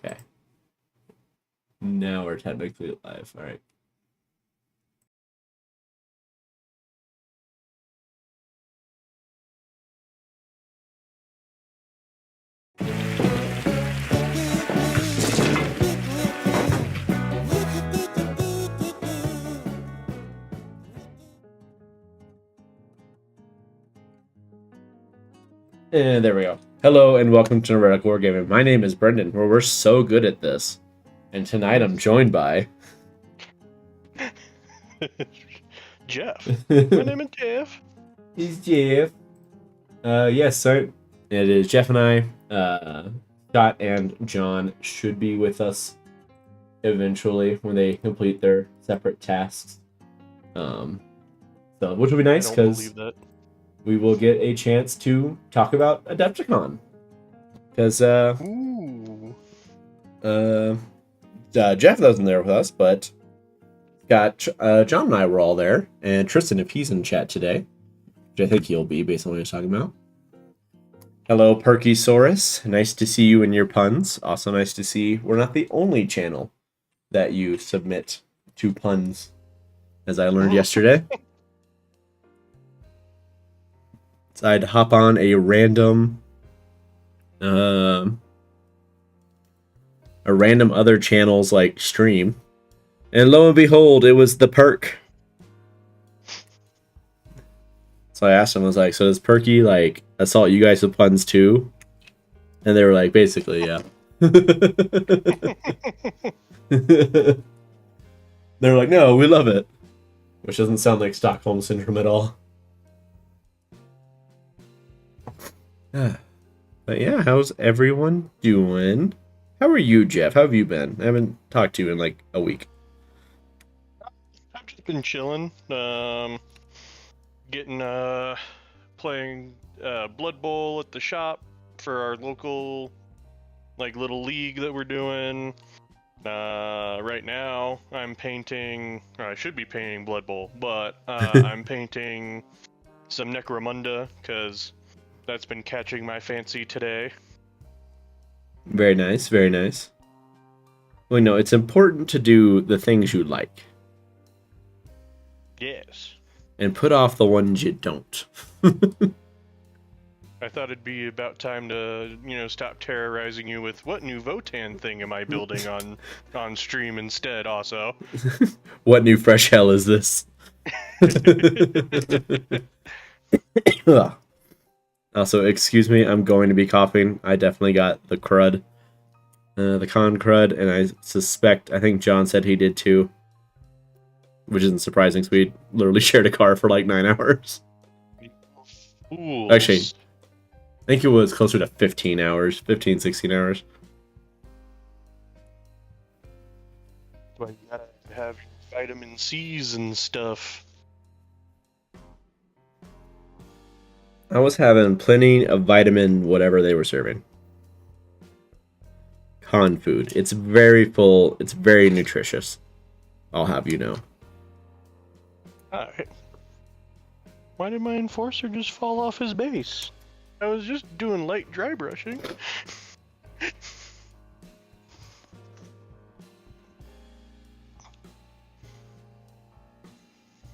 Okay. Now we're technically live. All right. And there we go. Hello and welcome to Neuro-Heretical Wargaming. My name is Brenden, where we're so good at this. And tonight I'm joined by... Jeff. My name is Jeff. He's Jeff. Yes, so it is Jeff and I. Scott and John should be with us eventually when they complete their separate tasks. So which will be nice because we will get a chance to talk about Adepticon. Because Jeff wasn't there with us, but Scott, John and I were all there, and Tristan, if he's in chat today, which I think he'll be based on what he was talking about. Hello, Perkysaurus. Nice to see you and your puns. Also nice to see we're not the only channel that you submit to puns, as I learned yesterday. So I'd hop on a random other channel's like stream, and lo and behold, it was the Perk. So I asked him, I was like, so does Perky like assault you guys with puns too? And they were like, basically, yeah. They were like, no, we love it. Which doesn't sound like Stockholm Syndrome at all. But yeah, how's everyone doing? How are you, Jeff? How have you been? I haven't talked to you in like a week. I've just been chilling. Playing Blood Bowl at the shop for our local little league that we're doing. Right now I'm painting, or I should be painting Blood Bowl, but I'm painting some Necromunda because that's been catching my fancy today. Very nice, very nice. Well, no, it's important to do the things you like. Yes. And put off the ones you don't. I thought it'd be about time to, stop terrorizing you with what new Votan thing am I building on stream instead, also. What new fresh hell is this? Also, excuse me, I'm going to be coughing. I definitely got the crud. The con crud, and I think John said he did too. Which isn't surprising, because we literally shared a car for like 9 hours. Ooh. Actually, I think it was closer to 15 hours. 15, 16 hours. But you gotta have vitamin C's and stuff. I was having plenty of vitamin whatever they were serving. Con food. It's very full. It's very nutritious. I'll have you know. Alright. Why did my enforcer just fall off his base? I was just doing light dry brushing. Are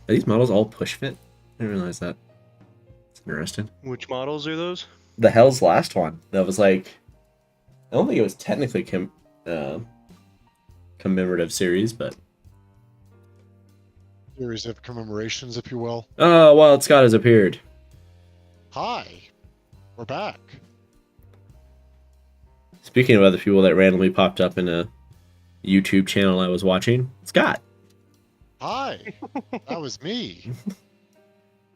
these models all push fit? I didn't realize that. It's interesting. Which models are those? The Hell's last one. That was like... I don't think it was technically commemorative series, but... Series of commemorations, if you will. Oh, Wild Scott has appeared. Hi. We're back. Speaking of other people that randomly popped up in a YouTube channel I was watching, Scott. Hi. That was me.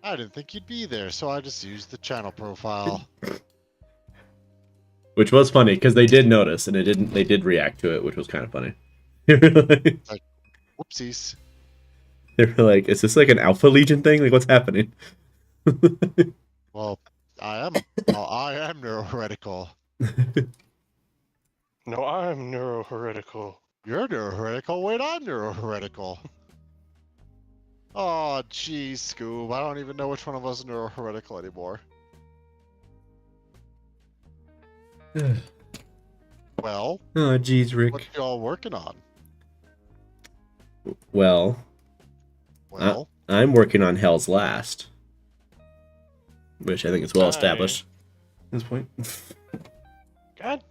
I didn't think you'd be there, so I just used the channel profile. Which was funny, because they did notice, and they did react to it, which was kind of funny. Like, whoopsies. They were like, is this like an Alpha Legion thing? Like, what's happening? Well, I am Neuro-Heretical. No, I'm Neuro-Heretical. You're Neuro-Heretical? Wait, I'm Neuro-Heretical. Oh, geez, Scoob. I don't even know which one of us is Neuro-Heretical anymore. Well, Oh, jeez, what Rick. y'all working on? Well, Well, I'm working on Hell's Last, which I think is well I- established at this point. God,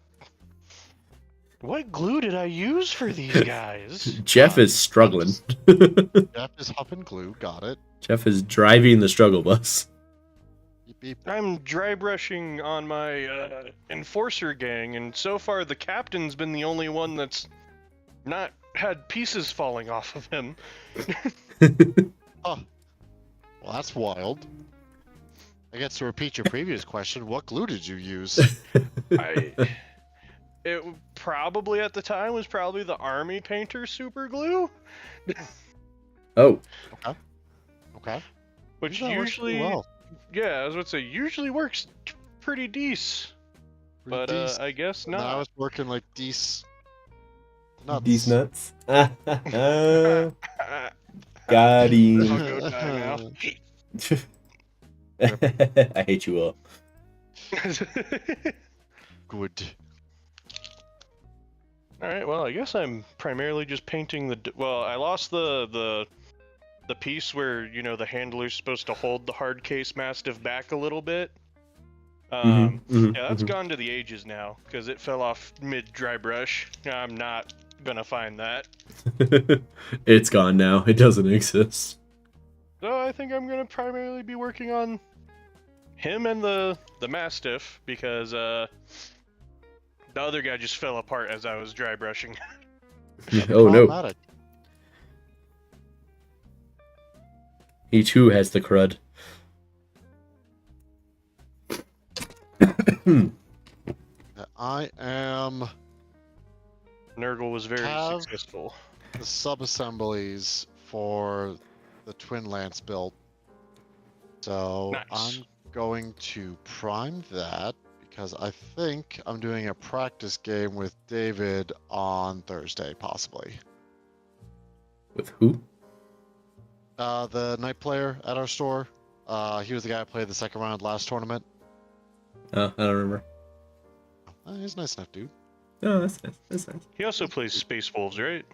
what glue did I use for these guys? Jeff is struggling. Jeff is huffing glue. Got it. Jeff is driving the struggle bus. Beep, beep. I'm dry brushing on my enforcer gang, and so far the captain's been the only one that's not had pieces falling off of him. Well, that's wild. I guess to repeat your previous question, what glue did you use? It probably at the time was probably the army painter super glue, Oh, Okay. which That works pretty usually, well. yeah, I was about to say usually works pretty decent, but Pretty decent. I guess And I not. was working like nuts. these nuts. Got I'll him. go die now. I hate you all. Good. All right, well, I guess I'm primarily just painting the. Well, I lost the piece where the handler's supposed to hold the hard case mastiff back a little bit. Yeah, that's gone to the ages now because it fell off mid dry brush. I'm not gonna find that. It's gone now. It doesn't exist. So I think I'm gonna primarily be working on him and the mastiff because the other guy just fell apart as I was dry brushing. Oh no. Problematic. He too has the crud. I am Nurgle was very Have- successful. the sub-assemblies for the Twin Lance build. So Nice. I'm going to prime that because I think I'm doing a practice game with David on Thursday, possibly. With who? The night player at our store. He was the guy I played the second round last tournament. Oh, I don't remember. He's a nice enough dude. Oh, that's nice. That's nice. He also plays Space Wolves, right?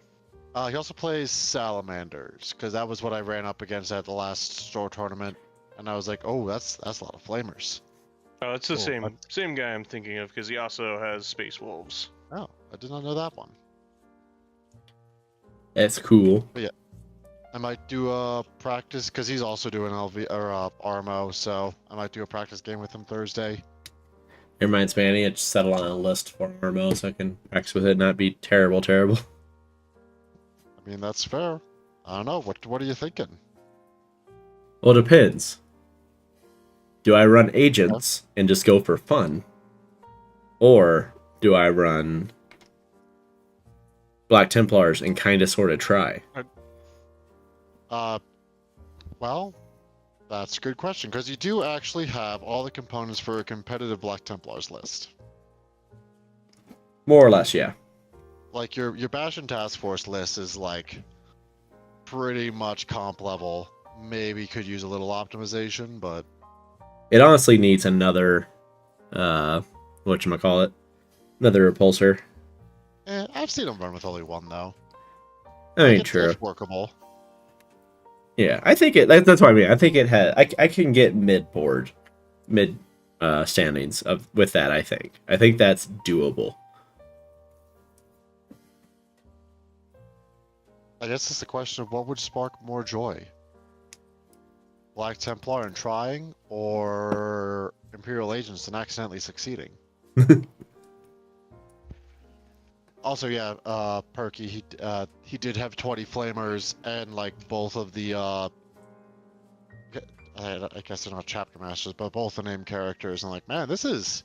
He also plays Salamanders because that was what I ran up against at the last store tournament, and I was like, "Oh, that's a lot of flamers." Oh, it's the Cool. same guy I'm thinking of because he also has Space Wolves. Oh, I did not know that one. That's cool. I might do a practice because he's also doing LV or RMO, so I might do a practice game with him Thursday. It reminds me, I need to settle on a list for RMO so I can practice with it and not be terrible. I mean, that's fair. I don't know. What are you thinking? Well, it depends. Do I run agents and just go for fun? Or do I run Black Templars and kind of sort of try? Well, that's a good question because you do actually have all the components for a competitive Black Templars list. More or less, yeah. Like your Bastion Task Force list is like pretty much comp level. Maybe could use a little optimization, but It honestly needs another, whatchamacallit? Another repulsor. I've seen them run with only one though. I mean, It's true. workable. Yeah, I think that's what I mean. I think it had. I can get mid standings with that. I think that's doable. I guess it's the question of what would spark more joy. Black Templar and trying, or Imperial Agents and accidentally succeeding. Also, yeah, Perky, he did have 20 flamers and like both of the I guess they're not chapter masters, but both the named characters. And like, man, this is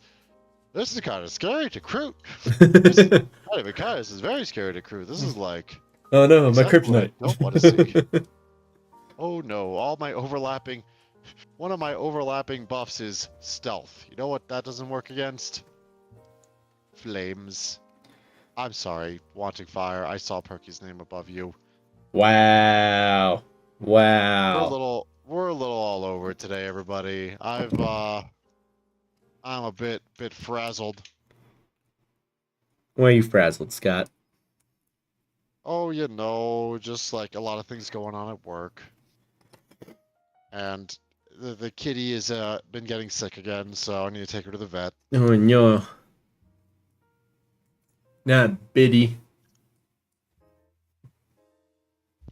kind of scary to crew. This is very scary to crew. This is like, Oh no, my exactly what I kryptonite. don't want to see. Oh no, one of my overlapping buffs is stealth. You know what that doesn't work against? Flames. I'm sorry, Wanting Fire. I saw Perky's name above you. Wow. We're a little all over it today, everybody. I'm a bit frazzled. Why are you frazzled, Scott? Oh, you know, just like a lot of things going on at work. And the kitty has been getting sick again, so I need to take her to the vet. Oh no. Not Biddy.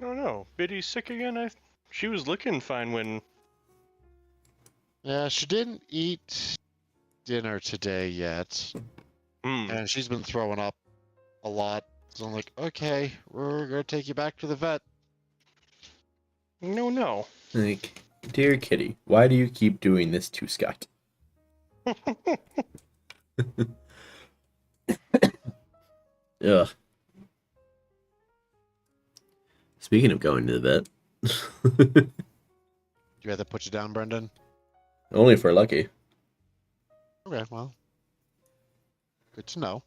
Oh no, Biddy's sick again. She was looking fine when. Yeah, she didn't eat dinner today yet, and she's been throwing up a lot. So I'm like, okay, we're gonna take you back to the vet. No. Like, dear kitty, why do you keep doing this to Scott? Ugh. Speaking of going to the vet. Do you have to put you down, Brenden? Only if we're lucky. Okay, well, good to know.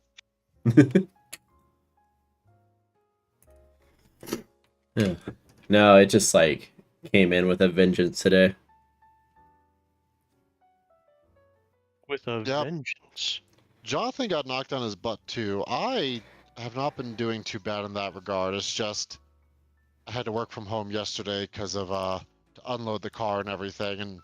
Yeah. No, it just like came in with a vengeance today. With a vengeance. Jonathan got knocked on his butt too. I have not been doing too bad in that regard. It's just I had to work from home yesterday because of to unload the car and everything, and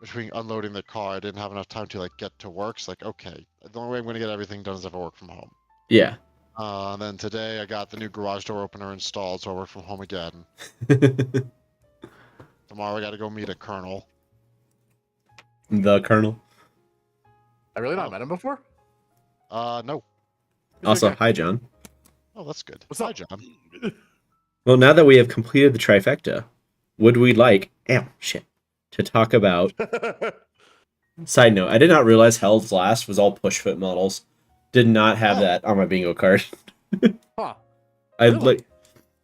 between unloading the car, I didn't have enough time to like get to work. So like, okay, the only way I'm gonna get everything done is if I work from home. Yeah. And then today I got the new garage door opener installed, so I work from home again. Tomorrow I got to go meet a colonel. The colonel. I really not met him before? No. Also, hi, John. Oh, that's good. What's Hi, up? John. Well, now that we have completed the trifecta, would we like, to talk about... Side note, I did not realize Hell's Last was all push-fit models. Did not have that on my bingo card. Huh. I Really? like...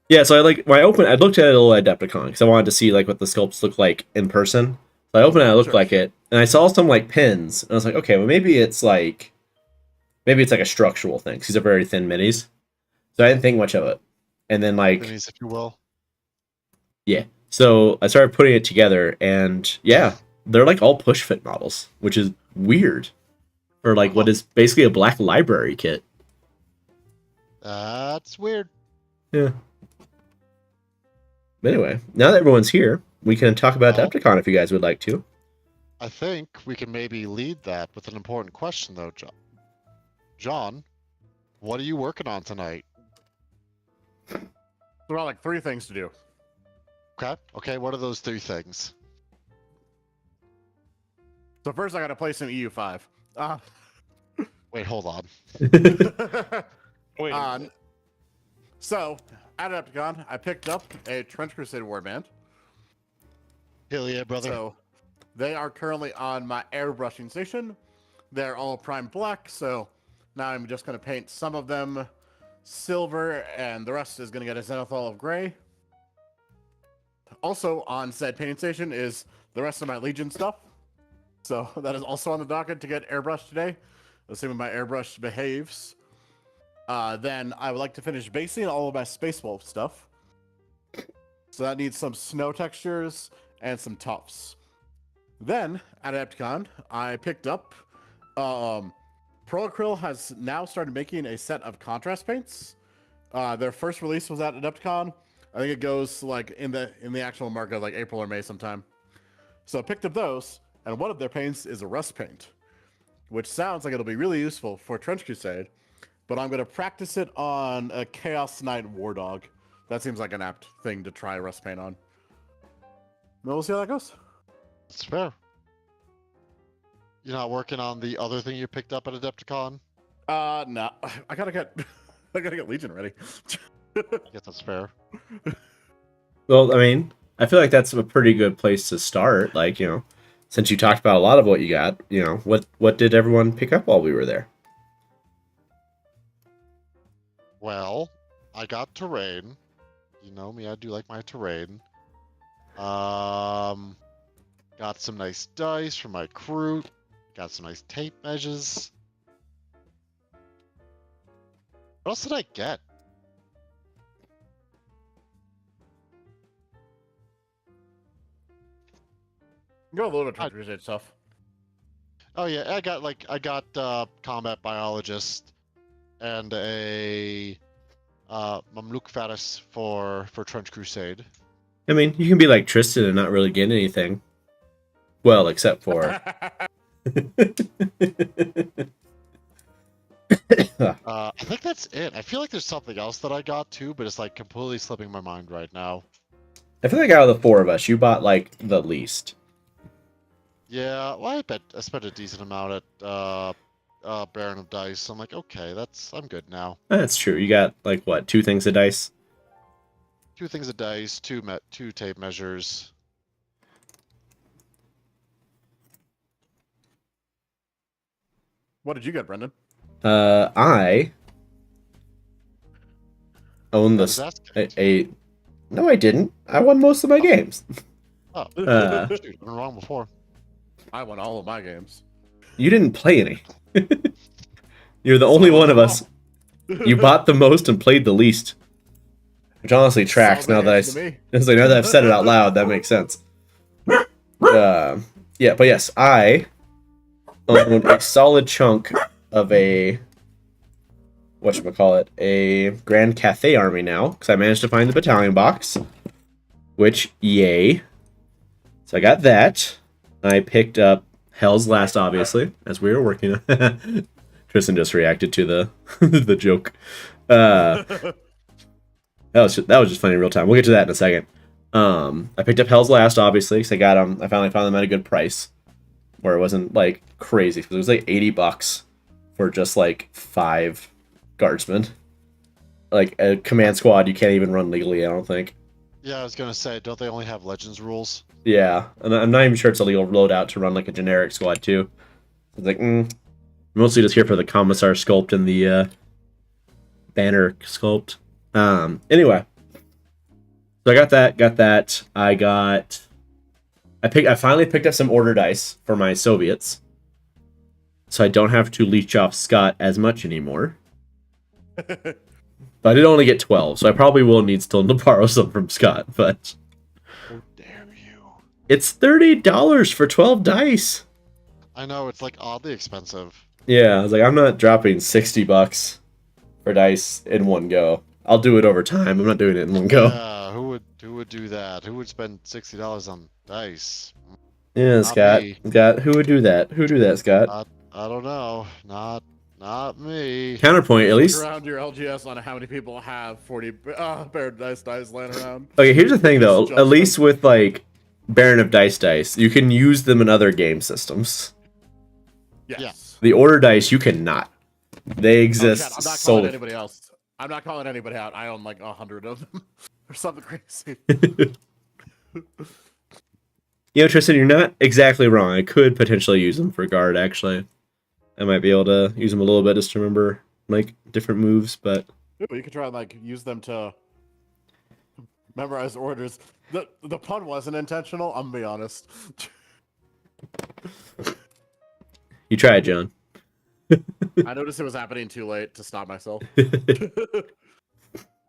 Yeah, so I like when I opened, I looked at it a little Adepticon because I wanted to see like what the sculpts look like in person. So I opened it, it looked like it, and I saw some like pins, and I was like, okay, well maybe it's like a structural thing. 'Cause these are very thin minis, so I didn't think much of it. And then like, Minis, if you will. yeah, so I started putting it together, and yeah, they're like all push fit models, which is weird for like what is basically a black library kit. That's weird. Yeah. But anyway, now that everyone's here, we can talk about Well, Adepticon if you guys would like to. I think we can maybe lead that with an important question, though, John. John, what are you working on tonight? There are like 3 things to do. Okay. Okay. What are those 3 things? So first I gotta play some EU5. Wait, hold on. Wait. So, at Adepticon, I picked up a Trench Crusade warband. Hell yeah, brother. So, they are currently on my airbrushing station. They're all prime black, so now I'm just going to paint some of them silver, and the rest is going to get a zenithal of gray. Also on said painting station is the rest of my Legion stuff. So that is also on the docket to get airbrushed today, assuming my airbrush behaves. Then I would like to finish basing all of my Space Wolf stuff. So that needs some snow textures and some tufts. Then, at Adepticon, I picked up... Proacryl has now started making a set of contrast paints. Their first release was at Adepticon. I think it goes like in the actual market like April or May sometime. So I picked up those, and one of their paints is a rust paint, which sounds like it'll be really useful for Trench Crusade. But I'm going to practice it on a Chaos Knight War Dog. That seems like an apt thing to try rust paint on. Then we'll see how that goes. That's fair. You're not working on the other thing you picked up at Adepticon? No. I gotta get Legion ready. I guess that's fair. Well, I mean, I feel like that's a pretty good place to start. Like, since you talked about a lot of what you got, what did everyone pick up while we were there? Well, I got terrain. You know me, I do like my terrain. Got some nice dice for my crew. Got some nice tape measures. What else did I get? Go a little bit Trench Crusade stuff. Oh yeah, I got combat biologist and a Mamluk Faris for Trench Crusade. I mean, you can be like Tristan and not really get anything. Well, except for. I think that's it. I feel like there's something else that I got too, but it's like completely slipping my mind right now. I feel like out of the four of us, you bought like the least. Yeah, well, I bet I spent a decent amount at Baron of Dice. I'm like, okay, I'm good now. That's true. You got like what, 2 things of dice? 2 things of dice, 2 tape measures. What did you get, Brenden? I own That is this asking. No, I didn't. I won most of my games. Oh, Uh, shoot, I've been wrong before. I won all of my games. You didn't play any. You're the So only I one of won us. You bought the most and played the least. Which honestly tracks now that now that I've said it out loud. That makes sense. Yeah, but yes, I own a solid chunk of a whatchamacallit, a Grand Cathay army now, because I managed to find the battalion box. Which, yay. So I got that. I picked up Hell's Last, obviously, as we were working on. Tristan just reacted to the the joke. That was just funny in real time. We'll get to that in a second. I picked up Hell's Last, obviously, because I got them. I finally found them at a good price, where it wasn't like crazy. Because it was like $80 for just like 5 guardsmen. Like a command squad, you can't even run legally. I don't think. Yeah, I was gonna say, don't they only have Legends rules? Yeah, and I'm not even sure it's a legal loadout to run like a generic squad too. It's like, mostly just here for the commissar sculpt and the banner sculpt. Anyway, so I got that. I finally picked up some order dice for my Soviets, so I don't have to leech off Scott as much anymore. But I did only get 12, so I probably will need still to borrow some from Scott. But Oh, damn you! it's $30 for 12 dice. I know, it's like oddly expensive. Yeah, I was like, I'm not dropping $60 for dice in one go. I'll do it over time. I'm not doing it in one go. Yeah, who would do that? Who would spend $60 on dice? Yeah, Not Scott. me. Scott, who would do that? Who would do that, Scott? I don't know. Not me. Counterpoint, at Look least. around your LGS on how many people have 40 Baron Dice laying around. Okay, here's the thing, though. Just At least with, like, Baron of Dice, you can use them in other game systems. Yes. The order dice, you cannot. They exist I'm not calling solely. anybody else. I'm not calling anybody out. I own like 100 of them or something crazy. You know, Tristan, you're not exactly wrong. I could potentially use them for guard, actually. I might be able to use them a little bit just to remember, like, different moves, but... Ooh, you could try and like use them to memorize orders. The pun wasn't intentional, I'm gonna be honest. You tried, John. I noticed it was happening too late to stop myself.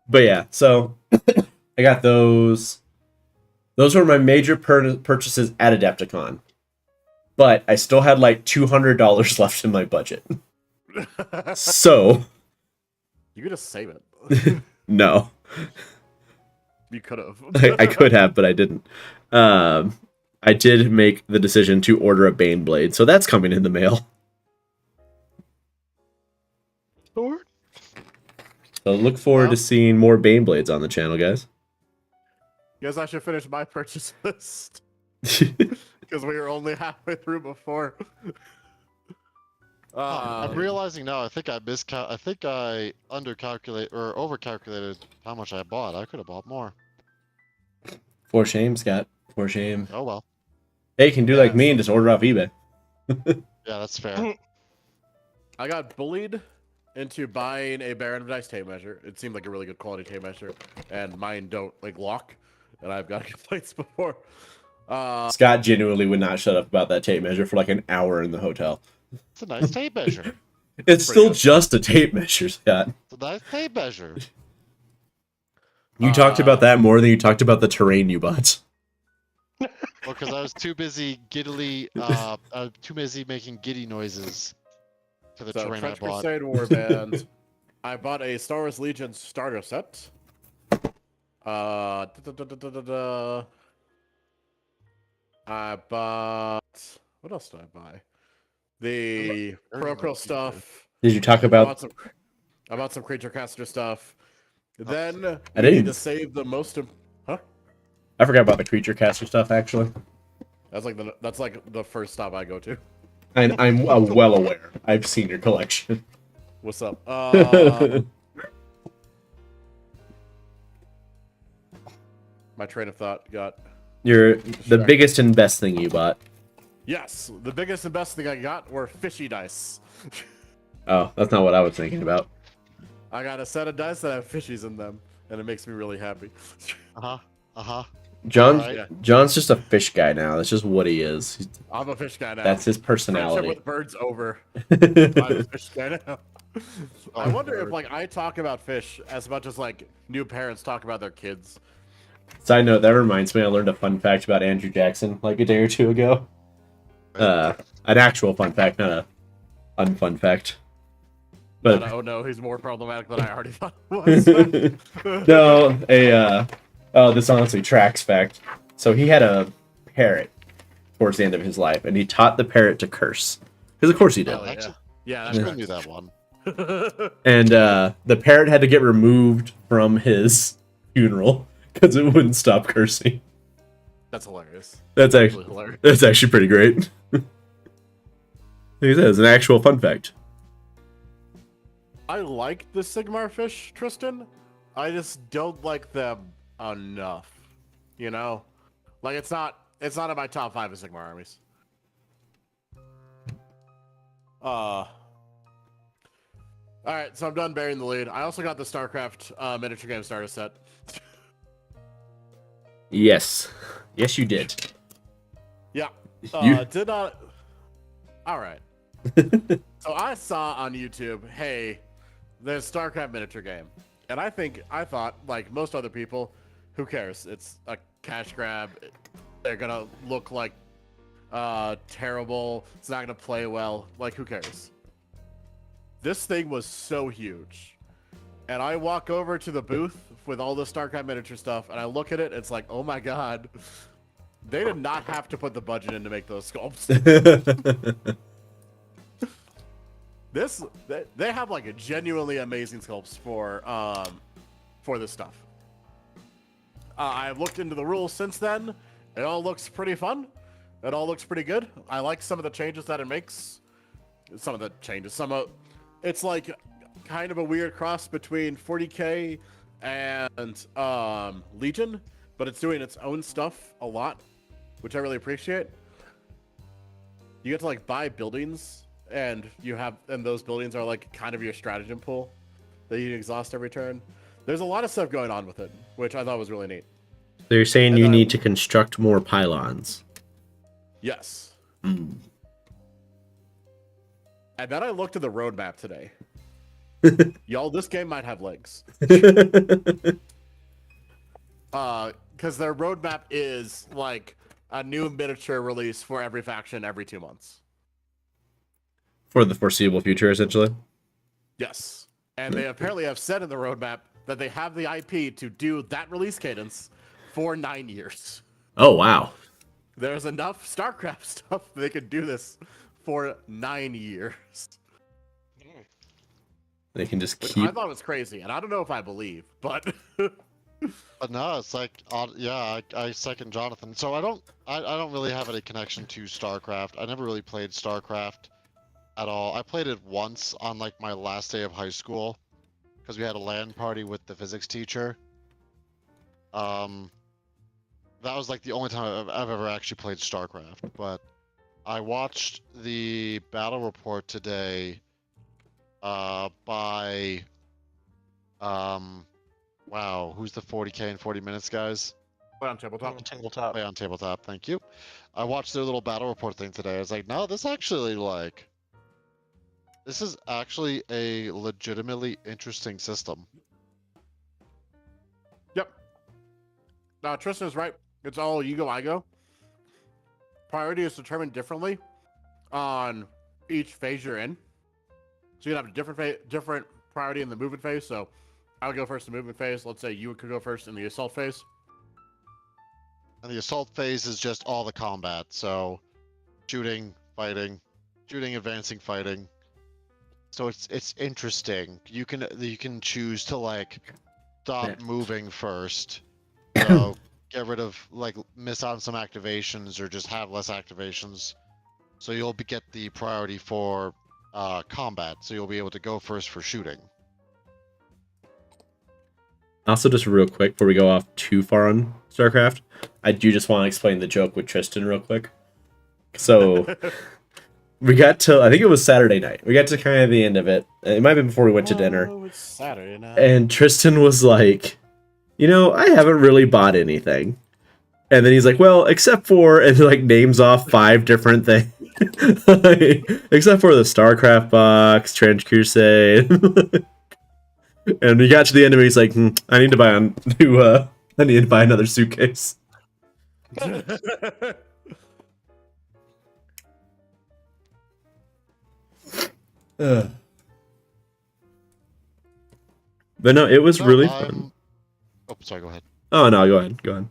But yeah, so I got those. Those were my major purchases at Adepticon. But I still had like $200 left in my budget. So, You could just save it. no. You could have. I could have, but I didn't. I did make the decision to order a Bane Blade, so that's coming in the mail. Sword? So look forward to seeing more Bane Blades on the channel, guys. Guess I should finish my purchase list. Because we were only halfway through before. I'm realizing now. I think I undercalculated or overcalculated how much I bought. I could have bought more. For shame, Scott. For shame. Oh well. Hey, you can do like me and just order off eBay. Yeah, that's fair. I got bullied into buying a Baron of Dice tape measure. It seemed like a really good quality tape measure, and mine don't like lock, and I've got complaints before. Scott genuinely would not shut up about that tape measure for like an hour in the hotel. It's a nice tape measure. It's still just a tape measure, Scott. It's a nice tape measure. You talked about that more than you talked about the terrain you bought. Well, because I was too busy too busy making giddy noises to the terrain I Trench bought. Crusade Warband, I bought a Star Wars Legion starter set. I bought. What else did I buy? The Pro stuff. Did you talk I about? bought some Creature Caster stuff. Then I we need didn't. to save the most. Huh? I forgot about the creature caster stuff. Actually, That's like the first stop I go to. I'm well aware. I've seen your collection. What's up? My train of thought got. The biggest and best thing you bought. Yes, the biggest and best thing I got were fishy dice. Oh, that's not what I was thinking about. I got a set of dice that have fishies in them, and it makes me really happy. John's just a fish guy now. That's just what he is. I'm a fish guy now. That's his personality. Friendship with birds over. I'm a fish guy now. I wonder if like I talk about fish as much as like new parents talk about their kids. Side note, that reminds me, I learned a fun fact about Andrew Jackson like a day or two ago. An actual fun fact, not a unfun fact. But oh no, he's more problematic than I already thought it was. no, this honestly tracks fact. So he had a parrot towards the end of his life, and he taught the parrot to curse. Because of course he did. Yeah, I knew that one. And the parrot had to get removed from his funeral because it wouldn't stop cursing. That's hilarious. That's actually hilarious. That's actually pretty great. Like I said, it's an actual fun fact. I like the Sigmar fish, Tristan. I just don't like them enough. You know? Like it's not in my top 5 of Sigmar armies. Alright, so I'm done burying the lead. I also got the StarCraft miniature game starter set. Yes. Yes, you did. Yeah. Did not. Alright. So I saw on YouTube, hey, there's StarCraft miniature game. And I thought, like most other people, who cares? It's a cash grab. They're gonna look like terrible. It's not gonna play well. Like, who cares? This thing was so huge. And I walk over to the booth with all the StarCraft miniature stuff, and I look at it, it's like, oh my god. They did not have to put the budget in to make those sculpts. They have like a genuinely amazing sculpts for this stuff. I've looked into the rules since then. It all looks pretty fun. It all looks pretty good. I like some of the changes that it makes. It's like kind of a weird cross between 40K and Legion, but it's doing its own stuff a lot, which I really appreciate. You get to like buy buildings, and those buildings are like kind of your stratagem pool that you exhaust every turn. There's a lot of stuff going on with it, which I thought was really neat. So you're saying you need to construct more pylons? Yes. And then I looked at the roadmap today. Y'all, this game might have legs. Because their roadmap is like a new miniature release for every faction every 2 months. For the foreseeable future, essentially? Yes. And they apparently have said in the roadmap that they have the IP to do that release cadence for 9 years. Oh, wow. There's enough StarCraft stuff they could do this for 9 years. They can just Which keep... I thought was crazy, and I don't know if I believe, but... But no, it's like, yeah, I second Jonathan. So I don't really have any connection to StarCraft. I never really played StarCraft at all. I played it once on like my last day of high school because we had a LAN party with the physics teacher. That was like the only time I've ever actually played StarCraft. But I watched the battle report today by wow, who's the 40K in 40 minutes guys? Play on tabletop. Play on tabletop, thank you. I watched their little battle report thing today. I was like, no, this is actually a legitimately interesting system. Yep. Tristan is right. It's all you go, I go. Priority is determined differently on each phase you're in. So you can have different priority in the movement phase. So I would go first in the movement phase. Let's say you could go first in the assault phase. And the assault phase is just all the combat. So shooting, fighting, shooting, advancing, fighting. So it's interesting. You can choose to like stop moving first. So get rid of like miss on some activations or just have less activations. So you'll get the priority for combat. So you'll be able to go first for shooting. Also, just real quick before we go off too far on StarCraft, I do just want to explain the joke with Tristan real quick. So we got to, I think it was Saturday night. We got to kind of the end of it. It might have been before we went to dinner. Oh, it's Saturday night. And Tristan was like, you know, I haven't really bought anything. And then he's like, well, except for, and like names off 5 different things. Except for the StarCraft box, Trench Crusade. And we got to the end of it, he's like, I need to buy I need to buy another suitcase. But no, it was really fun. Oh, sorry, go ahead. Oh no, go ahead. Go ahead.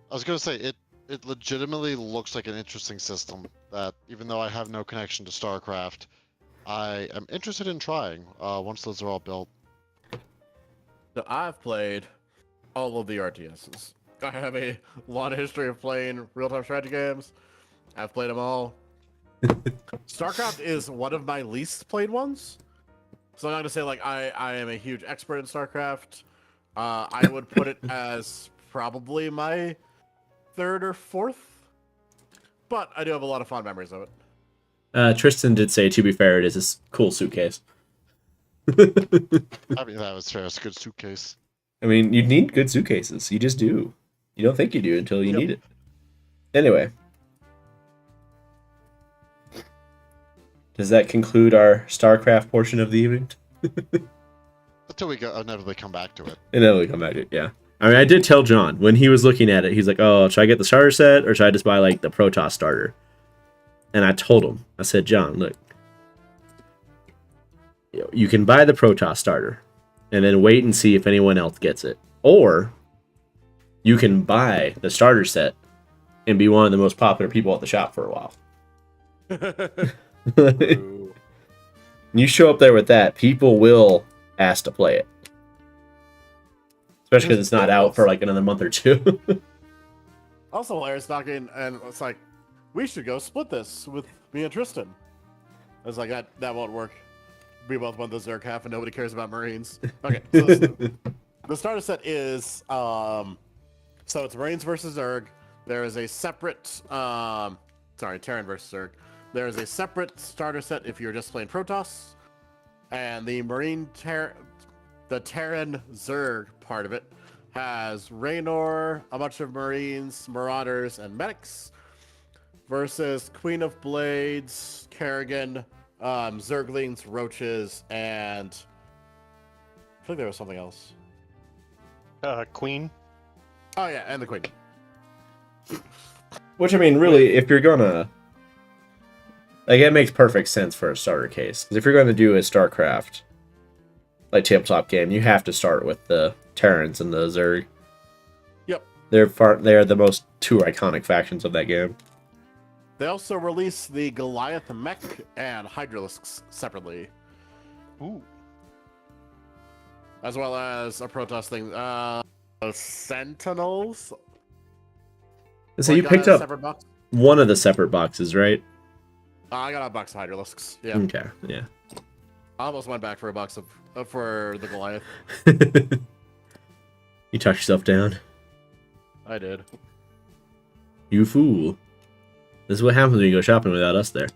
I was gonna say it legitimately looks like an interesting system that even though I have no connection to StarCraft, I am interested in trying once those are all built. So I've played all of the RTSs. I have a lot of history of playing real-time strategy games. I've played them all. StarCraft is one of my least played ones. So I'm not gonna say like I am a huge expert in StarCraft. I would put it as probably my 3rd or 4th. But I do have a lot of fond memories of it. Tristan did say, to be fair, it is a cool suitcase. I mean, that was fair. It's a good suitcase. I mean, you need good suitcases. You just do. You don't think you do until you need it. Anyway. Does that conclude our StarCraft portion of the evening? Until we inevitably come back to it. Inevitably come back to it, yeah. I mean, I did tell John, when he was looking at it, he's like, oh, should I get the starter set, or should I just buy, like, the Protoss starter? And I told him, I said, John, look, you can buy the Protoss starter, and then wait and see if anyone else gets it. Or, you can buy the starter set, and be one of the most popular people at the shop for a while. You show up there with that, people will ask to play it. Especially because it's not out for like another month or 2. Also, Larry's talking, and it's like, we should go split this with me and Tristan. I was like, that won't work. We both want the Zerg half, and nobody cares about Marines. Okay, so the starter set is, so it's Marines versus Zerg. There is a separate, Terran versus Zerg. There is a separate starter set if you're just playing Protoss, and the the Terran Zerg part of it has Raynor, a bunch of Marines, Marauders, and Medics, versus Queen of Blades, Kerrigan, Zerglings, Roaches, and I think there was something else. Queen. Oh yeah, and the Queen. Which, I mean, really, if you're gonna... Like, it makes perfect sense for a starter case. Because if you're gonna do a StarCraft, like, tabletop game, you have to start with the Terrans and the Zerg. Yep. They're the most 2 iconic factions of that game. They also released the Goliath Mech and Hydralisks separately. Ooh. As well as a Protoss thing. Sentinels? So you picked up one of the separate boxes, right? I got a box of Hydralisks. Yeah. Okay, yeah. I almost went back for a box of for the Goliath. You talked yourself down. I did. You fool. This is what happens when you go shopping without us there.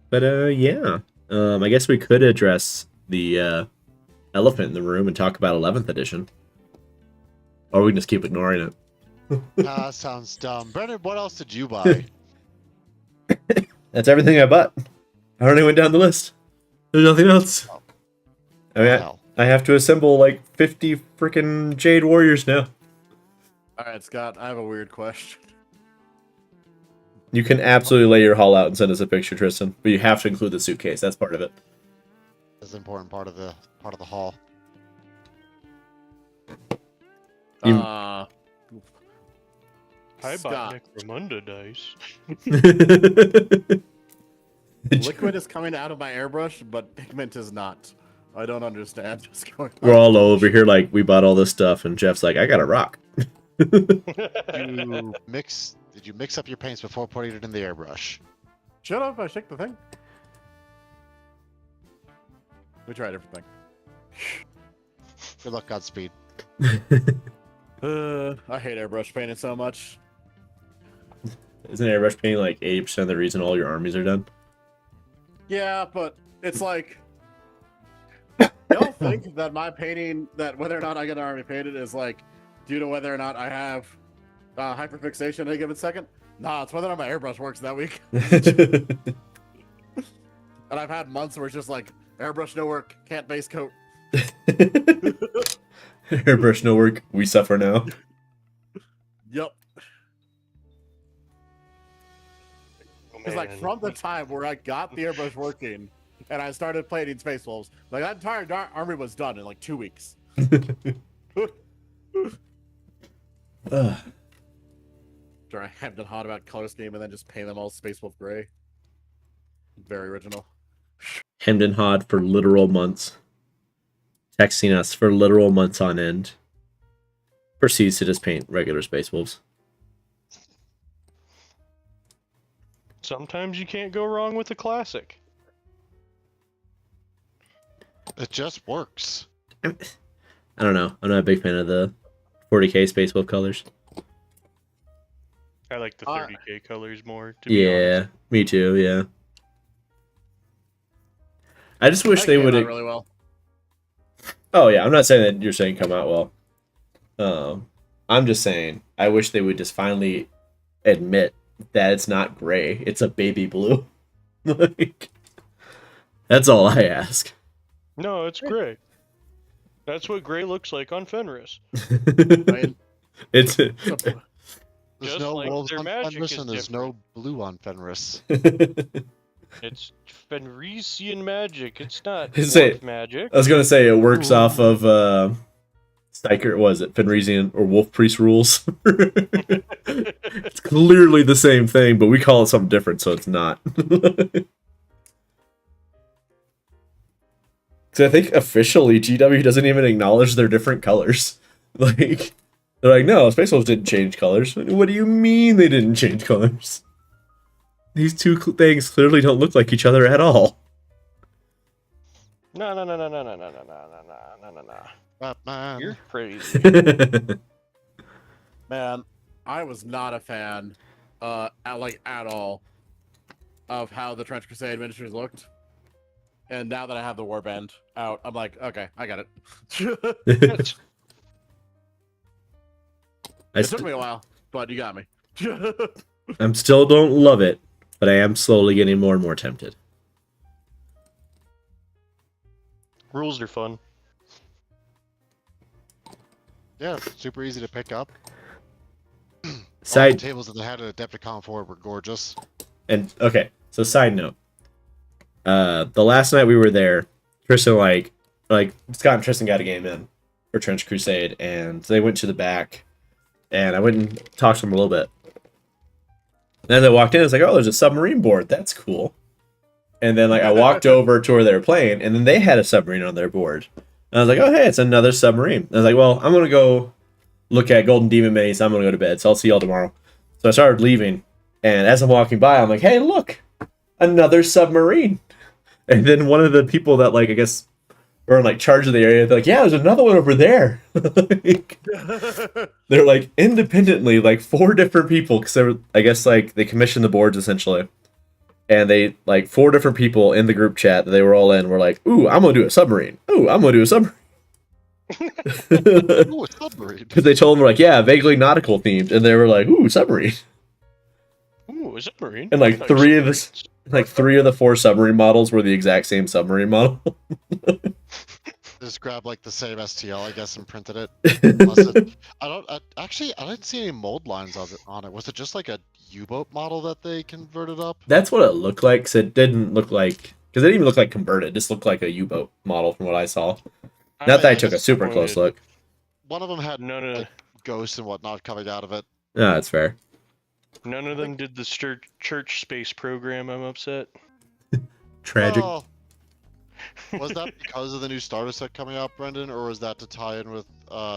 But, yeah. I guess we could address the elephant in the room and talk about 11th edition. Or we can just keep ignoring it. Sounds dumb. Brenden, what else did you buy? That's everything I bought. I already went down the list. There's nothing else. I mean, I have to assemble like 50 freaking Jade Warriors now. Alright, Scott, I have a weird question. You can absolutely lay your haul out and send us a picture, Tristan, but you have to include the suitcase. That's part of it. That's an important part of the haul. You- I bought Scott. Necromunda dice. Liquid is coming out of my airbrush, but pigment is not. I don't understand what's going on. We're all over here like we bought all this stuff, and Jeff's like, I got a rock. You did you mix up your paints before putting it in the airbrush? Shut up! I shake the thing. We try a different thing. Good luck, Godspeed. I hate airbrush painting so much. Isn't airbrush painting like 80% of the reason all your armies are done? Yeah, but it's like y'all think that my painting, that whether or not I get an army painted, is like due to whether or not I have hyperfixation at a given second. Nah, it's whether or not my airbrush works that week. And I've had months where it's just like airbrush no work, can't base coat. Airbrush no work, we suffer now. Yep. It's like from the time where I got the airbrush working and I started painting Space Wolves, like that entire army was done in like 2 weeks. Ugh. Sure, I have been hot about color scheme and then just paint them all Space Wolf gray. Very original. Hemmed and hawed for literal months. Texting us for literal months on end. Proceeds to just paint regular Space Wolves. Sometimes you can't go wrong with a classic. It just works. I don't know. I'm not a big fan of the 40k Space Wolf colors. I like the 30k colors more. To be Yeah, honest. me too. Yeah. I just wish That they came would. out really well. Oh yeah, I'm not saying that you're saying come out well. I'm just saying I wish they would just finally admit that it's not gray; it's a baby blue. Like, that's all I ask. No, it's gray. That's what gray looks like on Fenris. Right? It's There's Just no like wolves their on magic Fenris is and there's no blue on Fenris. It's Fenrisian magic. It's not Say- wolf magic. I was gonna say it works off of Steiker. Was it Fenrisian or Wolf Priest rules? It's clearly the same thing, but we call it something different, so it's not. Because I think officially GW doesn't even acknowledge their different colors. Like, they're like, no, Space Wolves didn't change colors. What do you mean they didn't change colors? These two things clearly don't look like each other at all. No. Batman. You're crazy. Man, I was not a fan, at all, of how the Trench Crusade miniatures looked. And now that I have the Warband out, I'm like, okay, I got it. It took me a while, but you got me. I'm still don't love it, but I am slowly getting more and more tempted. Rules are fun. Yeah, super easy to pick up. All the Side tables that they had at Adepticon 4 were gorgeous. and okay, so side note. The last night we were there, Tristan like Scott and Tristan got a game in for Trench Crusade, and they went to the back, and I went and talked to them a little bit. And as I walked in, it's like, oh, there's a submarine board. That's cool. And then like I walked over to where they were playing, and then they had a submarine on their board. And I was like, oh hey, it's another submarine. And I was like, well, I'm gonna go look at Golden Demon minis. I'm gonna go to bed, so I'll see y'all tomorrow. So I started leaving, and as I'm walking by, I'm like, hey, look, another submarine. And then one of the people that like I guess were in like charge of the area, they're like, yeah, there's another one over there. Like, they're like independently, like 4 different people, because they were, I guess like they commissioned the boards essentially. And they, like, 4 different people in the group chat that they were all in were like, ooh, I'm going to do a submarine. Ooh, I'm going to do a submarine. Ooh, a submarine. Because they told them, like, yeah, vaguely nautical themed. And they were like, ooh, submarine. Ooh, a submarine. And, like, Nice. 3 of the 4 submarine models were the exact same submarine model. There's Just grab like the same STL, I guess, and printed it. Unless it actually, I didn't see any mold lines on it. Was it just like a U-boat model that they converted up? That's what it looked like. Cause it didn't look like, because it didn't even look like converted. It just looked like a U-boat model from what I saw. Not that I took a super close look. One of them had None of like ghosts and whatnot coming out of it. No, that's fair. none of them did the church space program. I'm upset. Tragic. Oh. Was that because of the new starter set coming out, Brendan, or was that to tie in with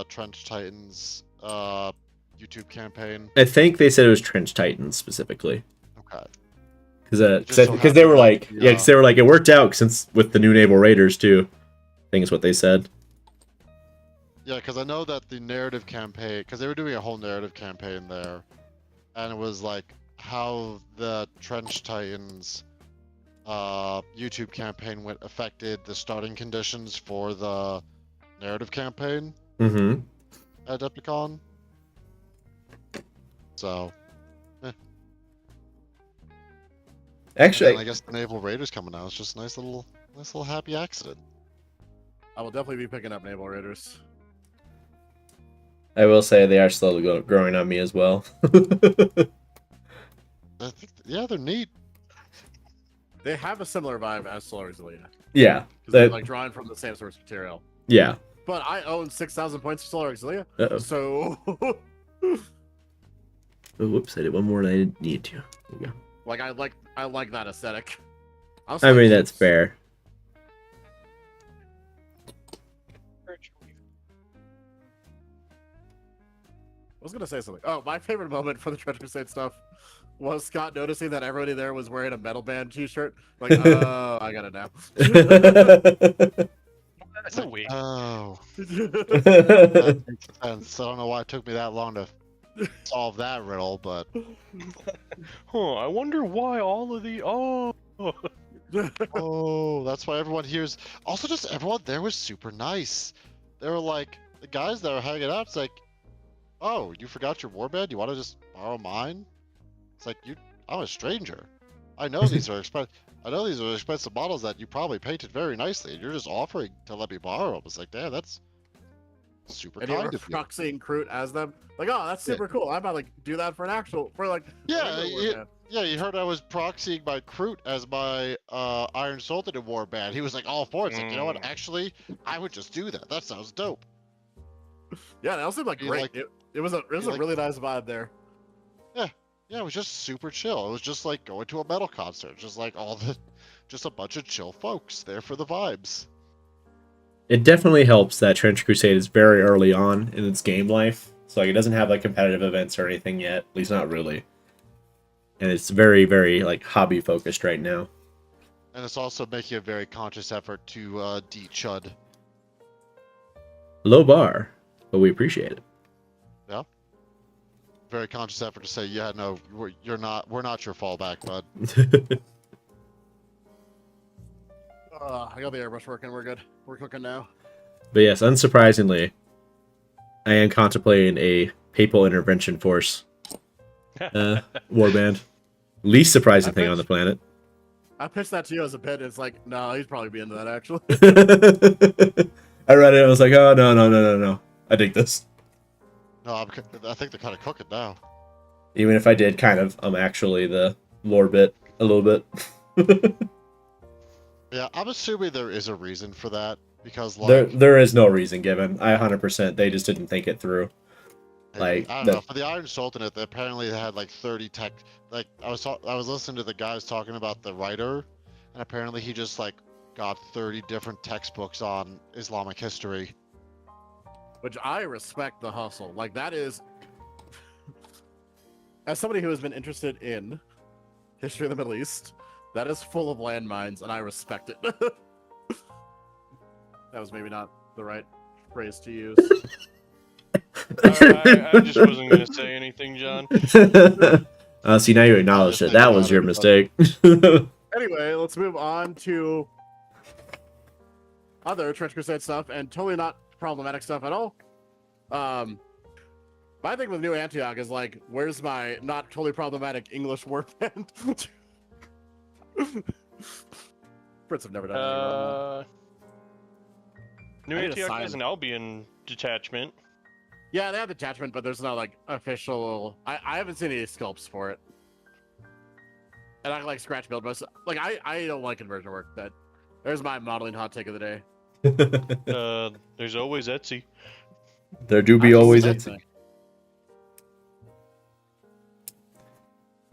Trench Titans YouTube campaign? I think they said it was Trench Titans specifically. Okay. Because they were like, because they were like, it worked out since with the new Naval Raiders too. I think is what they said. Yeah, because I know that the narrative campaign, because they were doing a whole narrative campaign there, and it was like how the Trench Titans YouTube campaign affected the starting conditions for the narrative campaign Mm-hmm. at Adepticon. So, Actually, I guess the Naval Raiders coming out. It's just a nice little happy accident. I will definitely be picking up Naval Raiders. I will say they are slowly growing on me as well. Yeah, they're neat. They have a similar vibe as Solar Auxilia. Yeah. Because they're like drawing from the same source material. Yeah. But I own 6,000 points for Solar Auxilia. Uh-oh. So. Oh, whoops! I did one more than I didn't need to. There we go. Like I like that aesthetic. I mean that's fair. I was gonna say something. Oh, my favorite moment for the Treasure Crusade stuff was Scott noticing that everybody there was wearing a metal band T-shirt. Like, oh, I got it now. That's a week. Oh, that makes sense. I don't know why it took me that long to solve that riddle, but Huh, I wonder why all of the oh, that's why everyone here's. Also, just everyone there was super nice. They were like the guys that were hanging out. It's like, oh, you forgot your warband? You want to just borrow mine? It's like I'm a stranger. I know these are expensive. I know these are expensive models that you probably painted very nicely, and you're just offering to let me borrow them. It's like, damn, that's super And you were kind of you. proxying Kroot as them. Like, oh, that's super cool. I might like do that for like. Yeah, regular yeah. You heard I was proxying my Kroot as my Iron Sultan in Warband. He was like all for it. It's like, you know what? Actually, I would just do that. That sounds dope. Yeah, that seemed like great. Like, it was a really nice vibe there. Yeah, it was just super chill. It was just like going to a metal concert. Just like just a bunch of chill folks there for the vibes. It definitely helps that Trench Crusade is very early on in its game life. So like it doesn't have like competitive events or anything yet, at least not really. And it's very, very like hobby focused right now. And it's also making a very conscious effort to de-chud. Low bar, but we appreciate it. Yeah. Very conscious effort to say, yeah, no, we're not your fallback, bud. I got the airbrush working. We're good. We're cooking now. But yes, unsurprisingly, I am contemplating a papal intervention force warband. Least surprising thing on the planet. I pitched that to you as a bit. It's like, no, he'd probably be into that actually. I read it. I was like, oh no. I dig this. No, I think they're kind of cooking now. Even if I did I'm actually the lore bit a little bit. Yeah, I'm assuming there is a reason for that because like there is no reason given. 100%. They just didn't think it through. Like I don't know. For the Iron Sultanate, apparently they had like 30 tech. Like I was listening to the guys talking about the writer, and apparently he just like got 30 different textbooks on Islamic history. Which I respect the hustle. Like that is, as somebody who has been interested in history of the Middle East, that is full of landmines, and I respect it. That was maybe not the right phrase to use. I just wasn't going to say anything, John. See, now you acknowledge it. That was your mistake. Anyway, let's move on to other Trench Crusade stuff, and totally not problematic stuff at all. My thing with New Antioch is like, where's my not totally problematic English warband? Brits have never done anything wrong. New I need to Antioch sign. has an Albion detachment. Yeah, they have detachment, but there's no like official. I haven't seen any sculpts for it. And I can, like scratch build most. Like I don't like conversion work. There's my modeling hot take of the day. There's always Etsy. There do I be just always say Etsy.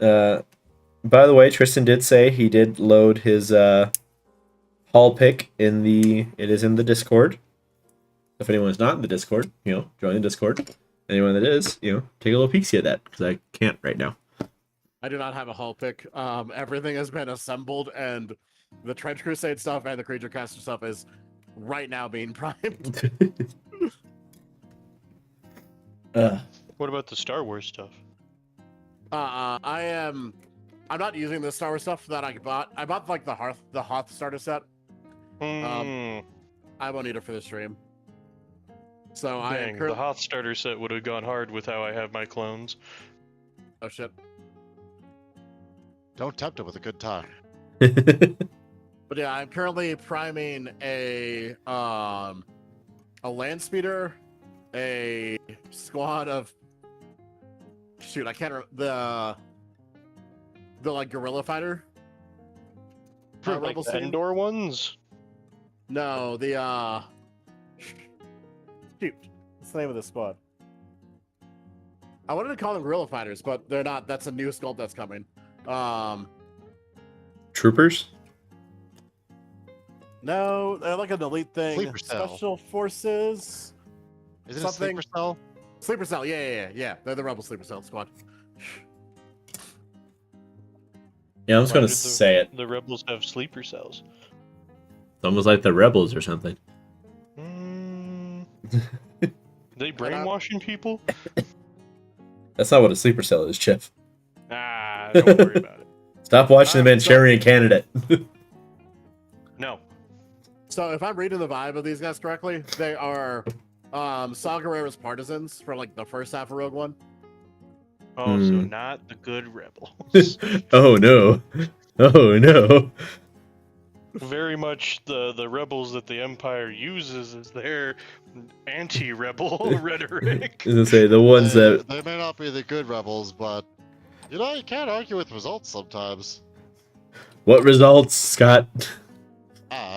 anything. By the way, Tristan did say he did load his haul pick in the. It is in the Discord. If anyone is not in the Discord, join the Discord. Anyone that is, take a little peek at that because I can't right now. I do not have a hull pick. Everything has been assembled, and the Trench Crusade stuff and the Creature Caster stuff is right now being primed. What about the Star Wars stuff? I'm not using the Star Wars stuff that I bought. I bought like the Hoth starter set. I won't need it for the stream. So Dang, the Hoth starter set would have gone hard with how I have my clones. Oh shit. Don't tempt it with a good time. But yeah, I'm currently priming a land speeder, a squad of I can't remember the like guerrilla fighter. Like Rebel the scene? Endor ones? No, the shoot. What's the name of this squad? I wanted to call them guerrilla fighters, but they're not. That's a new sculpt that's coming. Troopers? No, they're like an elite thing. Sleeper cell. Special forces. Isn't Something- it sleeper cell? Sleeper cell. Yeah. They're the rebel sleeper cell squad. Yeah, I'm just Why gonna did say it. The rebels have sleeper cells. It's almost like the rebels or something. They brainwashing people? That's not what a sleeper cell is, Chip. Ah, don't worry about it. Stop watching the Manchurian Candidate. No. So if I'm reading the vibe of these guys correctly, they are Saw Gerrera's partisans from like the first half of Rogue One. Oh, so not the good rebels. Oh no. Oh no. Very much the rebels that the Empire uses as their anti-rebel rhetoric. I was gonna say the ones that They may not be the good rebels, but you can't argue with results sometimes. what results, Scott?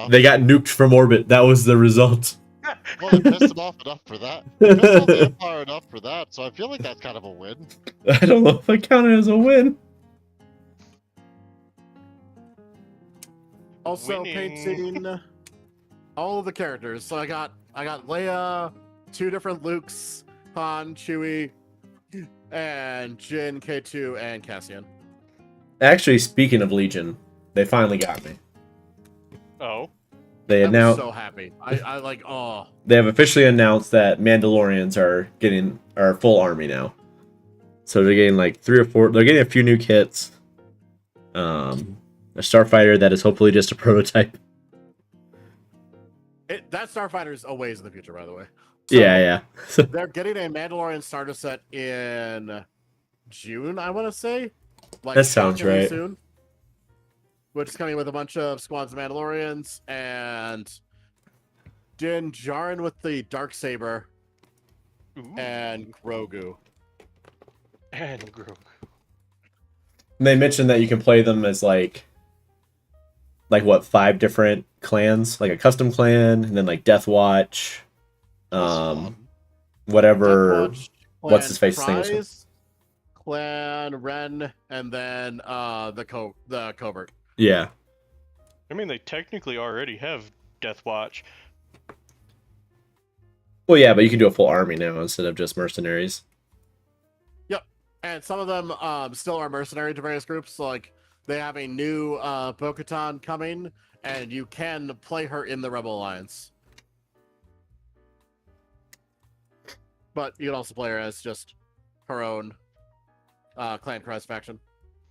They got nuked from orbit. That was the result. Well, they pissed them off enough for that. They pissed off the Empire enough for that, so I feel like that's kind of a win. I don't know if I count it as a win. Also Winning. painting all of the characters. So I got Leia, 2 different Lukes, Han, Chewie, and Jin, K2, and Cassian. Actually, speaking of Legion, they finally got me. Oh. They I'm announced so happy. I like they have officially announced that Mandalorians are getting our full army now. So they're getting like 3 or 4. They're getting a few new kits. A starfighter that is hopefully just a prototype. that Starfighter is a ways in the future, by the way. Yeah. They're getting a Mandalorian starter set in June, I want to say. Like, That sounds shockingly right. Soon, which is coming with a bunch of squads of Mandalorians and Din Djarin with the Darksaber Ooh. and Grogu. And Grogu. They mentioned that you can play them as like what, 5 different clans, like a custom clan, and then like Death Watch, whatever. Death Watch, what's his face Clan thing was Prize, Clan Ren, and then the Covert. Yeah. I mean, they technically already have Death Watch. Well, yeah, but you can do a full army now instead of just mercenaries. Yep, and some of them still are mercenary to various groups. So, like, they have a new Bo-Katan coming, and you can play her in the Rebel Alliance. But you can also play her as just her own Clan Christ faction.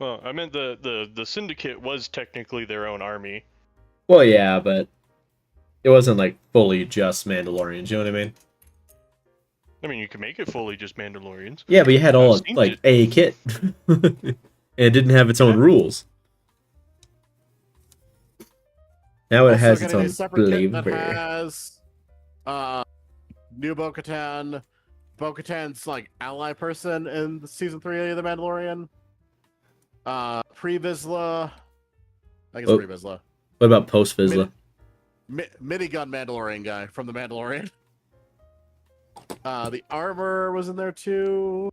Well, I meant the Syndicate was technically their own army. Well, yeah, but it wasn't like fully just Mandalorians. You know what I mean? I mean, you can make it fully just Mandalorians. Yeah, but you had all I've seen like it. a kit, and it didn't have its own Yeah. rules. Now it Also has its getting a own separate kit that flavor. has New Bo-Katan, Bo-Katan's like ally person in season 3 of The Mandalorian. Pre Vizsla, I guess Oh. Pre Vizsla. What about post Vizsla? Minigun Mandalorian guy from The Mandalorian. The armor was in there too.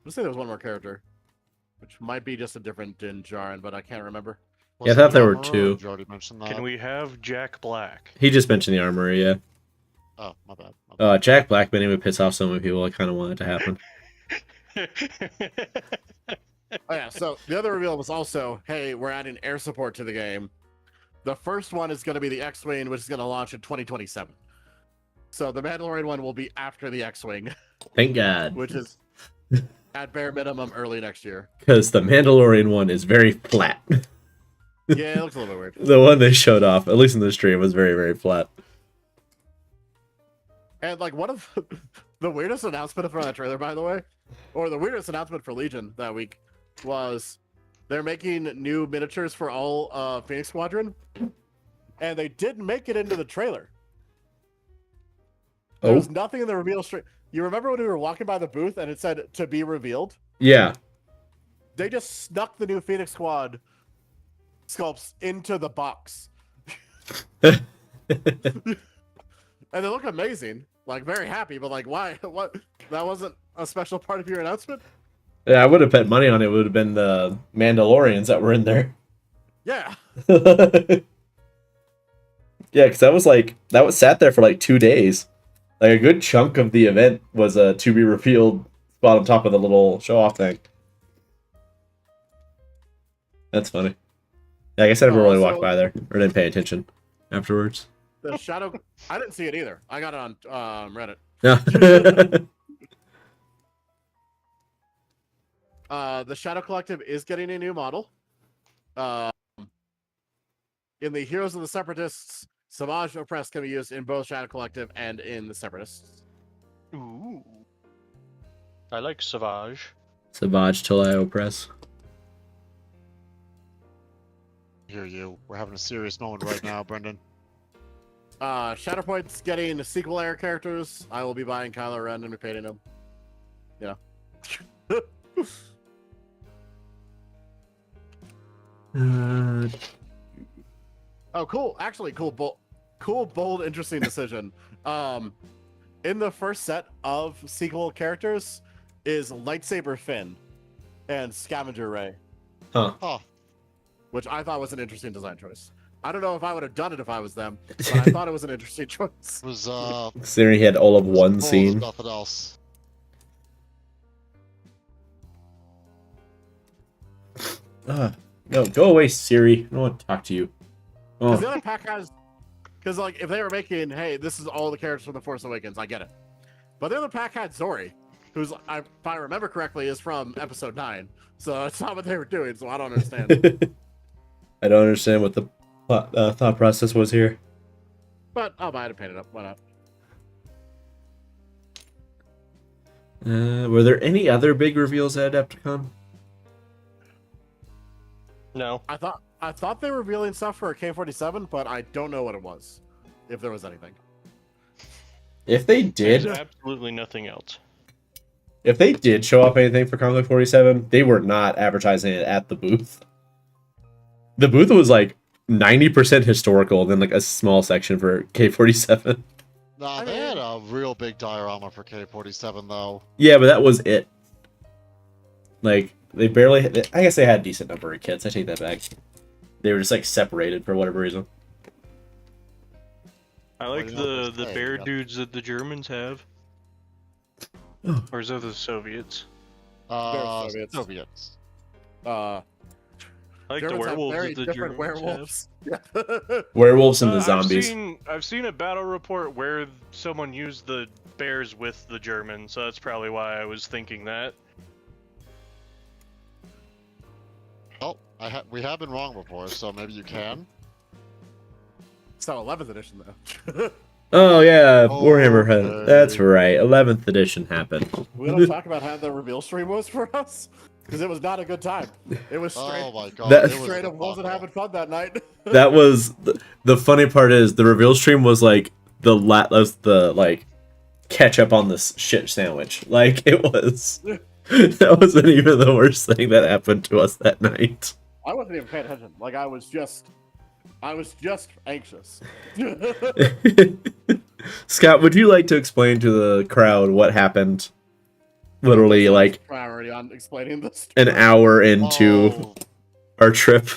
Let's say there was one more character, which might be just a different Din Djarin, but I can't remember. Yeah, I thought there were two. You already mentioned that. Can we have Jack Black? He just mentioned the armory, yeah. Oh, my bad. Jack Black being able to piss off so many people, I kind of wanted to happen. Oh yeah, so the other reveal was also, hey, we're adding air support to the game. The first one is going to be the X-Wing, which is going to launch in 2027. So the Mandalorian one will be after the X-Wing, Thank God. which is at bare minimum early next year. Because the Mandalorian one is very flat. Yeah, it looks a little bit weird. The one they showed off, at least in the stream, was very, very flat. And like one of the weirdest announcement from that trailer, by the way, or the weirdest announcement for Legion that week, was they're making new miniatures for all Phoenix Squadron, and they didn't make it into the trailer. There was nothing in the reveal stream. You remember when we were walking by the booth and it said to be revealed? Yeah. They just snuck the new Phoenix Squad sculpts into the box. And they look amazing. Like, very happy, but like, why? What? That wasn't a special part of your announcement? Yeah, I would have bet money on it. Would have been the Mandalorians that were in there. Yeah. Yeah, because that was sat there for like 2 days. Like a good chunk of the event was a to be revealed spot on top of the little show off thing. That's funny. Yeah, I guess I never really walked by there or didn't pay attention afterwards. The Shadow... I didn't see it either. I got it on Reddit. No. The Shadow Collective is getting a new model. In the Heroes of the Separatists, Savage Oppressed can be used in both Shadow Collective and in the Separatists. Ooh. I like Savage. Savage till I oppress. Hear you. We're having a serious moment right now, Brenden. Shatterpoint's getting sequel era characters. I will be buying Kylo Ren and repainting him. Yeah. Oh, cool. Actually, cool, bold, interesting decision. In the first set of sequel characters is Lightsaber Finn and Scavenger Ray, Huh. which I thought was an interesting design choice. I don't know if I would have done it if I was them, but I thought it was an interesting choice. It was, Considering he had all of one cool as scene. nothing else. No, go away, Siri. I don't want to talk to you. Because the Oh, other pack has... Because, like, if they were making, hey, this is all the characters from The Force Awakens, I get it. But the other pack had Zori, who's, if I remember correctly, is from Episode 9. So it's not what they were doing, so I don't understand. I don't understand what the thought process was here. But I'll buy it and paint it up. Why not? Were there any other big reveals at Adepticon? No. I thought they were revealing stuff for a K-47, but I don't know what it was, if there was anything. If they There's did, absolutely nothing else. if they did show up anything for Conflict 47, they were not advertising it at the booth. The booth was like 90% historical, then like a small section for K-47. Nah, they had a real big diorama for K-47, though. Yeah, but that was it. Like, they barely... I guess they had a decent number of kits. I take that back. They were just like separated for whatever reason. I like you know what the they're bear saying, dudes that the Germans have. Or is that the Soviets? Soviets. Soviets. I like the Germans have werewolves very that the different Germans werewolves. Werewolves and the have. zombies. I've seen a battle report where someone used the bears with the Germans, so that's probably why I was thinking that. Oh, we have been wrong before, so maybe you can. So 11th edition, though. Oh, yeah, Oh, Warhammer had... okay. That's right, 11th edition happened. We don't talk about how the reveal stream was for us, because it was not a good time. It was straight, Oh my god. That- it was straight up wasn't awful. having fun that night. That was... The funny part is, the reveal stream was like the like ketchup on this shit sandwich. Like it was. That wasn't even the worst thing that happened to us that night. I wasn't even paying attention. Like I was just anxious. Scott, would you like to explain to the crowd what happened? Literally, like Priority on explaining this. an hour into Oh, our trip.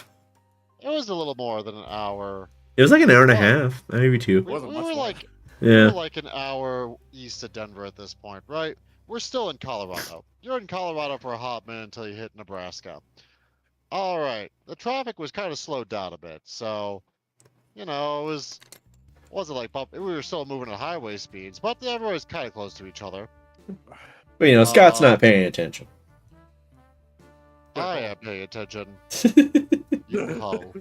it was a little more than an hour. It was like an hour and a Oh. half, maybe two. We, Wasn't we much were more. like we Yeah. were like an hour east of Denver at this point, right? We're still in Colorado. You're in Colorado for a hot minute until you hit Nebraska. All right, the traffic was kind of slowed down a bit, so it wasn't like we were still moving at highway speeds, but everyone was kind of close to each other. But Scott's not paying attention. I am paying attention. You hoe.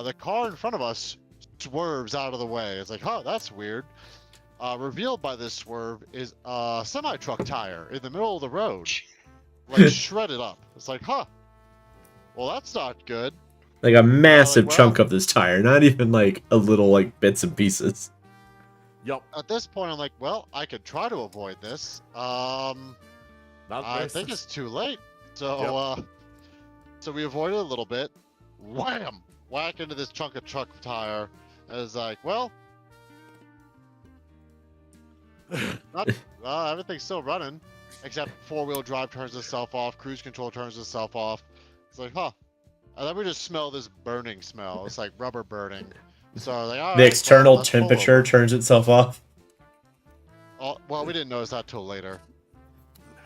The car in front of us swerves out of the way. It's like, huh, that's weird. Revealed by this swerve is a semi-truck tire in the middle of the road, like shredded up. It's like, huh, well, that's not good. Like a massive well- chunk of this tire, not even like a little like bits and pieces. Yup. At this point, I'm like, well, I could try to avoid this. I think it's too late. So, so we avoided a little bit. Wham! Whack into this chunk of truck tire. And it's like, well, everything's still running, except four-wheel drive turns itself off, cruise control turns itself off. It's like, huh. And then we just smell this burning smell. It's like rubber burning. So like, all The right, external let's pull temperature over. turns itself off. Oh, well, we didn't notice that till later.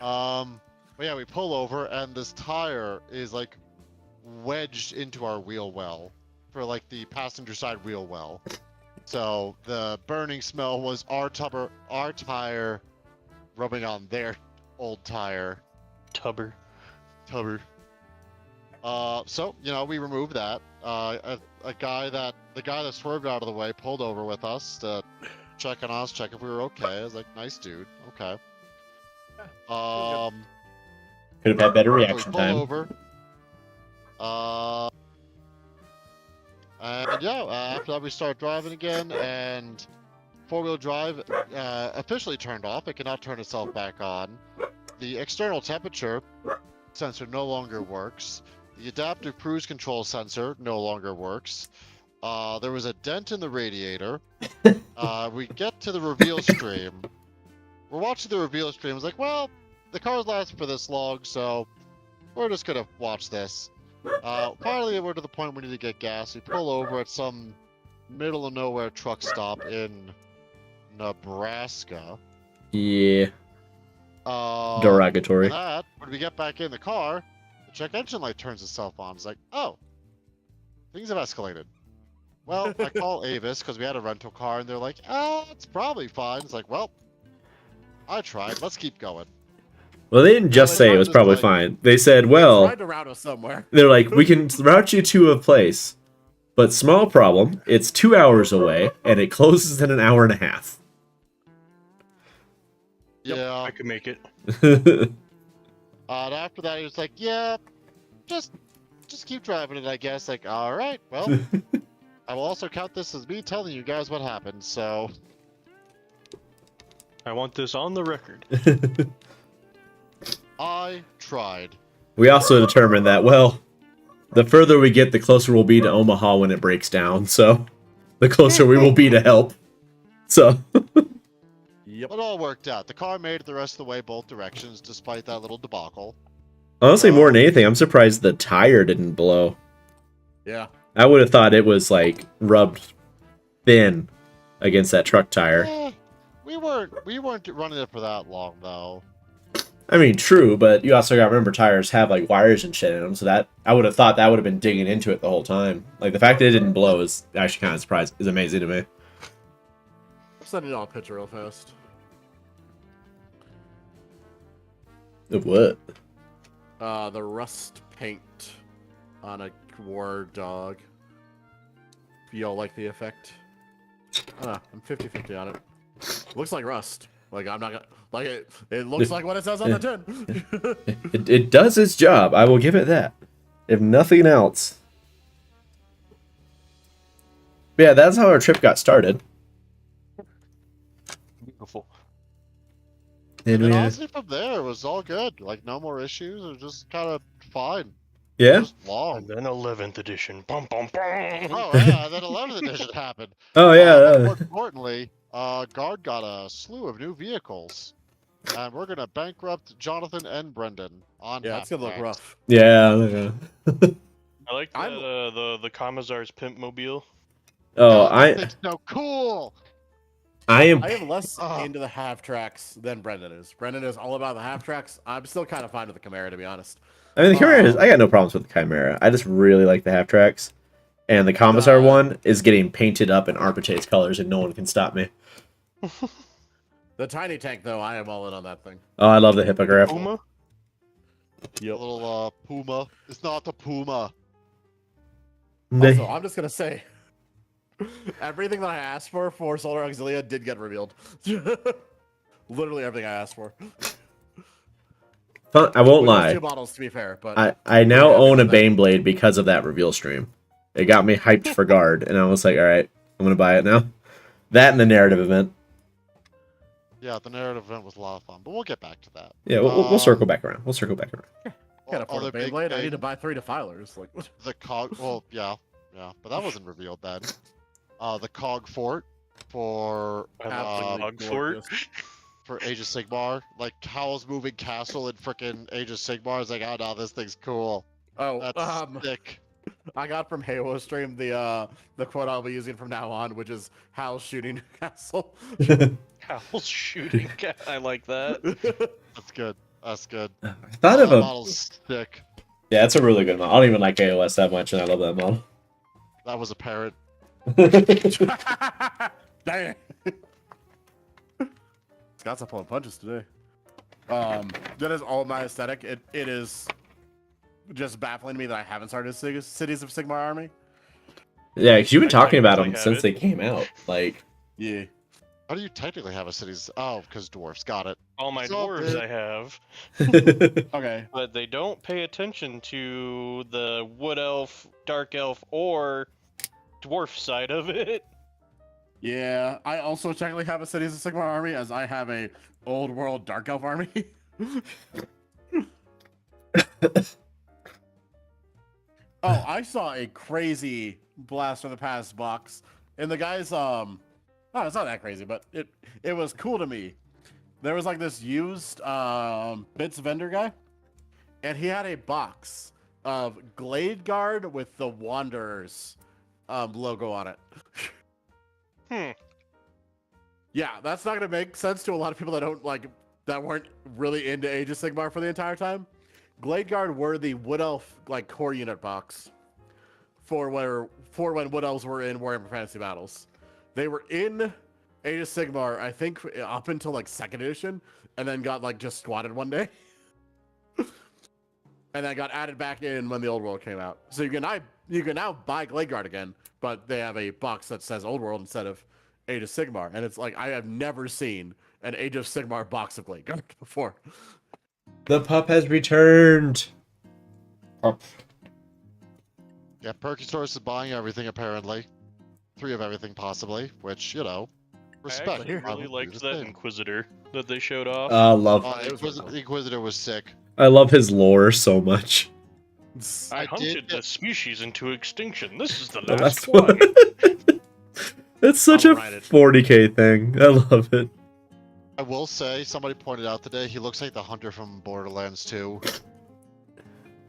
But yeah, we pull over, and this tire is like wedged into our wheel well, for like the passenger side wheel well. So the burning smell was our tire rubbing on their old tire. Tubber. So we removed that. The guy that swerved out of the way pulled over with us to check on us, check if we were okay. I was like, nice dude, okay. Could have had better So we reaction pull time. over. And yeah, after that we start driving again, and four-wheel drive officially turned off. It cannot turn itself back on. The external temperature sensor no longer works. The adaptive cruise control sensor no longer works. There was a dent in the radiator. We get to the reveal stream. We're watching the reveal stream. It's like, well, the car's lasted for this long, so we're just gonna watch this. Finally, we're to the point we need to get gas. We pull over at some middle of nowhere truck stop in Nebraska. Yeah. For Derogatory. that, when we get back in the car, the check engine light turns itself on. It's like, oh, things have escalated. Well, I call Avis because we had a rental car, and they're like, it's probably fine. It's like, well, I tried. Let's keep going. Well, they didn't just they say it tried was to, probably like- fine. They said, well, Tried to route us somewhere. they're like, we can route you to a place, but small problem, it's 2 hours away, and it closes in an hour and a half. Yeah. I could make it. And after that, he was like, yeah, just keep driving it, I guess. Like, all right, well, I will also count this as me telling you guys what happened. So, I want this on the record. I tried. We also determined that, well, the further we get, the closer we'll be to Omaha when it breaks down, so the closer we will be to help. So, Yep. It all worked out. The car made it the rest of the way both directions, despite that little debacle. honestly, more than anything, I'm surprised the tire didn't blow. Yeah. I would have thought it was, like, rubbed thin against that truck tire. We weren't running it for that long, though. I mean, true, but you also gotta remember tires have, like, wires and shit in them, so that, I would have thought that would have been digging into it the whole time. Like, the fact that it didn't blow is actually kind of surprising, is amazing to me. I'll send you all a picture real fast. Of what? The rust paint on a war dog. If y'all like the effect. I'm 50-50 on it. Looks like rust. Like, I'm not gonna... Like, it looks like what it says on the tin. It does its job, I will give it that. If nothing else. But yeah, that's how our trip got started. beautiful. And And we honestly, from there, it was all good. Like, no more issues. It was just kind of fine. yeah. Just long. And then 11th edition. Bum, bum, bum. Oh, yeah, then 11th edition happened. Oh But yeah. more importantly, Guard got a slew of new vehicles. And we're going to bankrupt Jonathan and Brenden on Yeah, it's gonna look half-tracks. rough. Yeah. I like the Commissar's Pimp Mobile. Oh, God, that thing's so cool! I am. I am less Ah. into the half tracks than Brendan is. Brendan is all about the half tracks. I'm still kind of fine with the Chimera, to be honest. I mean, the Chimera is. I got no problems with the Chimera. I just really like the half tracks, and the Commissar one is getting painted up in Arpitate's colors, and no one can stop me. The tiny tank, though, I am all in on that thing. Oh, I love the hippogriff. Puma? A little Puma. It's not the Puma. Also, I'm just gonna say, everything that I asked for Solar Auxilia did get revealed. Literally everything I asked for. I won't With those lie. two models, to be fair, but I now Yeah, own a because of that. Baneblade because of that reveal stream. It got me hyped for guard, and I was like, all right, I'm gonna buy it now. That and the narrative event. Yeah, the narrative event was a lot of fun, but we'll get back to that. Yeah, we'll circle back around. We'll circle back around. can't afford a Other big Beyblade. I need thing, to buy 3 defilers. Like, what? the cog. Well, yeah, but that wasn't revealed then. The cog fort for Absolutely Absolutely Fort. gorgeous. for Age of Sigmar, like Howl's moving castle in frickin' Age of Sigmar. Is like, oh no, this thing's cool. Oh, That's sick. I got from Halo Stream the quote I'll be using from now on, which is Hal's shooting castle. Howl's shooting cat. I like that. That's good. That's good. I thought of That a. model's sick. Yeah, it's a really good model. I don't even like AOS that much, and I love that model. That was a parrot. Dang. Scott's up pulling punches today. That is all my aesthetic. It is just baffling to me that I haven't started Cities of Sigmar Army. Yeah, because you've been I talking about technically them have since it. they came out. Like, Yeah. How do you technically have a cities? Oh, because dwarfs. Got it. All my So dwarves good. I have, Okay. but they don't pay attention to the wood elf, dark elf, or dwarf side of it. Yeah. I also technically have a Cities of Sigmar Army, as I have a old world Dark Elf army. Oh, I saw a crazy blast from the past box, and the guys oh, it's not that crazy, but it was cool to me. There was like this used bits vendor guy, and he had a box of Glade Guard with the Wanderers logo on it. Yeah, that's not gonna make sense to a lot of people that don't that weren't really into Age of Sigmar for the entire time. Glade Guard were the Wood Elf core unit box for when Wood Elves were in Warhammer Fantasy Battles. They were in Age of Sigmar, I think, up until 2nd edition, and then got just squatted one day. And then got added back in when the Old World came out. So you can now buy Glade Guard again, but they have a box that says Old World instead of Age of Sigmar. And it's I have never seen an Age of Sigmar box of Glade Guard before. the pup has returned. Pup. Yeah, Perky Source is buying everything apparently. 3 of everything possibly, which respect. I actually really Probably liked the that same. Inquisitor that they showed off. Love. it was really cool. The Inquisitor was sick. I love his lore so much. I I hunted did the get- species into extinction. This is the The last last one. one. It's such I'll a write it. 40k thing. I love it. I will say, somebody pointed out today, he looks like the hunter from Borderlands 2.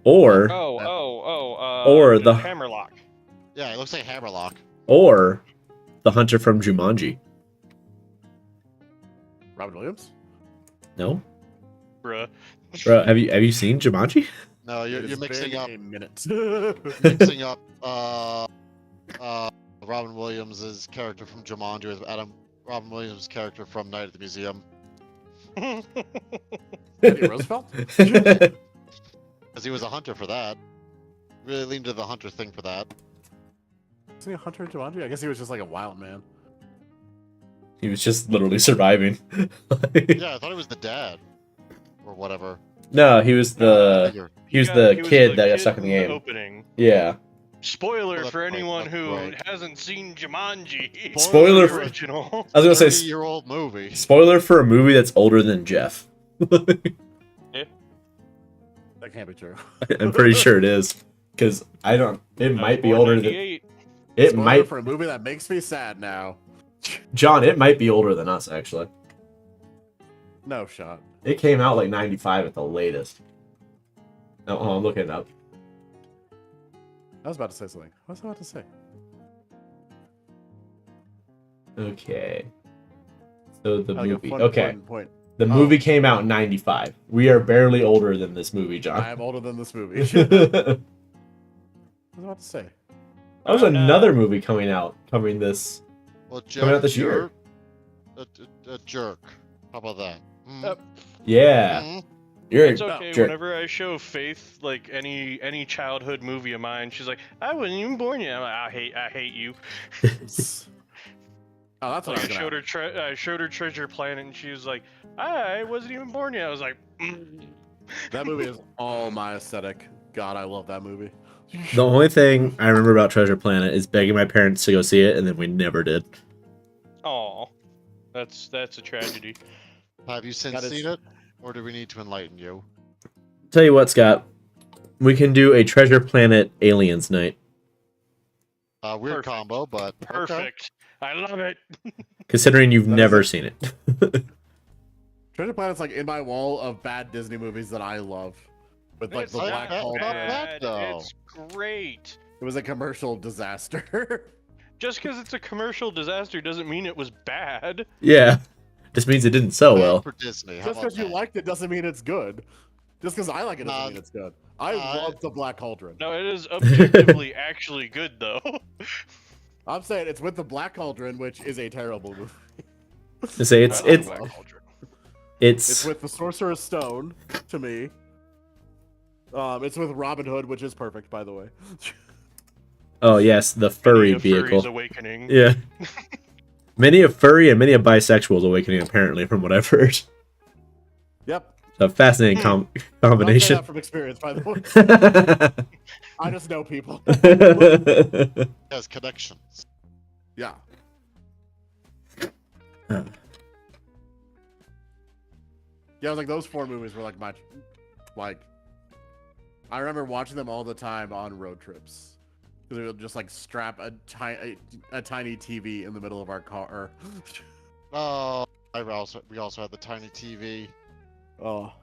Or Or the- Hammerlock. Yeah, he looks like Hammerlock. or the hunter from Jumanji. Robin Williams? No, Bruh. bro. Have you seen Jumanji? No, It you're has mixing been up a minute. mixing up Robin Williams' character from Jumanji with Robin Williams' character from Night at the Museum. Teddy Roosevelt? Because he was a hunter for that. Really leaned to the hunter thing for that. Is he a hunter in Jumanji? I guess he was just a wild man. He was just literally surviving. Yeah, I thought he was the dad. Or whatever. No, he was the Figure. he was Yeah, the he kid that got kid stuck in the from game. Opening. Yeah. Spoiler Well, for that's anyone right, who that's right. hasn't seen Jumanji. Spoiler the for- original. I was gonna say 30-year-old movie. spoiler for a movie that's older than Jeff. That can't be true. I'm pretty sure it is, because I don't. It might be Born older than. 98. It Spoiler might, for a movie that makes me sad now. John. It might be older than us actually. No shot. It came out like '95 at the latest. Oh, I'm looking it up. I was about to say something. What was I about to say? Okay. So the Like a movie. fun Okay. point. The movie came out in '95. We are barely older than this movie, I John. am older than this movie. What was That I about to say? was another movie coming out. This. Well, Coming out Jeff, this year. you're a jerk. How about that? Yeah. Mhm. You're It's a okay. jerk. Whenever I show Faith like any childhood movie of mine, she's like, "I wasn't even born yet." I'm like, I hate you. Oh, that's what Like, I was gonna. I showed her Treasure Planet, and she was like, "I wasn't even born yet." I was like, That movie is all my aesthetic. God, I love that movie. The only thing I remember about Treasure Planet is begging my parents to go see it, and then we never did. "Oh, that's a tragedy." Have you since That is- seen it, or do we need to enlighten you? Tell you what, Scott. We can do a Treasure Planet Aliens night. Weird Perfect. combo, but okay. Perfect. I love it. Considering you've That is never it. seen it. Treasure Planet's like in my wall of bad Disney movies that I love. With like the It's black not hole. bad. though. It's great. It was a commercial disaster. Just because it's a commercial disaster doesn't mean it was bad. Yeah. Just means it didn't sell Bad well. for Disney. How Just about because you that? liked it doesn't mean it's good. Just because I like it doesn't Nah, mean it's good. I love the Black Cauldron. No, it is objectively actually good though. I'm saying it's with the Black Cauldron, which is a terrible movie. To say it's I love it's Black Cauldron. It's with the Sorcerer's Stone, to me. It's with Robin Hood, which is perfect, by the way. oh yes, the furry Many a furry's vehicle. awakening. Yeah. Many a furry and many a bisexual's awakening, apparently, from what I've heard. Yep. A fascinating Not saying combination. that from experience, by the way. I just know people. Has connections. Yeah. Yeah, like those four movies were like I remember watching them all the time on road trips. Because we would just like strap a tiny TV in the middle of our car. Oh, we also had the tiny TV. Oh.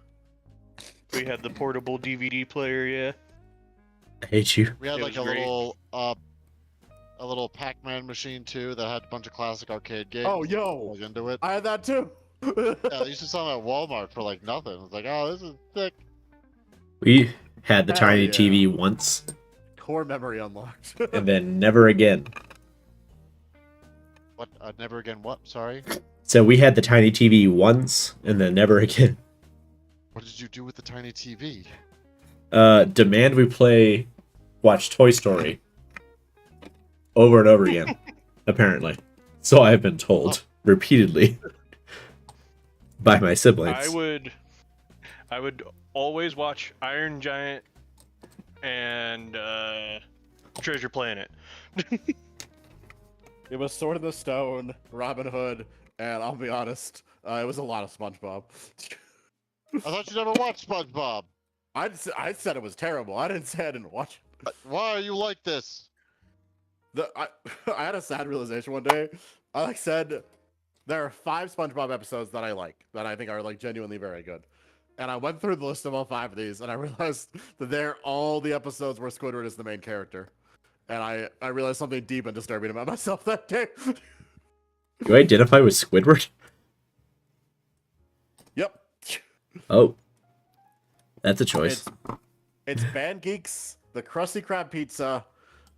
We had the portable DVD player, yeah. I hate you. We had It like was a great. little Pac-Man machine too that had a bunch of classic arcade games. Oh, yo! Plug into it. I had that too! Yeah, I used to sell them at Walmart for like nothing. It's like, oh, this is sick. We had the Hell tiny yeah. TV once, Core memory unlocked. and then never again. What? Never again. What? Sorry. So we had the tiny TV once, and then never again. What did you do with the tiny TV? Demand we watch Toy Story over and over again, apparently. So I've been told repeatedly by my siblings. I would always watch Iron Giant and Treasure Planet. It was Sword in the Stone, Robin Hood, and I'll be honest, it was a lot of SpongeBob. I thought you never watched SpongeBob. I said it was terrible. I didn't say I didn't watch it. Why are you like this? I had a sad realization one day. I said there are 5 SpongeBob episodes that I like, that I think are like genuinely very good. And I went through the list of all 5 of these, and I realized that they're all the episodes where Squidward is the main character. And I realized something deep and disturbing about myself that day. You identify with Squidward? Yep. Oh. That's a choice. It's Band Geeks, the Krusty Krab Pizza,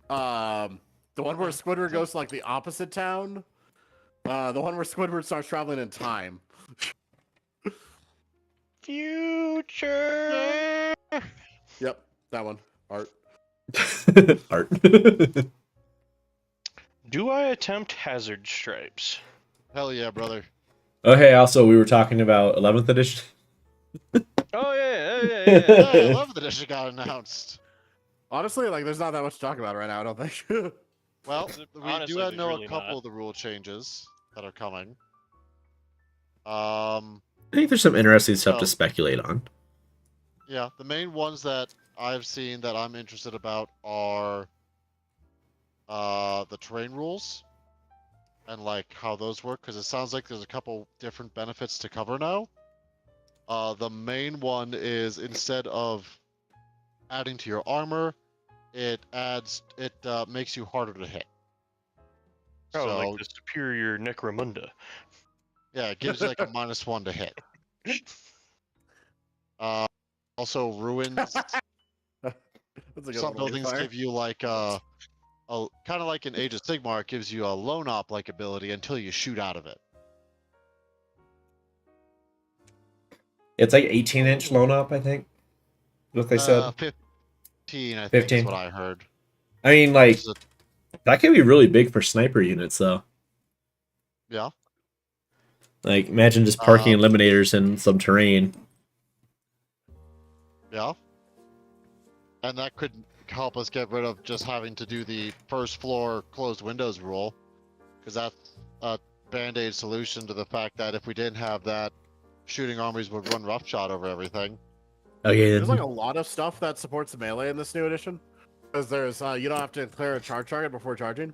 the one where Squidward goes to like the opposite town, the one where Squidward starts traveling in time. Future. Yep, that one. Art. Art. Do I attempt Hazard Stripes? Hell yeah, brother. Oh, hey, also, we were talking about 11th edition. Oh yeah. Yeah, 11th edition got announced. Honestly, like, there's not that much to talk about right now, I don't think. Well, we Honestly, do there's know really a couple not. of the rule changes that are coming. I think there's some interesting stuff to So- speculate on. Yeah, the main ones that I've seen that I'm interested about are the terrain rules and like how those work, because it sounds like there's a couple different benefits to cover now. The main one is instead of adding to your armor, it makes you harder to hit. Oh, So like the superior Necromunda. yeah, it gives you like a -1 to hit. Also ruins. That's a good Some one, buildings Fire. give you like a kind of like in Age of Sigmar, it gives you a lone op like ability until you shoot out of it. It's like 18-inch loan up, I think. What they said. 15, I think, is 15. what I heard. I mean, like, Which is that could be really big for sniper units, though. yeah. Like, imagine just parking Um, eliminators in some terrain. Yeah. And that could help us get rid of just having to do the first floor closed windows rule, because that's a band-aid solution to the fact that if we didn't have that, shooting armies would run roughshod over everything. Okay, There's like a lot of stuff that supports melee in this new edition. Because there's, you don't have to clear a charge target before charging.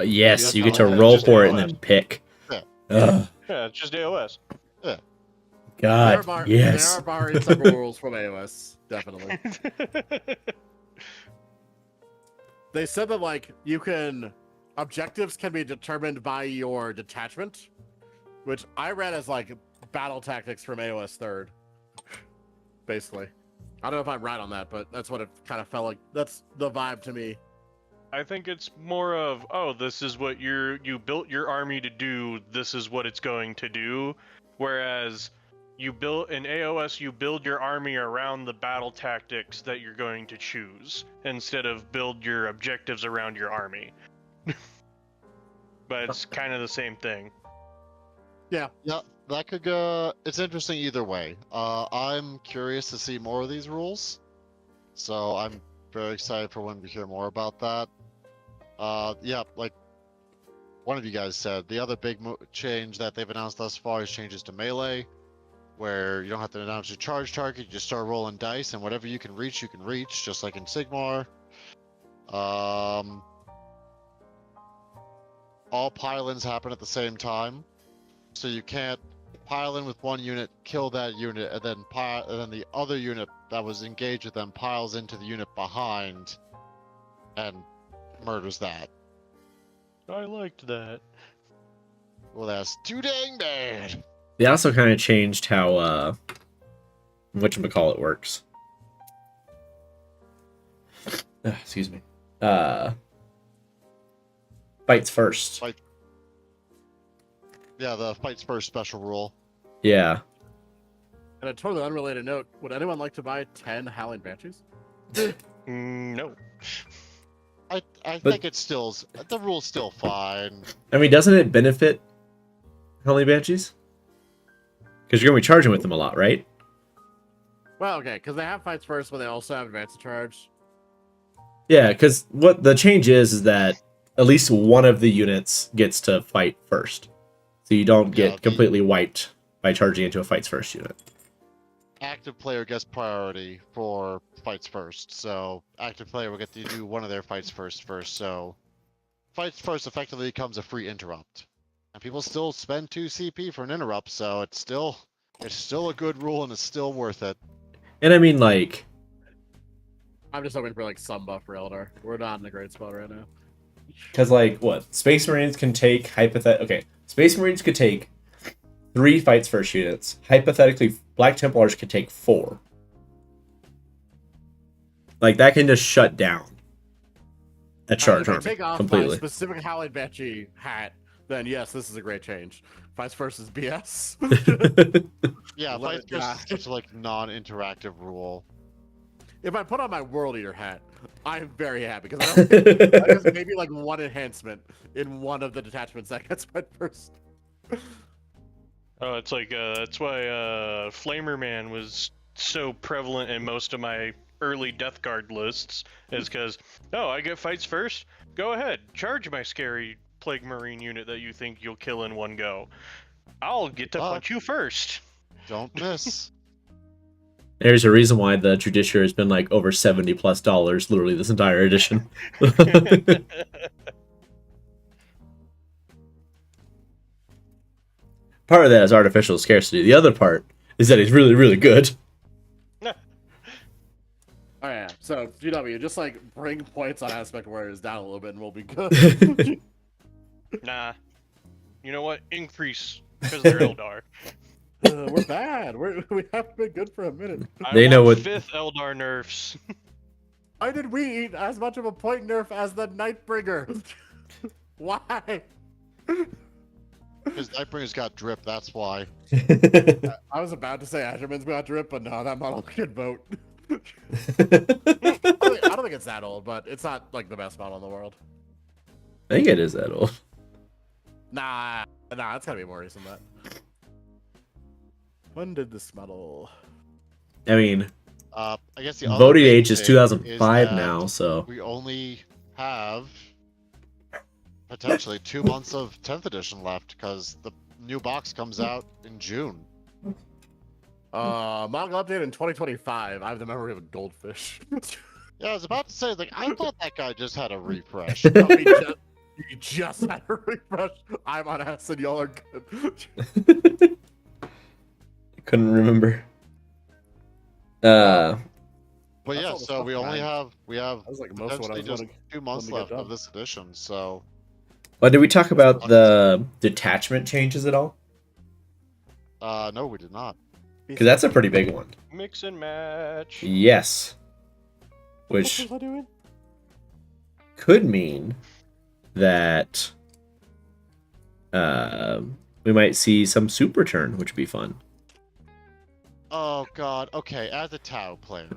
yes, Yeah, you get to no, roll just for it and AOS. then pick. Yeah. Ugh, Yeah, it's just AOS. God, They yes. are borrowing several rules from AOS, definitely. They said that, like, objectives can be determined by your detachment, which I read as, like, battle tactics from AOS 3rd, basically. I don't know if I'm right on that, but that's what it kind of felt like. That's the vibe to me. I think it's more of, oh, this is what you built your army to do, this is what it's going to do. Whereas you build in AOS, you build your army around the battle tactics that you're going to choose, instead of build your objectives around your army. But it's kind of the same thing. Yeah, that could go. It's interesting either way. I'm curious to see more of these rules, so I'm very excited for when we hear more about that. Yeah, like one of you guys said, the other big change that they've announced thus far is changes to melee, where you don't have to announce your charge target, you just start rolling dice, and whatever you can reach, just like in Sigmar. All pile-ins happen at the same time, so you can't pile in with one unit, kill that unit, and then the other unit that was engaged with them piles into the unit behind and murders that. I liked that. Well, that's too dang bad. They also kind of changed how whatchamacallit works. Excuse me. Fights first. Yeah, the fights first special rule. Yeah. And a totally unrelated note, would anyone like to buy 10 Howling Banshees? No. I think it's still the rule's still fine. I mean, doesn't it benefit Howling Banshees? Because you're going to be charging with them a lot, right? Well, okay, because they have fights first, but they also have advanced charge. Yeah, because what the change is that at least one of the units gets to fight first. So you don't get completely wiped by charging into a fights first unit. Active player gets priority for fights first, so active player will get to do one of their fights first. So fights first effectively becomes a free interrupt, and people still spend 2 CP for an interrupt, so it's still a good rule and it's still worth it. And I mean, like, I'm just hoping for, like, some buff for Eldar. We're not in a great spot right now. because, like, what? Space Marines can take Okay, Space Marines could take 3 fights first units. Hypothetically, Black Templars could take 4. Like, that can just shut down a charge If I army take off completely. my specific Howling Banshee hat, then yes, this is a great change. Fights first is BS. Yeah, Let fights it first die. is such a like non-interactive rule. If I put on my World Eater hat, I'm very happy because I don't think there's maybe like one enhancement in one of the detachments that gets fight first. Oh, it's like that's why Flamer Man was so prevalent in most of my early Death Guard lists is because, oh, I get fights first? Go ahead, charge my scary Plague Marine unit that you think you'll kill in one go. I'll get to punch you first. Don't miss. There's a reason why the Judiciary has been like over $70+ literally this entire edition. Part of that is artificial scarcity. The other part is that he's really, really good. Oh yeah. So GW, just like bring points on aspect warriors down a little bit, and we'll be good. Nah. You know what? Increase because they're Eldar. We're bad. We haven't been good for a minute. They know what- 5th Eldar nerfs. Why did we eat as much of a point nerf as the Nightbringer? Why? Because Nightbringer's got drip, that's why. I was about to say Azurman's got drip, but no, that model could vote. I don't think it's that old, but it's not like the best model in the world. I think it is that old. Nah, it's gotta be more recent than that. When did this model? I mean, I guess the other voting big age is thing 2005 that now, so we only have potentially 2 months of 10th edition left because the new box comes out in June. Model update in 2025. I have the memory of a goldfish. Yeah, I was about to say, like, I thought that guy just had a refresh. No, you just had a refresh. I'm on acid. Y'all are good. couldn't remember. But That's yeah, all the so stuff we only behind. have That was like most of what I potentially was just wanting. 2 months wanting to left get of done. this edition. So Well, did we talk about the detachment changes at all? no, we did not. Because that's a pretty big one. Mix and match. Yes. What Which was I doing? could mean that we might see some soup return, which would be fun. Oh god. Okay, as a Tau player,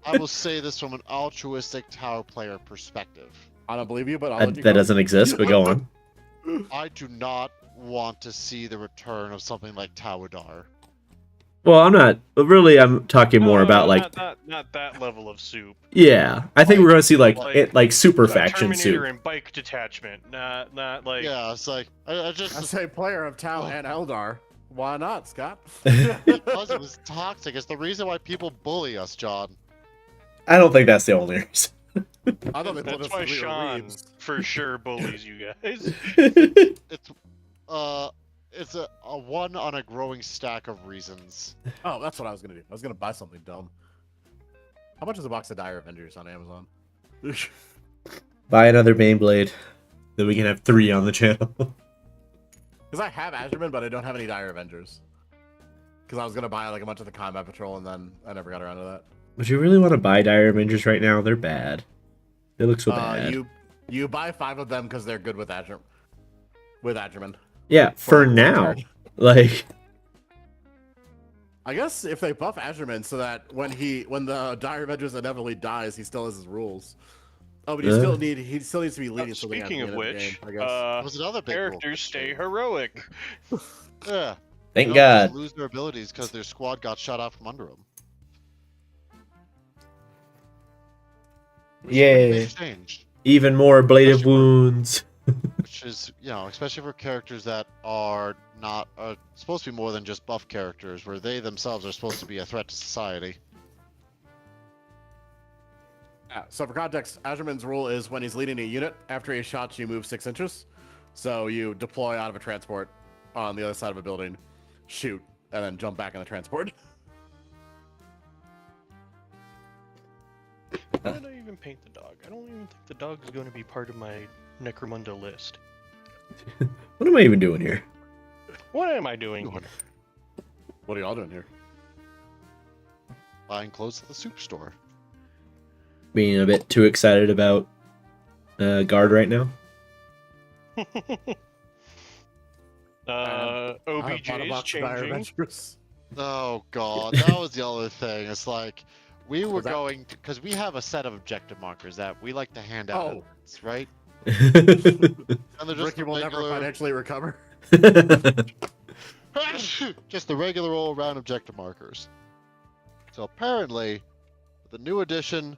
I will say this from an altruistic Tau player perspective. I don't believe you, but I'll let you That go. doesn't exist, but go on. I do not want to see the return of something like Tauadar. Well, I'm talking more No, about no, like, not that level of soup. yeah, I think we're going to see like super Like faction Terminator soup. and bike detachment, not like. Yeah, it's like I just I say player of Tau and Eldar. Why not, Scott? because it was toxic. It's the reason why people bully us, John. I don't think that's the only reason. I thought they told That's us why we were Sean weebs. for sure bullies you guys. It's a one on a growing stack of reasons. Oh, that's what I was gonna do. I was gonna buy something dumb. How much is a box of Dire Avengers on Amazon? Buy another Baneblade, then we can have 3 on the channel. Because I have Azurman, but I don't have any Dire Avengers. Because I was gonna buy like a bunch of the Combat Patrol, and then I never got around to that. Would you really want to buy Dire Avengers right now? They're bad. They look so bad. You buy 5 of them because they're good with Azurman. Yeah, for a now. return. Like, I guess if they buff Azurman so that when the Dire Avengers inevitably dies, he still has his rules. Oh, but he still needs to be leading something. Speaking at of the end which, of the game, I guess. Was another big rule. characters stay heroic. Yeah. thank They don't God. just lose their abilities because their squad got shot out from under them. Yay. Changed, Even more ablative Especially- wounds. which is, especially for characters that are not supposed to be more than just buff characters, where they themselves are supposed to be a threat to society. Yeah, so for context, Azurman's rule is when he's leading a unit, after he shots, you move 6 inches. So you deploy out of a transport on the other side of a building, shoot, and then jump back in the transport. Why did I even paint the dog? I don't even think the dog is going to be part of my Necromunda list. What am I even doing here? What am I doing here? What are y'all doing here? Buying clothes at the superstore. Being a bit too excited about Guard right now. I bought a OBJ is box of Dire changing. Avengers. Oh god, that was the other thing. It's like we were Was that- going to, because we have a set of objective markers that we like to hand out, Oh. right? And they're just Ricky will never regular, financially recover. just the regular old round objective markers. So apparently, the new edition,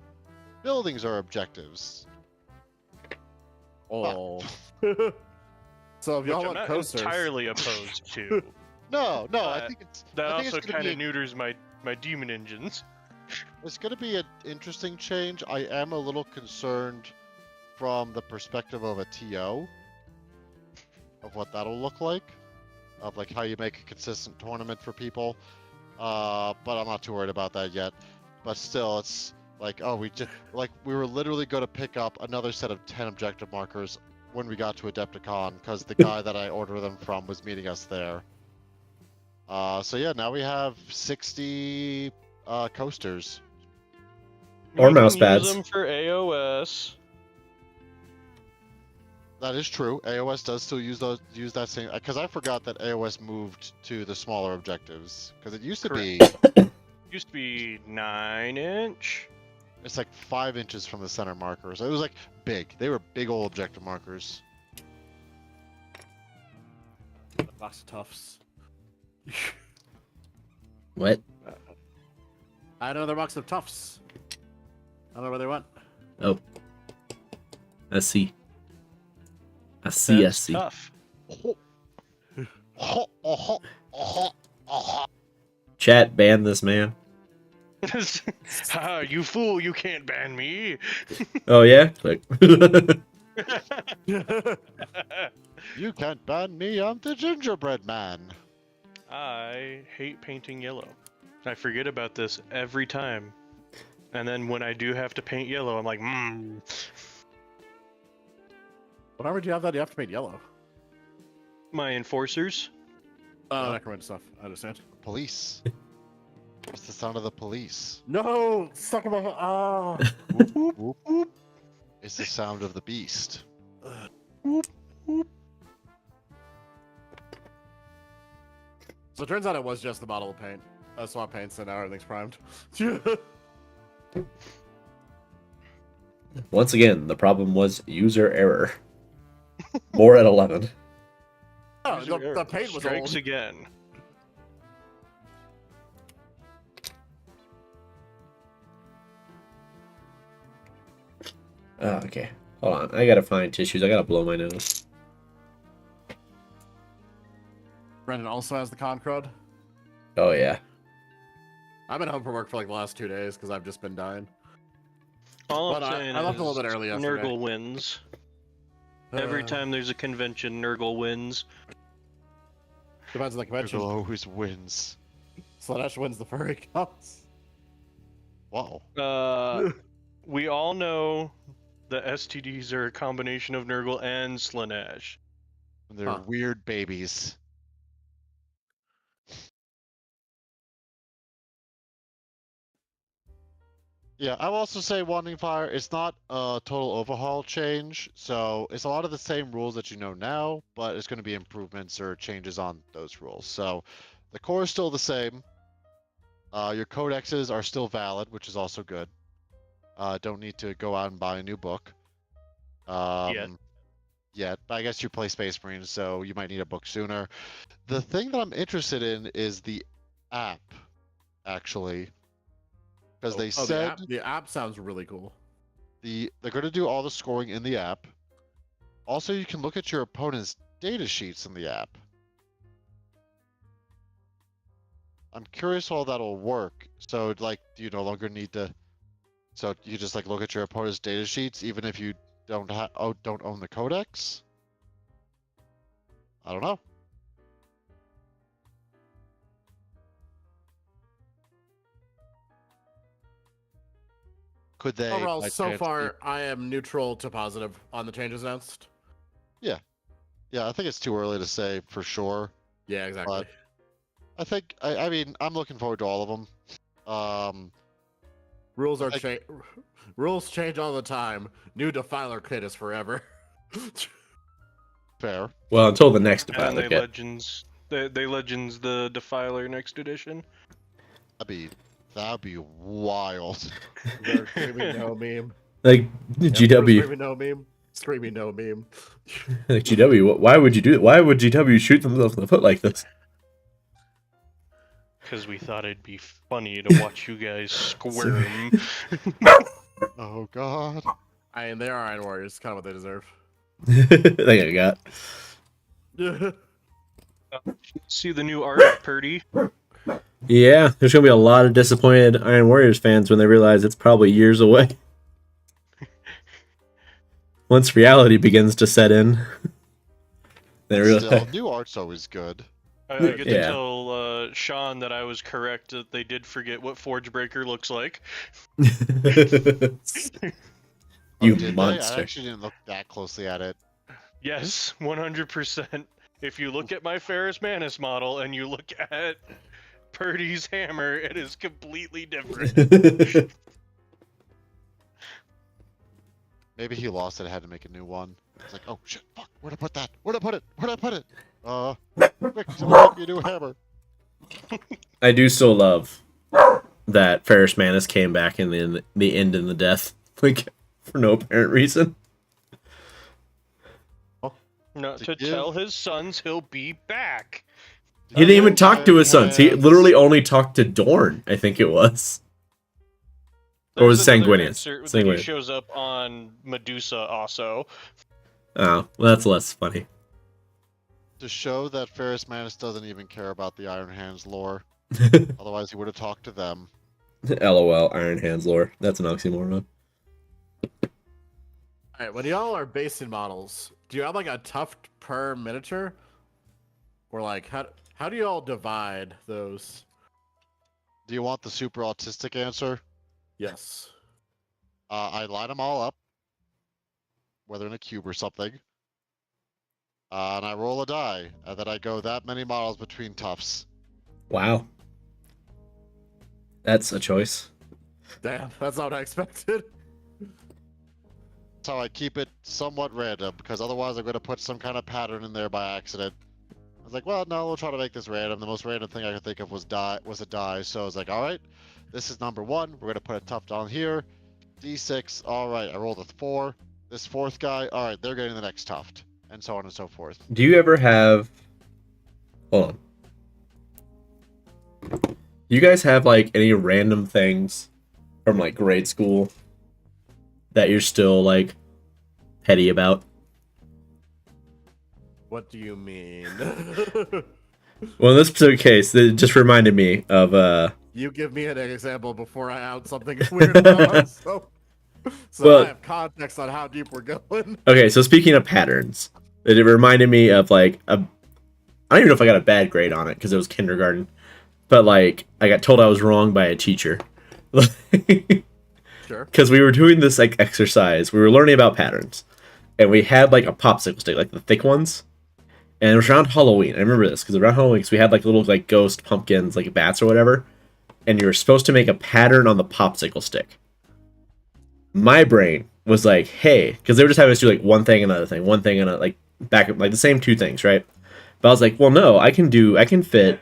buildings are objectives. Oh. So if Which y'all I'm want not coasters, entirely opposed to. No, I But think it's That I think also it's gonna kind be of neuters my demon engines. it's gonna be an interesting change. I am a little concerned from the perspective of a TO of what that'll look like, of like how you make a consistent tournament for people. But I'm not too worried about that yet. But still, it's like, oh, we were literally going to pick up another set of 10 objective markers when we got to Adepticon because the guy that I ordered them from was meeting us there. So yeah, now we have 60 coasters. Or You mouse can use pads. them for AOS. That is true. AOS does still use that same, because I forgot that AOS moved to the smaller objectives because it used to be Used to be 9-inch. it's like 5 inches from the center markers. It was like big. They were big old objective markers. box of Tufts. What? I had another box of Tufts. I don't know where they went. Oh. I see. I see. I That's see. tough. Chat, ban this man. Ah, you fool! You can't ban me. Oh yeah? Click. You can't ban me. I'm the gingerbread man. I hate painting yellow. I forget about this every time. And then when I do have to paint yellow, I'm like, Whenever do you have that, you have to paint yellow. my enforcers. Oh, necromancer stuff. I understand. Police. It's the sound of the police. No! Stuck in my head. Oh. Whoop, whoop, whoop. It's the sound of the beast. So it turns out it was just the bottle of paint. I swap paints and now everything's primed. Once again, the problem was user error. More at 11. Oh, the paint was Strikes old. again. Oh, okay. Hold on. I gotta find tissues. I gotta blow my nose. Brenden also has the con crud. Oh, yeah. I've been home from work for like the last 2 days because I've just been dying. All I'm But saying I left a is little bit early yesterday. Nurgle wins. Every time there's a convention, Nurgle wins. Depends on the convention. Nurgle always wins. Slanesh wins the furry cops. Wow. We all know the STDs are a combination of Nurgle and Slanesh. They're weird babies. Yeah, I will also say Wandering Fire, it's not a total overhaul change, so it's a lot of the same rules that you know now, but it's going to be improvements or changes on those rules. So the core is still the same. Your codexes are still valid, which is also good. Don't need to go out and buy a new book. Yet, but I guess you play Space Marines, so you might need a book sooner. The thing that I'm interested in is the app, actually. Because they said the app sounds really cool. they're going to do all the scoring in the app. Also, you can look at your opponent's data sheets in the app. I'm curious how that'll work. So, like, do you no longer need to? So you just like look at your opponent's data sheets, even if you don't own the codex. I don't know. Could they? Overall, by so chance, far, I am neutral to positive on the changes announced. Yeah, I think it's too early to say for sure. Yeah, exactly. I think I mean I'm looking forward to all of them. Rules are rules change all the time. New Defiler kit is forever. Fair. Well, until the next And Defiler they kit. legends. They legends the Defiler next edition. That'd be wild. Screaming no meme. Like, GW. Screaming no meme. Screaming no meme. Like, GW, why would you do it? Why would GW shoot themselves in the foot like this? because we thought it'd be funny to watch you guys squirm. Oh God. I mean, they are Iron Warriors. Kind of what they deserve. Think I got. See the new art of Purdy? Yeah, there's gonna be a lot of disappointed Iron Warriors fans when they realize it's probably years away. Once reality begins to set in, they realize. Still, new art's always good. I get to Yeah. tell Sean that I was correct, that they did forget what Forge Breaker looks like. You Did they? monster. I actually didn't look that closely at it. Yes, 100%. If you look at my Ferris Manus model and you look at Purdy's hammer, it is completely different. Maybe he lost it. I had to make a new one. It's like, oh shit, fuck, where'd I put that? Where'd I put it? Where'd I put it? Quick, somebody make me a new hammer. I do still love that Ferris Manus came back in the end and the death, like for no apparent reason. No, To to give- tell his sons he'll be back. He didn't even talk to his sons. He Hands. literally only talked to Dorn, I think it was. Or was it There's another Sanguinius? insert that he Sanguinius. shows up on Medusa also. Oh, well, that's less funny. To show that Ferris Manus doesn't even care about the Iron Hands lore. Otherwise, he would have talked to them. LOL, Iron Hands lore. That's an oxymoron. All right, when y'all are basing models, do you have like a tuft per miniature, or like how do y'all divide those? Do you want the super autistic answer? Yes. I line them all up, whether in a cube or something, and I roll a die, and then I go that many models between tufts. Wow. That's a choice. Damn, that's not what I expected. That's how I keep it somewhat random, because otherwise I'm going to put some kind of pattern in there by accident. I was like, well, no, we'll try to make this random. The most random thing I could think of was a die, so I was like, all right, this is number 1. We're going to put a tuft on here. D6, all right, I rolled a 4. This 4th guy, all right, they're getting the next tuft, and so on and so forth. Do you ever have... Hold on. You guys have, like, any random things from, like, grade school that you're still, like, petty about? What do you mean? Well, in this particular case, it just reminded me of, You give me an example before I out something weird about myself. So Well- I have context on how deep we're going. Okay, so speaking of patterns, it reminded me of, like, I don't even know if I got a bad grade on it, because it was kindergarten. But, like, I got told I was wrong by a teacher. Sure. Because we were doing this, like, exercise. We were learning about patterns. And we had, like, a popsicle stick, like the thick ones. And it was around Halloween. I remember this, because around Halloween, we had, like, little, like, ghost pumpkins, like, bats or whatever. And you were supposed to make a pattern on the popsicle stick. My brain was like, hey, because they were just having us do, like, one thing, another thing, one thing, another, like, back, like, the same 2 things, right? But I was like, well, no, I can fit,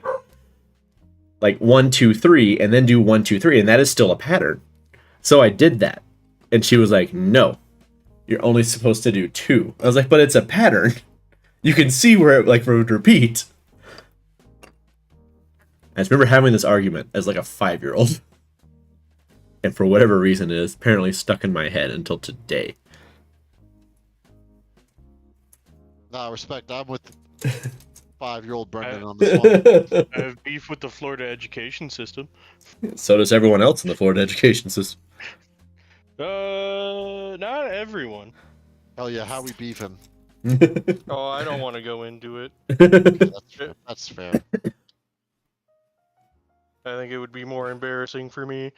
like, 1, 2, 3, and then do 1, 2, 3, and that is still a pattern. So I did that. And she was like, no, you're only supposed to do 2. I was like, but it's a pattern. You can see where it, like, would repeat. I just remember having this argument as, like, a 5-year-old. And for whatever reason, it is apparently stuck in my head until today. Nah, respect. I'm with 5-year-old Brenden on this one. I have beef with the Florida education system. So does everyone else in the Florida education system. Not everyone. Hell yeah, how we beefing? Oh, I don't want to go into it. That's fair. I think it would be more embarrassing for me.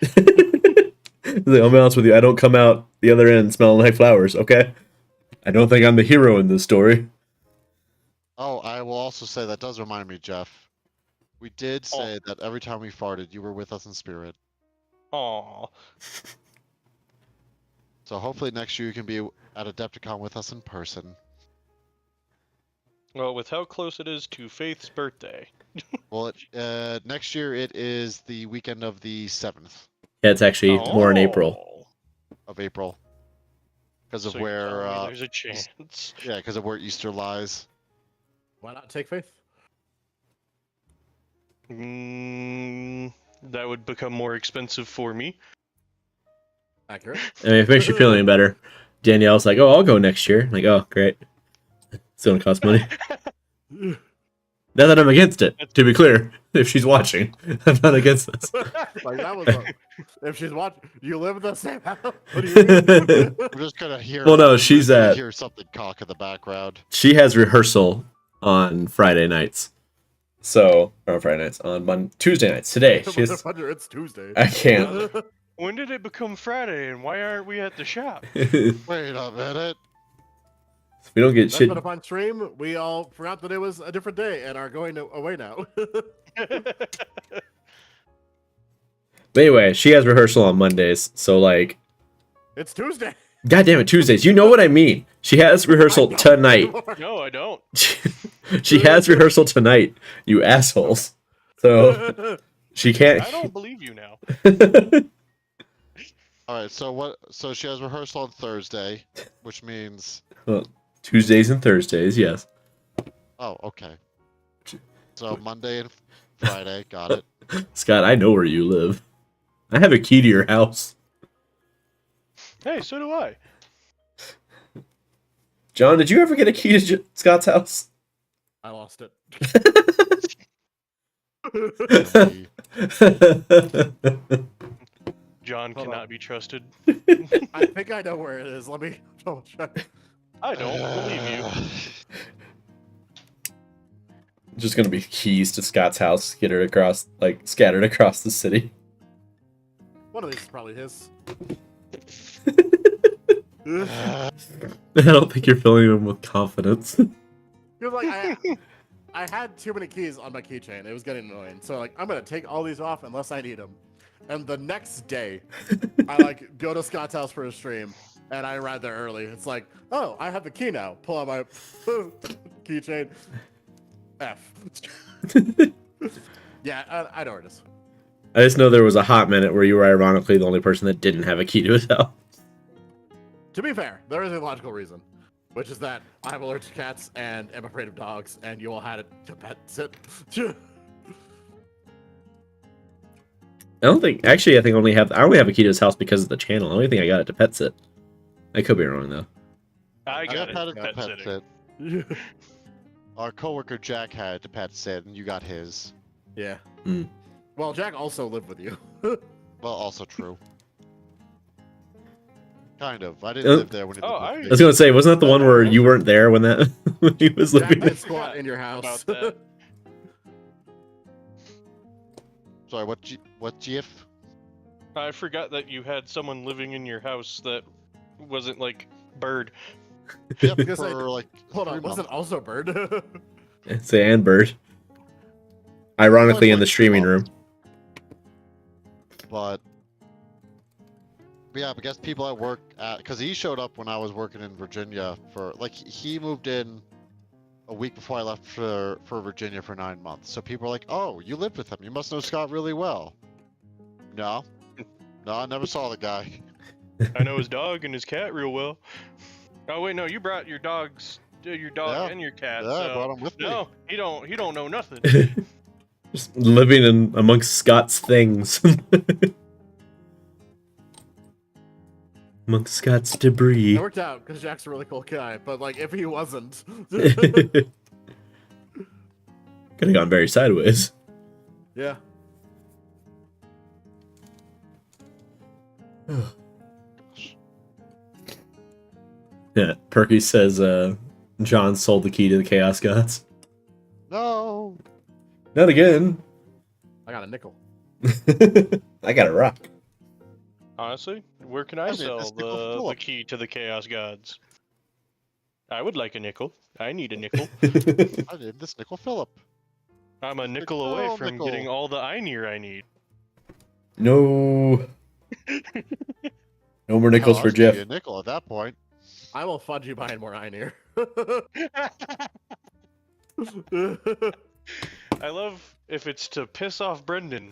I'll be honest with you, I don't come out the other end smelling like flowers, okay? I don't think I'm the hero in this story. Oh, I will also say that does remind me, Jeff. We did say that every time we farted, you were with us in spirit. Aw. So hopefully next year you can be at Adepticon with us in person. Well, with how close it is to Faith's birthday. Well, next year it is the weekend of the 7th Yeah, it's actually more in April. of April. Because of So you're where, telling me there's a chance. yeah, because of where Easter lies. Why not take Faith? That would become more expensive for me. Accurate. I mean, if it makes you feel any better, Danielle's like, "Oh, I'll go next year." I'm like, "Oh, great. It's gonna cost money." Not that I'm against it. To be clear, if she's watching, I'm not against this. Like that was. If she's watching, you live in the same house. What do you mean? We're just gonna hear. Well, no, she's gonna at. hear something cock in the background. She has rehearsal on Friday nights. So, or on Friday nights, on Tuesday nights. Today, she's. It's Tuesday. I can't. When did it become Friday, and why aren't we at the shop? Wait a minute. We don't get That's shit. been up on stream. We all forgot that it was a different day and are going away now. But anyway, she has rehearsal on Mondays. So, like, It's Tuesday. God damn it, Tuesdays. You know what I mean. She has rehearsal tonight. No, I don't. She has rehearsal tonight, you assholes. So, she can't. I don't believe you now. All right. So what? So she has rehearsal on Thursday, which means. Well, Tuesdays and Thursdays, yes. Oh, okay. So Monday and Friday, got it. Scott, I know where you live. I have a key to your house. Hey, so do I. John, did you ever get a key to Scott's house? I lost it. John Hold cannot on. be trusted. I think I know where it is. Let me double check. I don't believe you. Just gonna be keys to Scott's house scattered across the city. One of these is probably his. I don't think you're filling him with confidence. Because like I had too many keys on my keychain. It was getting annoying. So like I'm gonna take all these off unless I need them. And the next day, I like go to Scott's house for a stream, and I arrive there early. It's like, oh, I have the key now. Pull out my keychain. F. Yeah, I know where it is. I just know there was a hot minute where you were ironically the only person that didn't have a key to his house. To be fair, there is a logical reason, which is that I'm allergic to cats and am afraid of dogs, and you all had it to pet sit. I think I only have a key to his house because of the channel. I only think I got it to pet sit. I could be wrong though. I got had it. to Pet pet sitting. sit. Our coworker Jack had to pet sit, and you got his. Yeah. Mm. Well, Jack also lived with you. Well, also true. Kind of. I didn't live there when he lived I with was me. gonna say, wasn't that the one where you weren't there when that when he was Jack living? did squat in your house. About that. Sorry, what GIF? I forgot that you had someone living in your house that wasn't like Bird. Yep, Because for I- like Hold 3 on, wasn't months. also Bird? Say and Bird. Ironically, in the Like 3 streaming room. months. But yeah, I guess people at work, because he showed up when I was working in Virginia for like he moved in a week before I left for Virginia for 9 months. So people are like, "Oh, you lived with him? You must know Scott really well." No, I never saw the guy. I know his dog and his cat real well. Oh wait, no, you brought your dogs, your dog Yeah. and your cat. Yeah, I so brought him with me. no, he don't know nothing. Just living in amongst Scott's things. Amongst Scott's debris. It worked out because Jack's a really cool guy, but like if he wasn't, Could have gone very sideways. yeah. Yeah, Perky says John sold the key to the Chaos Gods. No. Not again. I got a nickel. I got a rock. Honestly, where can I mean, sell this nickel the Phillip. key to the Chaos Gods? I would like a nickel. I need a nickel. I did this nickel Phillip. I'm a nickel away Oh, from nickel. getting all the Einir I need. No. No more nickels Hell, for I'll just give Jeff. you a nickel at that point. I will fund you buying more Einir. I love if it's to piss off Brenden.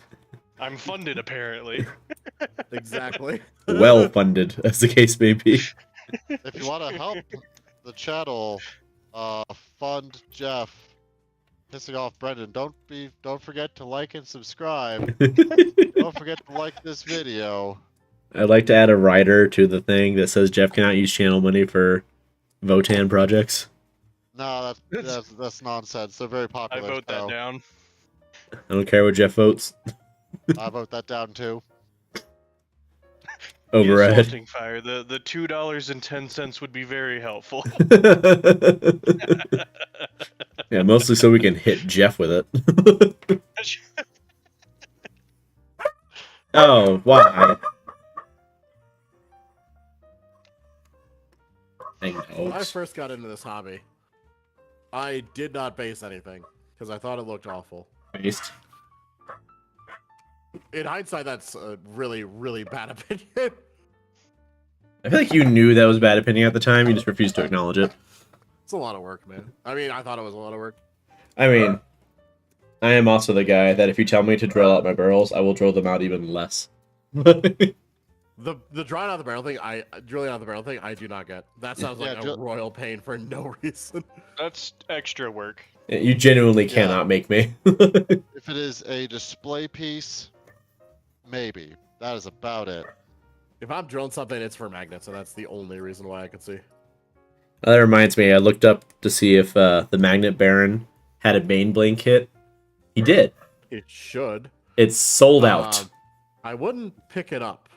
I'm funded apparently. Exactly. Well funded, as the case may be. If you want to help the channel, fund Jeff pissing off Brenden. Don't forget to like and subscribe. Don't forget to like this video. I'd like to add a rider to the thing that says Jeff cannot use channel money for Votan projects. No, that's nonsense. They're very I popular. vote that so down. I don't care what Jeff votes. I vote that down too. The Override. assaulting fire. The $2.10 would be very helpful. Yeah, mostly so we can hit Jeff with it. Oh, why? When I first got into this hobby, I did not base anything because I thought it looked awful. Based. In hindsight, that's a really, really bad opinion. I feel like you knew that was bad opinion at the time. You just refused to acknowledge it. It's a lot of work, man. I mean, I thought it was a lot of work. I mean, I am also the guy that if you tell me to drill out my barrels, I will drill them out even less. The drawing out the barrel thing, drilling out the barrel thing, I do not get. That sounds like a royal pain for no reason. That's extra work. You genuinely cannot make me. If it is a display piece, maybe. That is about it. If I'm drilling something, it's for magnets, and that's the only reason why I can see. That reminds me, I looked up to see if the Magnet Baron had a Baneblade kit. He did. It should. It's sold out. I wouldn't pick it up.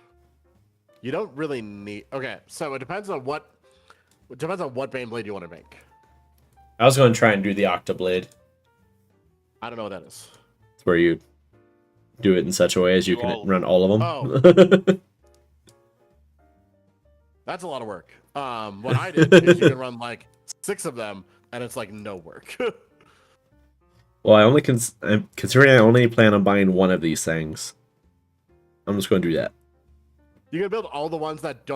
You don't really need. Okay, so it depends on what. It depends on what Baneblade you want to make. I was going to try and do the Octoblade. I don't know what that is. It's where you do it in such a way as you can run all of them. Oh. That's a lot of work. What I did is you can run like 6 of them, and it's like no work. Well, I'm considering I only plan on buying one of these things. I'm just going to do that. You can build all the ones that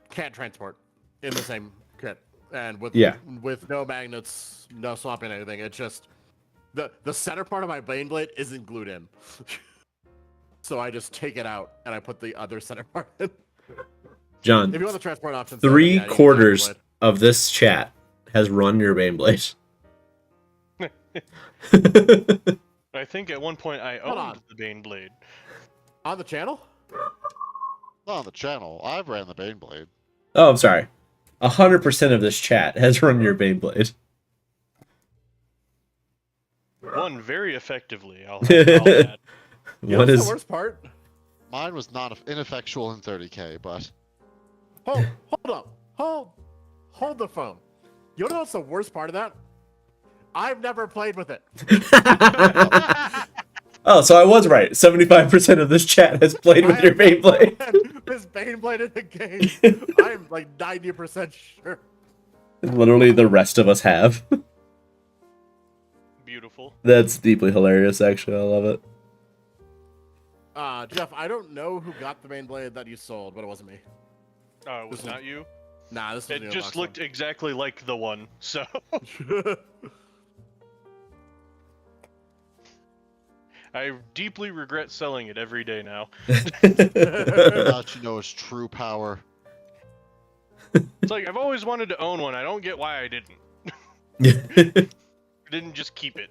can't transport in the same kit, and with no magnets, no swapping anything. It's just the center part of my Baneblade isn't glued in, so I just take it out and I put the other center part in. John, if you want the transport options, 3/4 of this chat has run your Baneblade. I think at one point I owned the Baneblade. On the channel? Not on the channel. I've ran the Baneblade. Oh, I'm sorry. 100% of this chat has run your Baneblade. One very effectively. I'll add. What is the worst part? Mine was not ineffectual in 30k, but Hold up. Hold the phone. You know what's the worst part of that? I've never played with it. Oh, so I was right. 75% of this chat has played with your Baneblade. This Baneblade in the game. I'm like 90% sure. Literally, the rest of us have. Beautiful. That's deeply hilarious, actually. I love it. Jeff, I don't know who got the Baneblade that you sold, but it wasn't me. Oh, it was not you? Nah, this was It just looked exactly like the one, so... I deeply regret selling it every day now. without you know its true power. It's like, I've always wanted to own one. I don't get why I didn't. I didn't just keep it.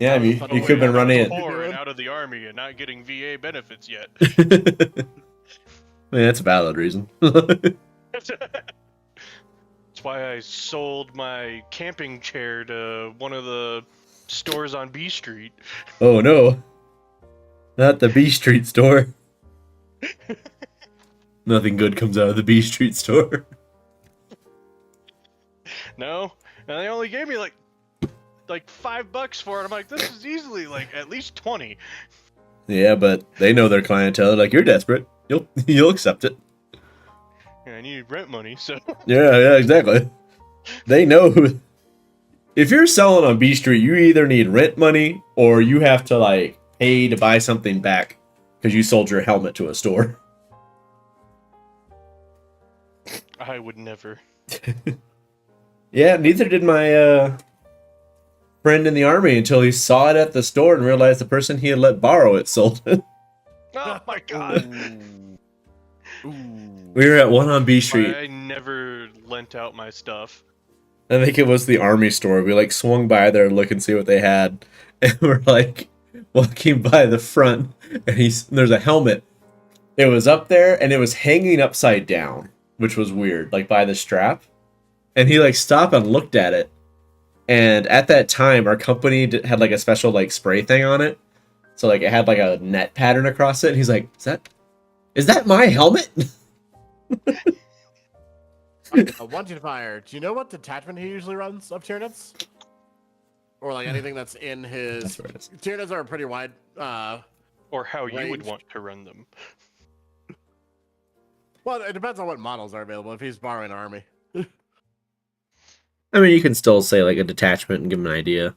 Yeah, you could have been running it. Poor and out of the army and not getting VA benefits yet. I mean, that's a valid reason. That's why I sold my camping chair to one of the stores on B Street. Oh no. Not the B Street store. Nothing good comes out of the B Street store. No, and they only gave me like $5 for it. I'm like, this is easily like at least 20. Yeah, but they know their clientele. They're like, you're desperate. You'll accept it. Yeah, I need rent money, so. Yeah, exactly. They know who. If you're selling on B Street, you either need rent money or you have to like pay to buy something back because you sold your helmet to a store. I would never. Yeah, neither did my friend in the army until he saw it at the store and realized the person he had let borrow it sold it. Oh my god. We were at one on B Street. I never lent out my stuff. I think it was the army store. We like swung by there to look and see what they had, and we're like walking by the front, and there's a helmet. It was up there, and it was hanging upside down, which was weird, like by the strap. And he like stopped and looked at it, and at that time, our company had like a special like spray thing on it, so like it had like a net pattern across it. And he's like, "Is that my helmet?" Wanted fire. Do you know what detachment he usually runs of Tyranids? Or like anything that's in his. That's where it is. Tyranids are pretty wide. Or how you would Ranged. want to run them. Well, it depends on what models are available. If he's borrowing an army. I mean, you can still say like a detachment and give him an idea.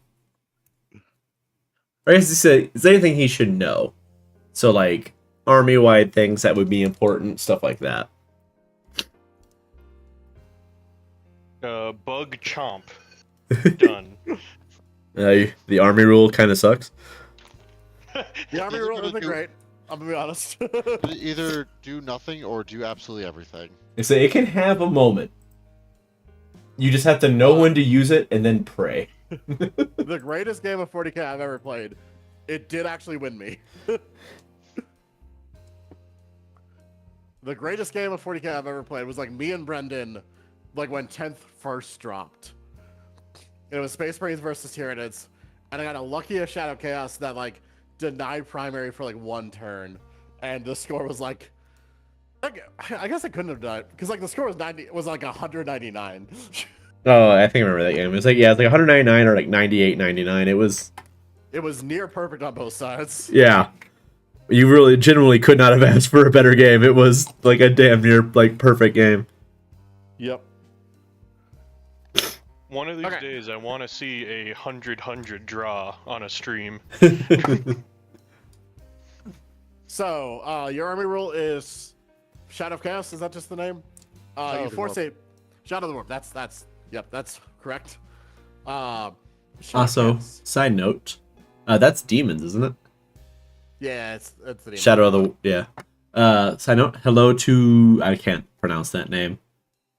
Or I guess it's anything he should know. So like army-wide things that would be important, stuff like that. Bug chomp. Done. The army rule kind of sucks. The army He's rule gonna isn't do- great. I'm gonna be honest. Either do nothing or do absolutely everything. So it can have a moment. You just have to know when to use it and then pray. The greatest game of 40k I've ever played. It did actually win me. The greatest game of 40k I've ever played was like me and Brenden, like when 10th first dropped. It was Space Marines versus Tyranids, and I got a lucky Shadow Chaos that like denied primary for like one turn, and the score was like I guess I couldn't have done it because like the score was 90, was like 199. Oh, I think I remember that game. It was like, yeah, it's like 199 or like 98, 99. It was near perfect on both sides. yeah. You really genuinely could not have asked for a better game. It was like a damn near like perfect game. Yep. One of these Okay. days, I want to see a 100 draw on a stream. So, your army rule is Shadow of Chaos. Is that just the name? Shadow You of the force a Warp. Shadow of the Warp. That's correct. Shadow of Also, Chaos. side note, that's demons, isn't it? Yeah, it's the demon. Shadow of the yeah. Side note, hello to I can't pronounce that name.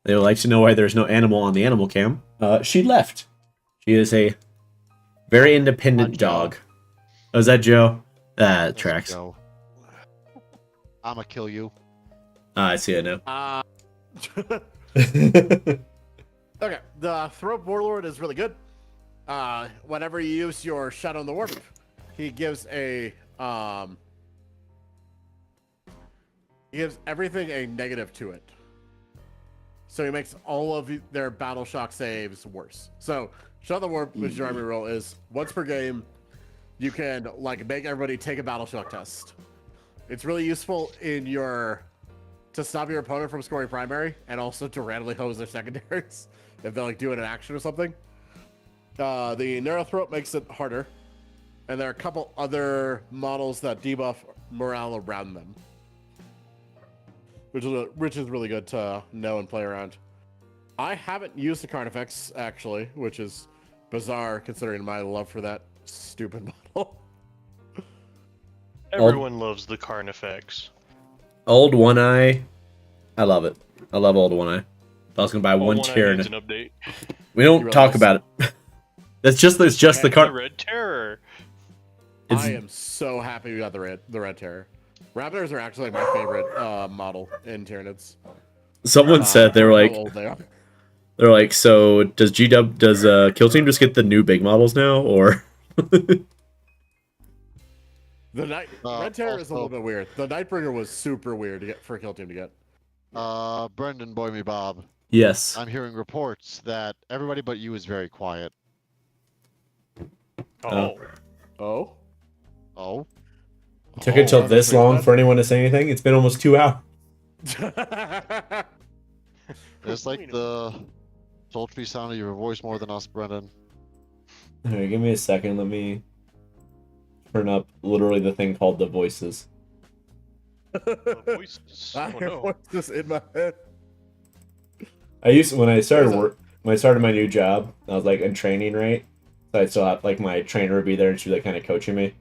They would like to know why there's no animal on the animal cam. She left. She is a very independent Joe. dog. Oh, is that Joe? Let's Tracks. go. I'ma kill you. I see it now. Okay, the Throat Warlord is really good. Whenever you use your Shadow in the Warp, he gives everything a negative to it. So he makes all of their battle shock saves worse. So Shadow in the Warp, which your army roll is once per game, you can like make everybody take a battle shock test. It's really useful to stop your opponent from scoring primary and also to randomly hose their secondaries if they're like doing an action or something. The Narrow Throat makes it harder, and there are a couple other models that debuff morale around them, which is really good to know and play around. I haven't used the Carnifex actually, which is bizarre considering my love for that stupid model. Everyone loves the Carnifex. Old One Eye. I love it. I love Old One Eye. If I was gonna buy one tier, needs an update. we don't really talk does. about it. It's just the The car. Red Terror. It's, I am so happy we got the Red Terror. Raptors are actually my favorite model in Tyranids. someone said they were How like, old they are. they're like, so does Kill Team just get the new big models now, or? The Red Terror is a also- little bit weird. The Nightbringer was super weird to get for a Kill Team to get. Brendan, boy me Bob. Yes. I'm hearing reports that everybody but you is very quiet. Oh. Oh. Oh? Took it till Oh, this that's long pretty for anyone to say anything. It's been almost 2 hours. bad. It's like the sultry sound of your voice more than us, Brendan. Alright, give me a second. Let me turn up literally the thing called the voices. The voices. I Oh hear no. voices in my head. When I started There's a- when I started my new job, I was like in training, right? So I still have like my trainer would be there and she was like kind of coaching me.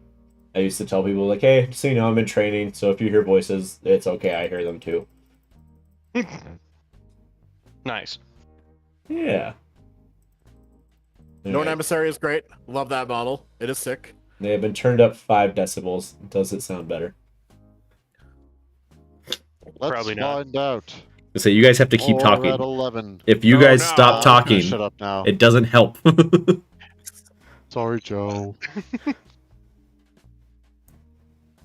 I used to tell people like, hey, just so you know, I'm in training, so if you hear voices, it's okay, I hear them too. Nice. Yeah. Norn Alright. Emissary is great. Love that model. It is sick. They have been turned up 5 decibels. Does it sound better? Let's Probably not. find out. So you guys have to keep Or talking. at 11. If you No, guys no. stop I'm gonna talking, shut up now. it doesn't help. Sorry, Joe.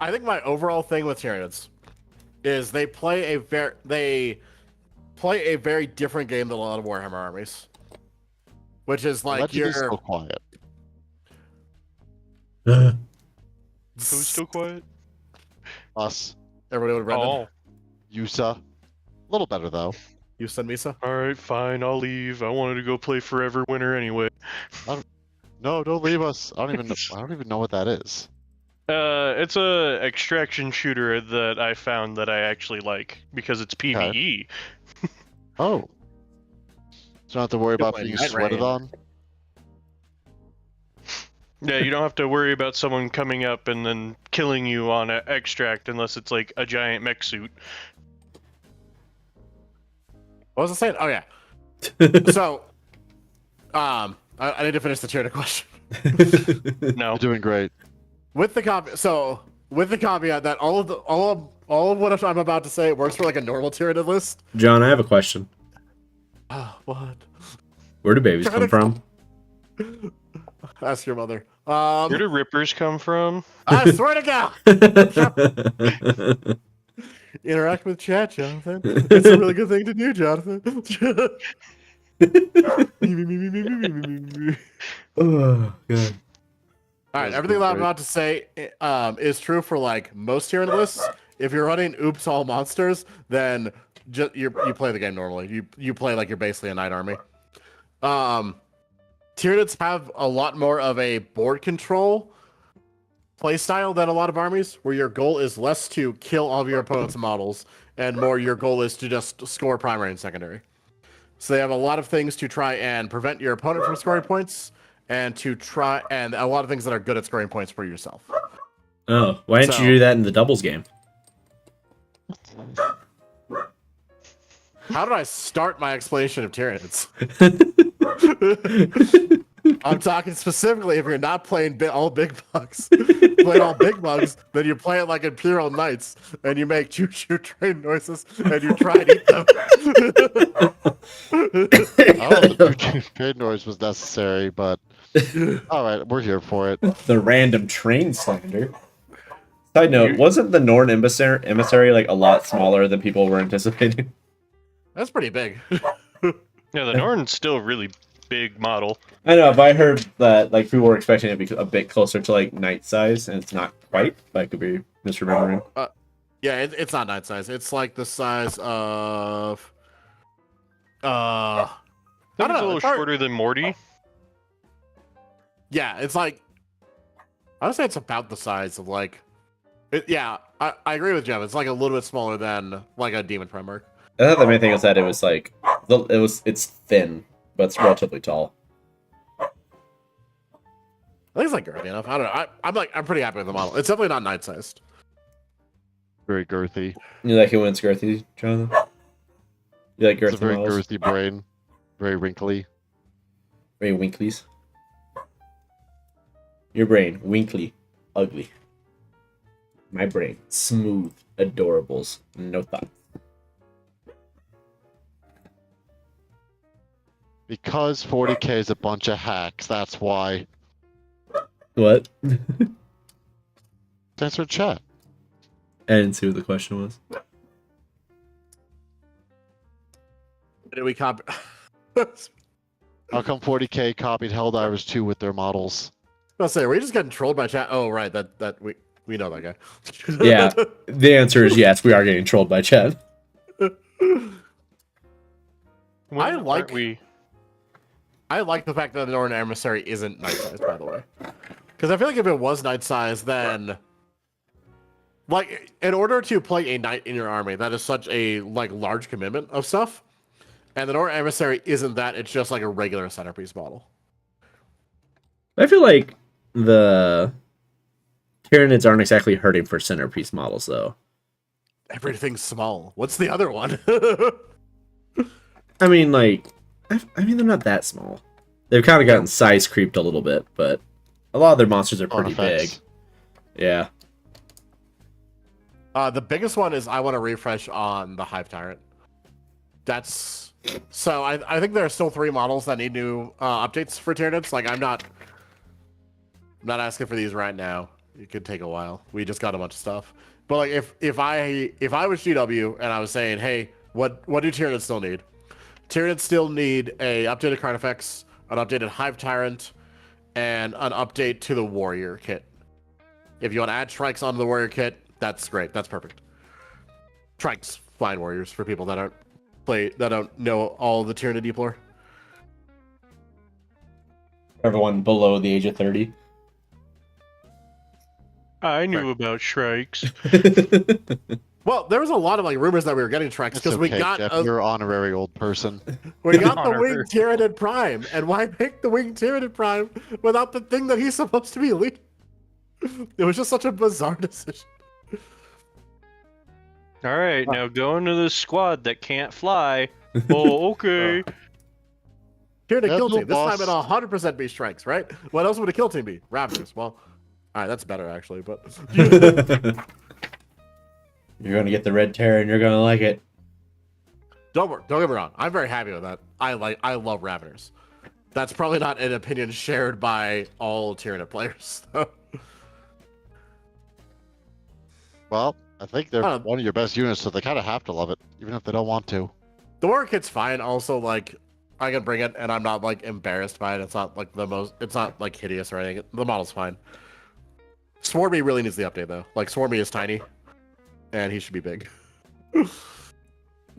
I think my overall thing with Tyranids is they play a very different game than a lot of Warhammer armies. Which is like Legend you're is so quiet. Who's still quiet? Us. everybody would Brenden. Oh, Yusa. A little better though. You send Misa? all right, fine. I'll leave. I wanted to go play Forever Winter anyway. No, don't leave us. I don't even know what that is. It's a extraction shooter that I found that I actually like because it's PvE. Oh. So don't have to worry about play being Night sweated Rain. on. Yeah, you don't have to worry about someone coming up and then killing you on extract unless it's like a giant mech suit. What was I saying? Oh yeah. So, I need to finish the Tyranid question. No. You're doing great. With the caveat that all of what I'm about to say works for like a normal Tyranid list. John, I have a question. What? Where do babies come from? Ask your mother. Where do rippers come from? I swear to God. Interact with chat, Jonathan. It's a really good thing to do, Jonathan. Oh, God. All right, everything that I'm about to say is true for like most Tyranid lists. If you're running Oops All Monsters, then you play the game normally. You play like you're basically a knight army. Tyranids have a lot more of a board control playstyle than a lot of armies, where your goal is less to kill all of your opponent's models and more your goal is to just score primary and secondary. So they have a lot of things to try and prevent your opponent from scoring points, and a lot of things that are good at scoring points for yourself. Oh, why didn't you do that in the doubles game? How did I start my explanation of Tyranids? I'm talking specifically if you're not playing all big bugs. Playing all big bugs, then you play it like Imperial Knights, and you make choo-choo train noises, and you try to eat them. I don't know if the trade noise was necessary, but alright, we're here for it. The random train slander. Side note, wasn't the Norn emissary like a lot smaller than people were anticipating? That's pretty big. Yeah, the Norn's still a really big model. I know, but I heard that like people were expecting it to be a bit closer to like knight size, and it's not quite. But I could be misremembering. Yeah, it's not knight size. It's like the size of. I I think don't it's a know. little shorter than Morty. Yeah, it's like. I would say it's about the size of like. I agree with Jeff. It's like a little bit smaller than like a Demon Primarch. I thought the main thing was that it was like it's thin, but it's relatively tall. I think it's like girthy enough. I don't know. I'm pretty happy with the model. It's definitely not knight sized. Very girthy. You like it when it's girthy, Jonathan? You like It's a girthy very models? girthy brain. Very wrinkly. Very winklies. Your brain, winkly, ugly. My brain, smooth, adorables, no thoughts. Because 40k is a bunch of hacks, that's why. What? Answer chat. I didn't see what the question was. Did we copy? How come 40k copied Helldivers 2 with their models? I'll say, are we just getting trolled by chat? Oh, right. That we know that guy. Yeah, the answer is yes. We are getting trolled by chat. When like- aren't we? I like the fact that the Norn Emissary isn't knight sized, by the way. Because I feel like if it was knight sized, then like in order to play a knight in your army, that is such a like large commitment of stuff. And the Norn Emissary isn't that, it's just like a regular centerpiece model. I feel like the Tyranids aren't exactly hurting for centerpiece models, though. Everything's small. What's the other one? I mean, like, I mean, they're not that small. They've kind of gotten size creeped a little bit, but a lot of their monsters are pretty big. Artifacts. Yeah. The biggest one is I want to refresh on the Hive Tyrant. That's so. I think there are still 3 models that need new updates for Tyranids. Like I'm not asking for these right now. It could take a while. We just got a bunch of stuff. But like if I was GW and I was saying, hey, what do Tyranids still need? Tyranids still need a updated card effects, an updated Hive Tyrant, and an update to the Warrior kit. If you want to add Shrikes onto the Warrior kit, that's great. That's perfect. Shrikes, flying warriors for people that don't know all the Tyranid deep lore. Everyone below the age of 30. I knew about Shrikes. Well, there was a lot of like rumors that we were getting Shrikes because we got Jeff, you're an honorary old person. we got the Honorary. Winged Tyranid Prime, and why pick the Winged Tyranid Prime without the thing that he's supposed to be leading? It was just such a bizarre decision. All right, now go into the squad that can't fly. Oh, okay. Tyranid Yeah, kill little team. This boss. time it'll 100% be Strikes, right? What else would a kill team be? Ravagers. Well, all right, that's better actually, but You're gonna get the red terror and you're gonna like it. don't get me wrong. I'm very happy with that. I love Raveners. That's probably not an opinion shared by all Tyranid players. though. Well, I think they're Uh, one of your best units, so they kind of have to love it, even if they don't want to. The Warrior kit's fine. Also, like, I can bring it, and I'm not like embarrassed by it. It's not like it's not like hideous or anything. The model's fine. Swarmy really needs the update though. Like, Swarmy is tiny, and he should be big.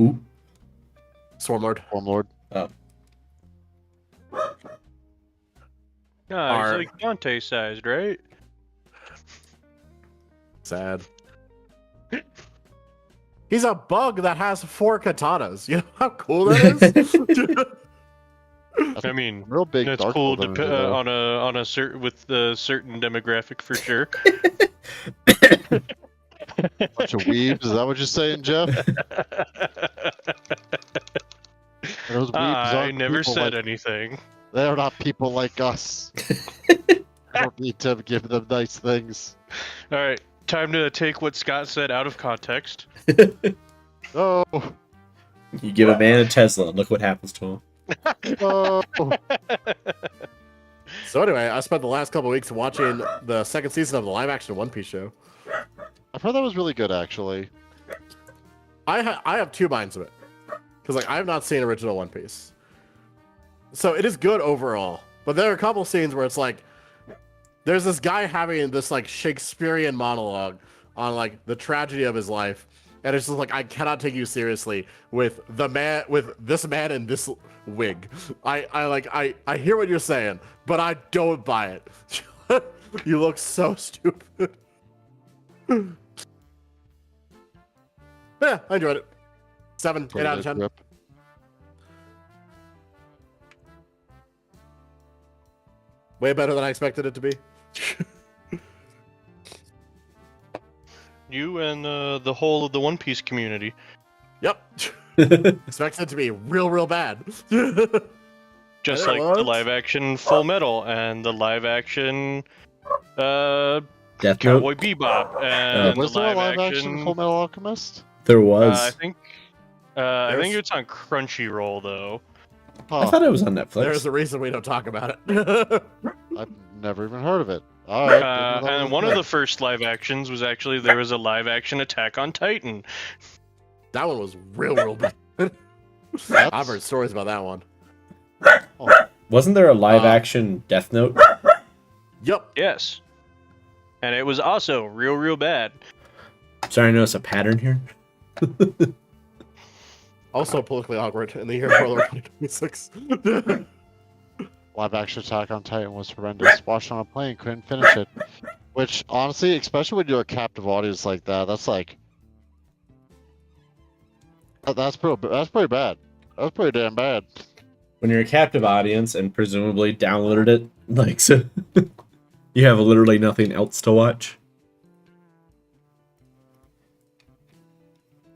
Ooh. Swarmlord. Warmlord. Oh. Ah, Are- he's like Dante sized, right? Sad. He's a bug that has 4 katanas. You know how cool that is? I mean, Real big that's dark cool Elven there. on a certain with a certain demographic for sure. Bunch of weebs. Is that what you're saying, Jeff? Those weebs I aren't never people said like, anything. They're not people like us. I don't need to give them nice things. All right, time to take what Scott said out of context. Oh, You give a man a Tesla and look what happens to him. oh. So anyway, I spent the last couple weeks watching the second season of the live-action One Piece show. I've heard that was really good, actually. I have 2 minds of it because like I have not seen original One Piece, so it is good overall. But there are a couple scenes where it's like there's this guy having this like Shakespearean monologue on like the tragedy of his life, and it's just like I cannot take you seriously with this man in this wig. I hear what you're saying, but I don't buy it. You look so stupid. Yeah, I enjoyed it. 7, 8 out of 10. Rip. Way better than I expected it to be. You and the whole of the One Piece community. Yep. Expected it to be real bad. Just There it like the was. live action Full Metal and the live action Death Cowboy Note. Bebop and Was the there a live live action Full Metal Alchemist? There I was. think There's- it's on Crunchyroll though. I Huh, thought it was on Netflix. There's a reason we don't talk about it. I've never even heard of it. All right. And one of the first live actions was actually there was a live action Attack on Titan. That one was real bad. That's- I've heard stories about that one. Wasn't there a live action Death Note? Yep. Yes. And it was also real bad. Sorry, I noticed a pattern here. Also politically awkward in the year of World War 2026. Live action Attack on Titan was horrendous. Watched on a plane, couldn't finish it. Which, honestly, especially when you're a captive audience like that, that's like... That's pretty bad. That's pretty damn bad. When you're a captive audience and presumably downloaded it, like, so you have literally nothing else to watch.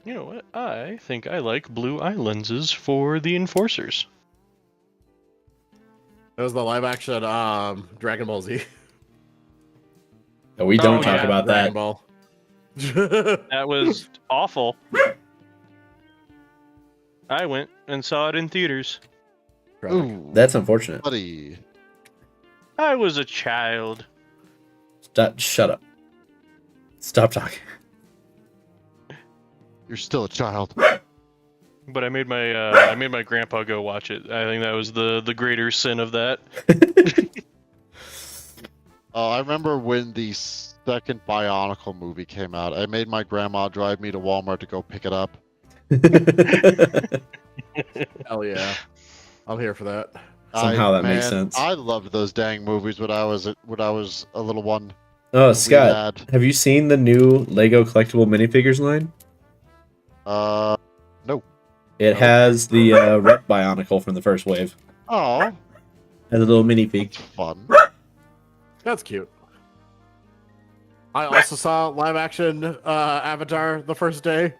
You know what? I think I like blue eye lenses for the enforcers. That was the live action Dragon Ball Z. No, we don't Oh, talk yeah. about Dragon that. Ball. That was awful. I went and saw it in theaters. Ooh, That's unfortunate. buddy. I was a child. Shut up. Stop talking. You're still a child. But I made my grandpa go watch it. I think that was the greater sin of that. Oh, I remember when the second Bionicle movie came out. I made my grandma drive me to Walmart to go pick it up. Hell yeah. I'm here for that. Somehow that makes Man, sense. I loved those dang movies when I was a little one. Oh, We Scott, had- have you seen the new Lego collectible minifigures line? No. It No. has the Red Bionicle from the first wave. Oh, Has a little minifig. it's fun. That's cute. I also saw live action Avatar the first day.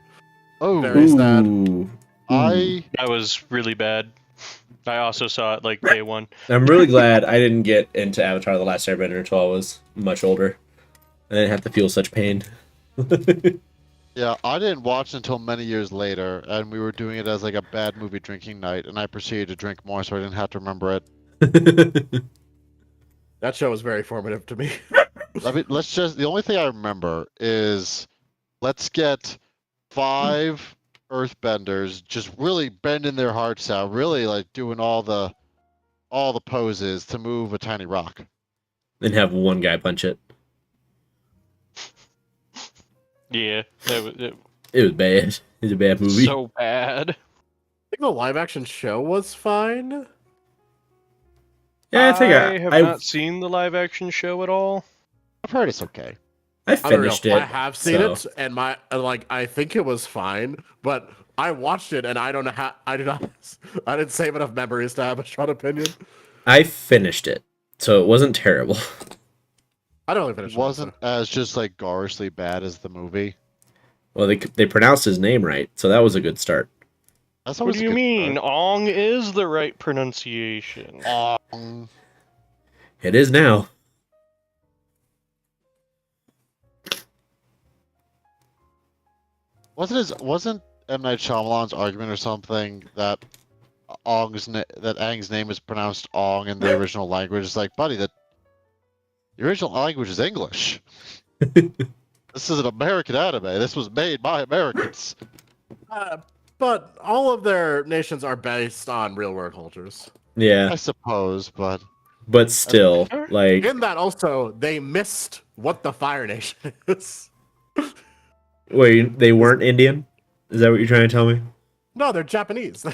Oh, Very sad. Ooh. That was really bad. I also saw it like day one. I'm really glad I didn't get into Avatar: The Last Airbender until I was much older. I didn't have to feel such pain. Yeah, I didn't watch until many years later, and we were doing it as like a bad movie drinking night, and I proceeded to drink more, so I didn't have to remember it. That show was very formative to me. The only thing I remember is let's get 5 earthbenders just really bending their hearts out, really like doing all the poses to move a tiny rock. And have one guy punch it. Yeah, it It was bad. It was a bad movie. so bad. I think the live action show was fine. Yeah, I think I have I not seen the live action show at all. I've heard it's okay. I I don't know. finished it. I have seen so- it, and I think it was fine, but I watched it, and I don't know how. I didn't save enough memories to have a strong opinion. I finished it, so it wasn't terrible. I don't really It finish. wasn't as just like garishly bad as the movie. Well, they pronounced his name right, so that was a good start. That's What always do a you good mean? start. Ong is the right pronunciation. It is now. Wasn't M. Night Shyamalan's argument or something that Aang's name is pronounced Ong in the original language? It's like, buddy, the original language is English. This is an American anime. This was made by Americans. But all of their nations are based on real world cultures. Yeah, I suppose, but but still, like, In that, also they missed what the Fire Nation is. wait, they weren't Indian? Is that what you're trying to tell me? No, they're Japanese.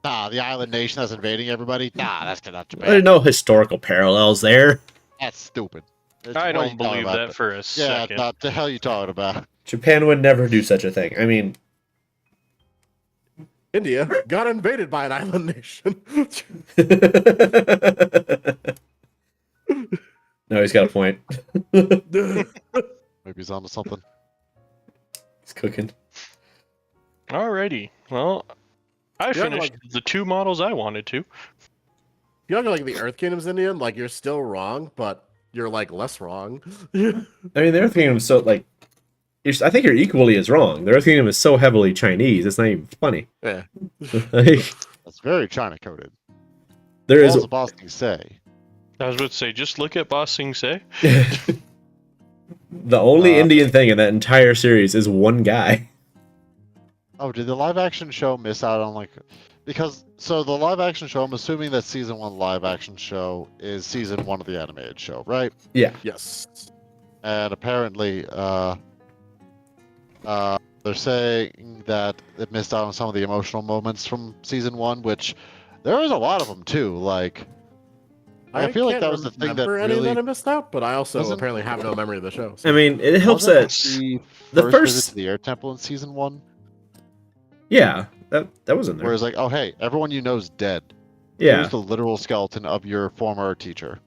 Nah, the island nation that's invading everybody. That's not Japan. there's no historical parallels there. That's stupid. I What are don't you talking believe about? that for a Yeah, second. what the hell are you talking about? Japan would never do such a thing. I mean, India got invaded by an island nation. no, he's got a point. Maybe he's onto something. He's cooking. Alrighty. Well, I Yeah, finished the 2 models I wanted to. You don't go like the Earth Kingdom's Indian, like you're still wrong, but you're like less wrong. I mean, the Earth Kingdom is so, like, I think you're equally as wrong. The Earth Kingdom is so heavily Chinese, it's not even funny. Yeah. Like, That's very China coded. there What is does the boss thing say? I was about to say, just look at Boss Sing Se. the only Indian thing in that entire series is one guy. Oh, did the live action show miss out on like? Because the live action show, I'm assuming that season 1 live action show is season 1 of the animated show, right? Yeah. Yes. And apparently, they're saying that it missed out on some of the emotional moments from season 1, which there is a lot of them too. Like, I feel like can't that was the thing that remember any really that I missed out, but I also Wasn't- apparently have no memory of the show. so- I mean, it helps wasn't that the the first first- visit to the air temple in season 1, yeah, that was in there. where it's like, oh hey, everyone you know is dead. Yeah, Here's the literal skeleton of your former teacher.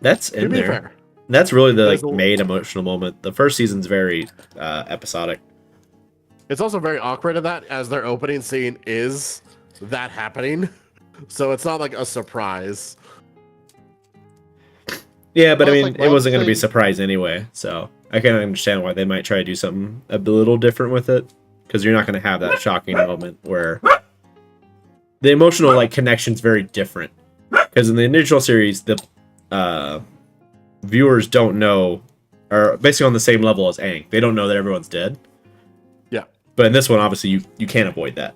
that's to in be there. fair, That's really the There's like a- main emotional moment. The first season's very episodic. it's also very awkward in that as their opening scene is that happening. so it's not like a surprise. Yeah, but I Well, it's mean, like it one wasn't going to be a thing- surprise anyway, so I can understand why they might try to do something a little different with it, because you're not going to have that shocking moment where the emotional like connection's very different. Because in the initial series, the viewers don't know, are basically on the same level as Aang. They don't know that everyone's dead. Yeah. But in this one, obviously, you can't avoid that.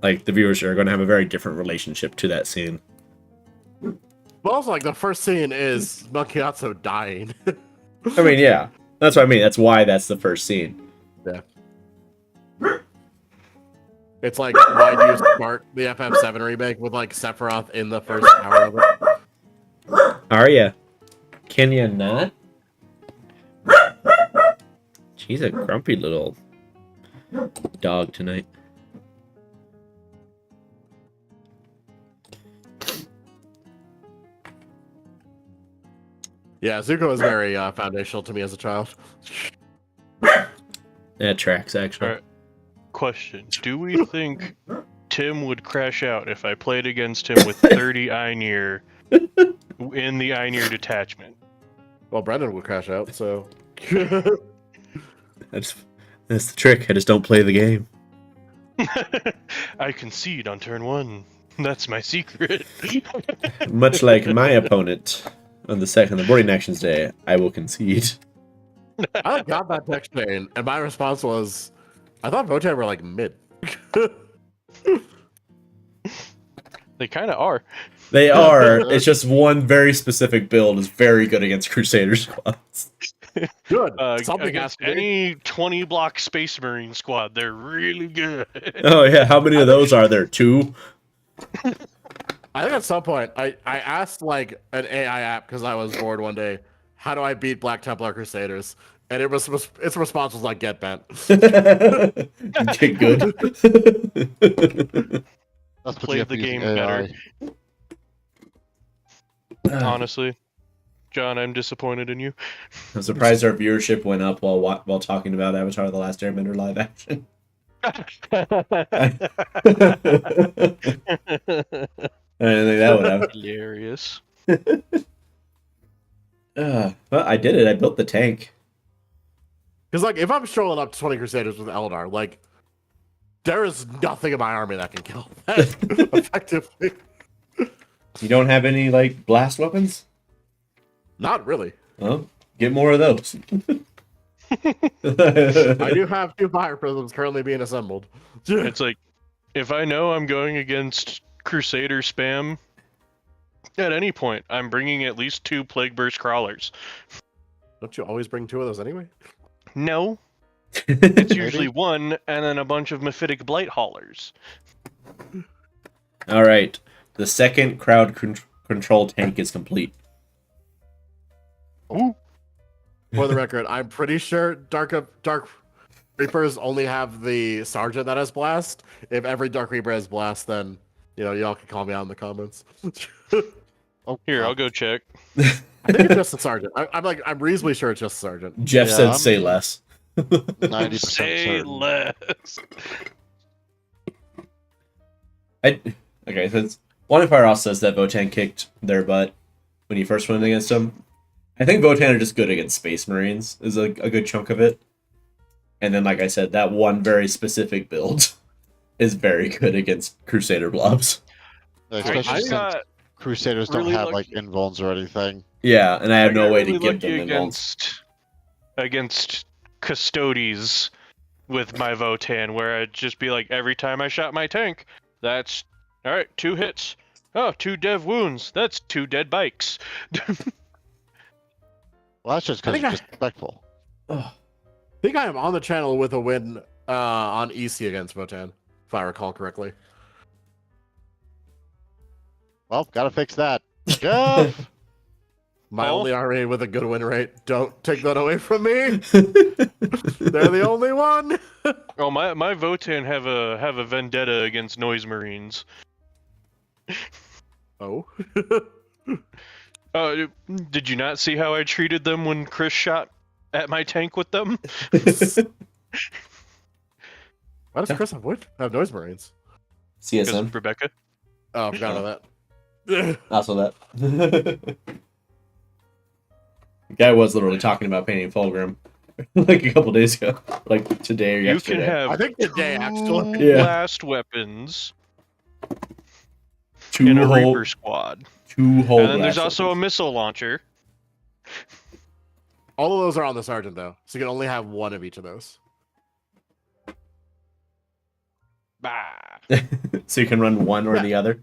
Like, the viewers are going to have a very different relationship to that scene. But also, like, the first scene is Macchiazzo dying. I mean, yeah. That's what I mean. That's why that's the first scene. Yeah. It's like, why do you start the FF7 remake with, like, Sephiroth in the first hour of it? Arya, can you not? She's a grumpy little dog tonight. Yeah, Zuko was very foundational to me as a child. That tracks, actually. Alright. Question: do we think Tim would crash out if I played against him with 30 Einir in the Einir detachment? Well, Brenden would crash out, so... That's the trick. I just don't play the game. I concede on turn 1. That's my secret. Much like my opponent on the boarding actions day, I will concede. I got that text chain, and my response was, I thought Votan were, like, mid. They kind of are. They are. It's just one very specific build is very good against Crusader squads. Good. Something Against has to be. any 20 block Space Marine squad, they're really good. Oh yeah, how many of those are there? 2? I think at some point, I asked, like, an AI app, because I was bored one day, how do I beat Black Templar Crusaders? And its response was like, get bent. Get good. That's what you Played have the to use game AI. better. Honestly, John, I'm disappointed in you. I'm surprised our viewership went up while talking about Avatar: The Last Airbender live action. I didn't think that would happen. Hilarious. Well, I did it. I built the tank. Because, like, if I'm strolling up to 20 Crusaders with Eldar, like, there is nothing in my army that can kill that effectively. You don't have any like blast weapons? Not really. Well, get more of those. I do have 2 fire prisms currently being assembled. It's like, if I know I'm going against Crusader spam, at any point, I'm bringing at least 2 Plague Burst Crawlers. Don't you always bring 2 of those anyway? No, it's usually 1 and then a bunch of Mephitic Blight Haulers. All right, the second crowd control tank is complete. Ooh. For the record, I'm pretty sure Dark Reapers only have the Sergeant that has Blast. If every Dark Reaper has Blast, then, you know, y'all can call me out in the comments. Oh, Here, I'll go check. I think it's just the Sergeant. I'm reasonably sure it's just Sergeant. Jeff Yeah, said, I'm- "Say less." 90% Say certain. less. Okay, so Wanifire also says that Votan kicked their butt when he first went against them. I think Votan are just good against Space Marines, is a good chunk of it. And then, like I said, that one very specific build is very good against Crusader blobs. Especially I since got Crusaders don't really have lucky. like invulns or anything. Yeah, and I have no got way to really give them lucky invulns. against Custodes with my Votan, where I'd just be like, every time I shot my tank, that's alright, 2 hits. Oh, 2 dev wounds. That's 2 dead bikes. Well, that's just because I you're think disrespectful. I think I am on the channel with a win on EC against Votan, if I recall correctly. Well, gotta fix that. Jeff! My Oh. only army with a good win rate. Don't take that away from me. They're the only one. Oh, my Votan have a vendetta against Noise Marines. Oh. Did you not see how I treated them when Chris shot at my tank with them? Why does Chris have wood? Have Noise Marines? Because CSM. of Rebecca. Oh, I forgot about that. Also that. The guy was literally talking about painting Fulgrim like a couple days ago, like today or You can yesterday. have I think today, actually. two Yeah. blast weapons Two in a whole, Reaper squad. two whole. And then there's blast also a weapons. missile launcher. All of those are on the sergeant, though, so you can only have one of each of those. Bah. So you can run one or Yeah. the other.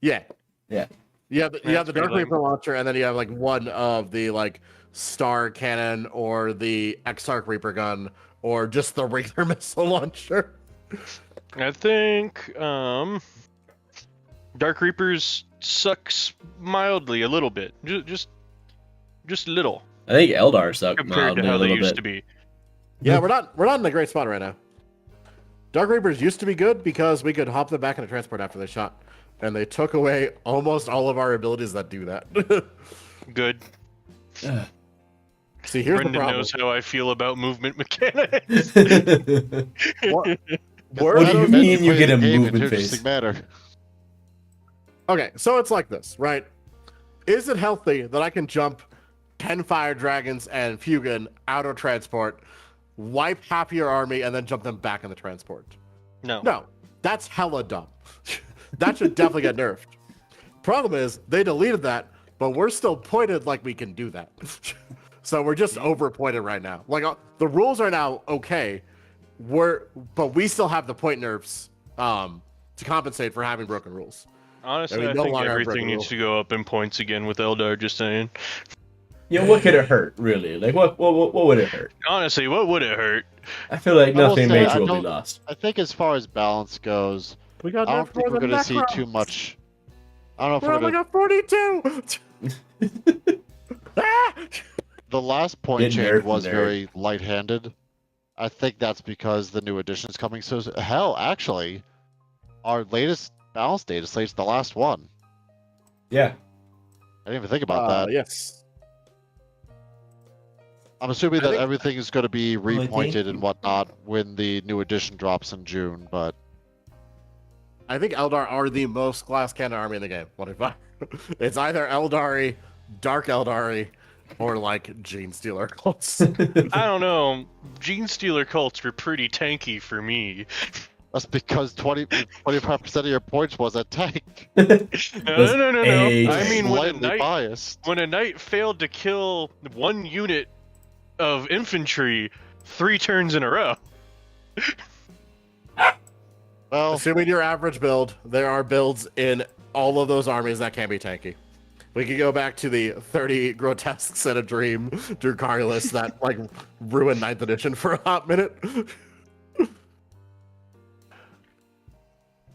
Yeah. Yeah. You have the That's Dark pretty Reaper launcher, and then you have like one of the like Star Cannon or the Exarch Reaper gun or just the regular missile launcher. I think Dark Reapers sucks mildly a little bit. Just little I think Eldar suck compared to mildly how a they little used bit. to be. Yeah, we're not in a great spot right now. Dark Reapers used to be good because we could hop them back into transport after they shot, and they took away almost all of our abilities that do that. Good. See, here's Brenden the problem. knows how I feel about movement mechanics. What, What do you mean you get a Game in movement interesting phase? manner. Okay, so it's like this, right? Is it healthy that I can jump 10 fire dragons and Fugan out of transport, wipe half your army, and then jump them back in the transport? No. No, that's hella dumb. That should definitely get nerfed. Problem is, they deleted that, but we're still pointed like we can do that. So we're just overpointed right now. Like the rules are now okay, but we still have the point nerfs to compensate for having broken rules. Honestly, we I no think longer have everything broken needs rules. to go up in points again with Eldar, just saying. You know, what could it hurt, really? Like, what would it hurt? Honestly, what would it hurt? I feel like I will nothing say, major I will be don't- lost. I think as far as balance goes, We got I don't nerfed think more we're than going to see Necrons. too much. I don't know if We're we're only going to. got 42. Ah! The last point Get change nerfed was from very light-handed. I think that's because the new edition's coming so. Hell, actually, our latest balance data slate's the last one. Yeah. I didn't even think about that. Yes. I'm assuming I that think- everything is going to be Well, thank repointed you. and whatnot when the new edition drops in June, but I think Eldar are the most glass cannon army in the game. What if I? It's either Eldari, Dark Eldari, or like Gene Stealer cults. I don't know. Gene Stealer cults were pretty tanky for me. that's because 25% of your points was a tank. No. Was I mean, when a Slightly knight biased. failed to kill one unit of infantry 3 turns in a row. Well, Assuming your average build, there are builds in all of those armies that can be tanky. We could go back to the 30 grotesques in a dream Drukari list that like ruined 9th edition for a hot minute.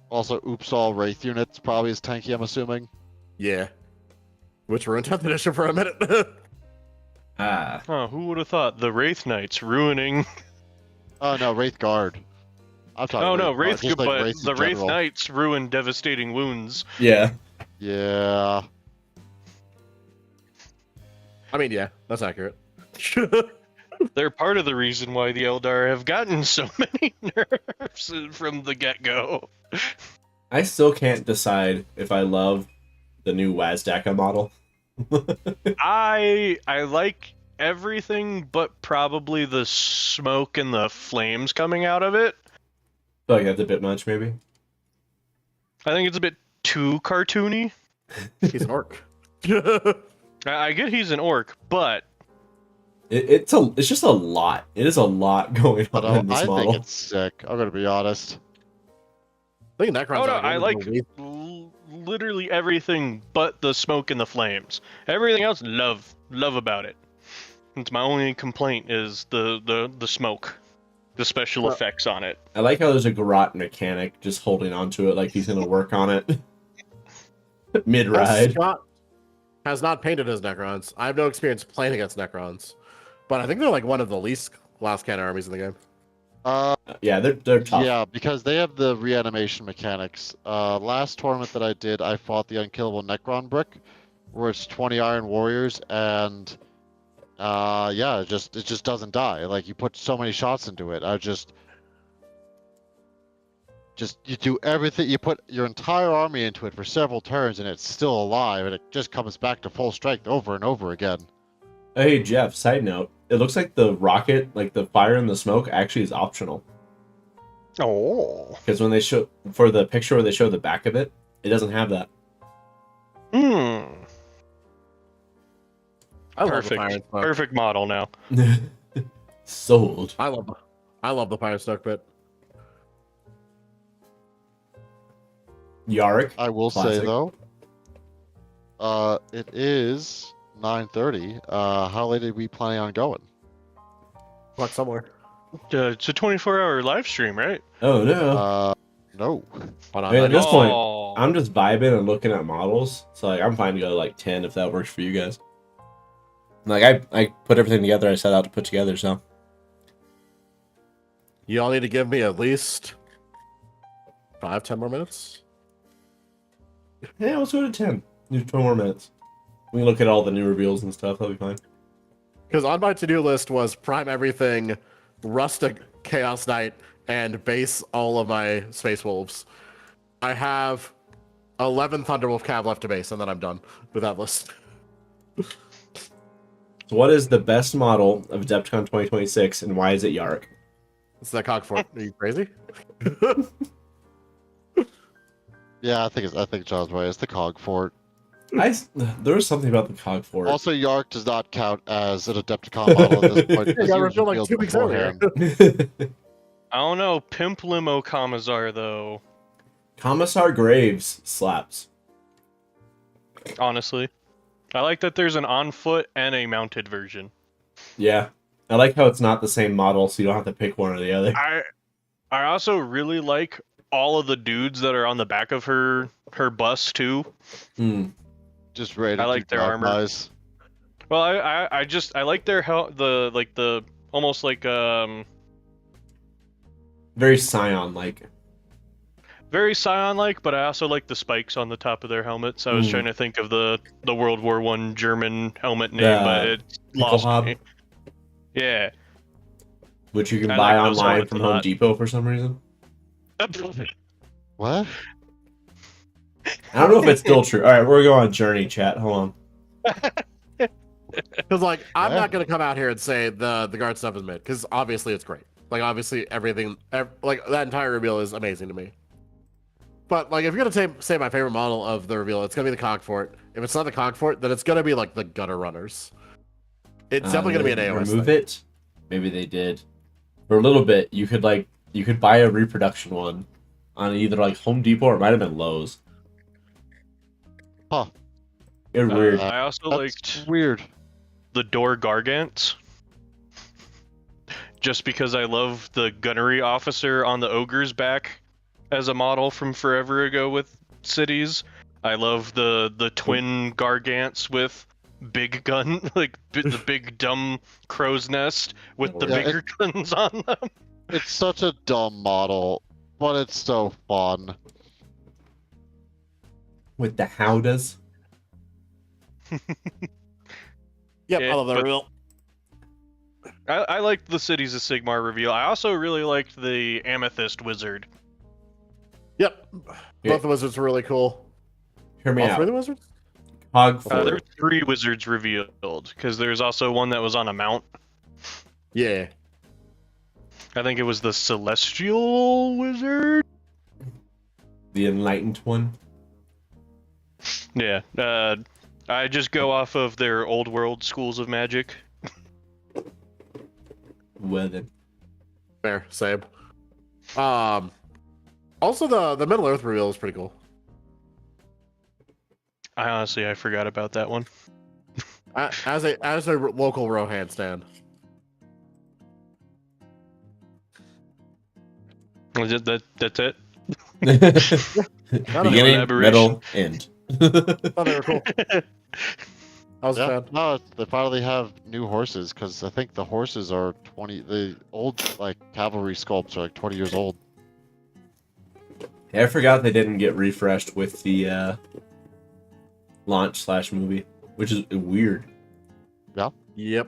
also, oops, all Wraith units probably is tanky, I'm assuming. Yeah. Which ruined 10th edition for a minute. Ah. Oh, who would have thought the Wraith Knights ruining? Oh no, Wraith Guard. I'm talking Oh no, Guard, Wraith, just like but Wraiths in the Wraith general. Knights ruin devastating wounds. Yeah. Yeah. I mean, yeah, that's accurate. They're part of the reason why the Eldar have gotten so many nerfs from the get-go. I still can't decide if I love the new Wazdaka model. I like everything but probably the smoke and the flames coming out of it. feel like that's a bit much, maybe. I think it's a bit too cartoony. He's an orc. I get he's an orc, but It's just a lot. It is a lot going But on in I this model. think it's sick. I'm gonna be honest. I think Necron's oh no, out I here like with the literally everything but the smoke and the flames. Everything else, love about it. It's my only complaint is the smoke, the special Well- effects on it. I like how there's a garrote mechanic just holding onto it like he's gonna work on it mid-ride. Scott has not painted his Necrons. I have no experience playing against Necrons, but I think they're like one of the least glass cannon armies in the game. Yeah, they're tough. Yeah, because they have the reanimation mechanics. Last tournament that I did, I fought the Unkillable Necron brick, where it's 20 Iron Warriors, and yeah, it just doesn't die. Like you put so many shots into it, I just just you do everything. You put your entire army into it for several turns, and it's still alive, and it just comes back to full strength over and over again. Hey Jeff, side note. It looks like the rocket, like the fire and the smoke, actually is optional. Oh. Because when they show for the picture where they show the back of it, it doesn't have that. Hmm. I love the Perfect. fire and smoke. Perfect model now. Sold. I love the fire stoke bit. Yarrick. I will say Classic. though, it is 9:30. How late are we planning on going? Like somewhere. It's a 24-hour live stream, right? Oh no. No. Hold on, I mean, at I this just- point, Oh. I'm just vibing and looking at models. So like, I'm fine to go to like 10 if that works for you guys. Like I put everything together I set out to put together. So You all need to give me at least 5-10 more minutes. yeah, let's go to 10. Do 20 more minutes. We can look at all the new reveals and stuff. That'll be fine. Because on my to-do list was prime everything, rust a Chaos Knight, and base all of my Space Wolves. I have 11 Thunderwolf Cav left to base, and then I'm done with that list. So what is the best model of Adepticon 2026 and why is it Yarrick? It's that Cogfort. Are you crazy? Yeah, I think John's right. It's the Cog Fort. There was something about the cog fort. Also, Yark does not count as an Adepticon model at this point. Yeah, because got he was revealed like revealed 2 weeks earlier. beforehand. I don't know. Pimp Limo Commissar, though. Commissar Graves slaps. Honestly. I like that there's an on foot and a mounted version. Yeah. I like how it's not the same model, so you don't have to pick one or the other. I also really like all of the dudes that are on the back of her bus, too. Hmm. Just ready to I like do their armor. drive-bys. Well, I like their the almost like Very Scion-like. very Scion-like, but I also like the spikes on the top of their helmets. I was trying to think of the World War I German helmet name, but it lost Pickelhaube? me. Yeah. Which you can I buy like those online helmets from a Home lot. Depot for some reason. What? I don't know if it's still true. Alright, we're going on Journey, chat. Hold on. Because, like, I'm Yeah. not going to come out here and say the guard stuff is mid, because obviously it's great. Like, obviously everything, like, that entire reveal is amazing to me. But, like, if you're going to say my favorite model of the reveal, it's going to be the Cogfort. If it's not the Cogfort, then it's going to be, like, the Gutter Runners. It's definitely going to be an AOS Remove thing. it. Maybe they did. For a little bit, you could buy a reproduction one on either like Home Depot or it might have been Lowe's. Huh. It was weird. I also That's liked weird. the Door Gargants. Just because I love the gunnery officer on the ogre's back as a model from forever ago with cities. I love the twin Gargants with big gun, like the big dumb crow's nest with the Yeah, bigger guns on them. It's such a dumb model, but it's so fun. With the howdas. Yep, Yeah, I love that but- reveal. I liked the Cities of Sigmar reveal. I also really liked the Amethyst Wizard. Yep. Yeah. Both the wizards were really cool. Hear me All three of out. the wizards? Hog There Fort. were 3 wizards revealed, because there's also one that was on a mount. Yeah. I think it was the Celestial Wizard? The enlightened one. Yeah, I just go off of their old world schools of magic. Well then. Fair, same. Also the Middle Earth reveal is pretty cool. I forgot about that one. As a local Rohan stand. That's it? Beginning, elaboration. middle, end. Thought they were cool. I was a Yeah, fan. no, they finally have new horses because I think the horses are 20. The old like cavalry sculpts are like 20 years old. I forgot they didn't get refreshed with the launch/movie, which is weird. Yep.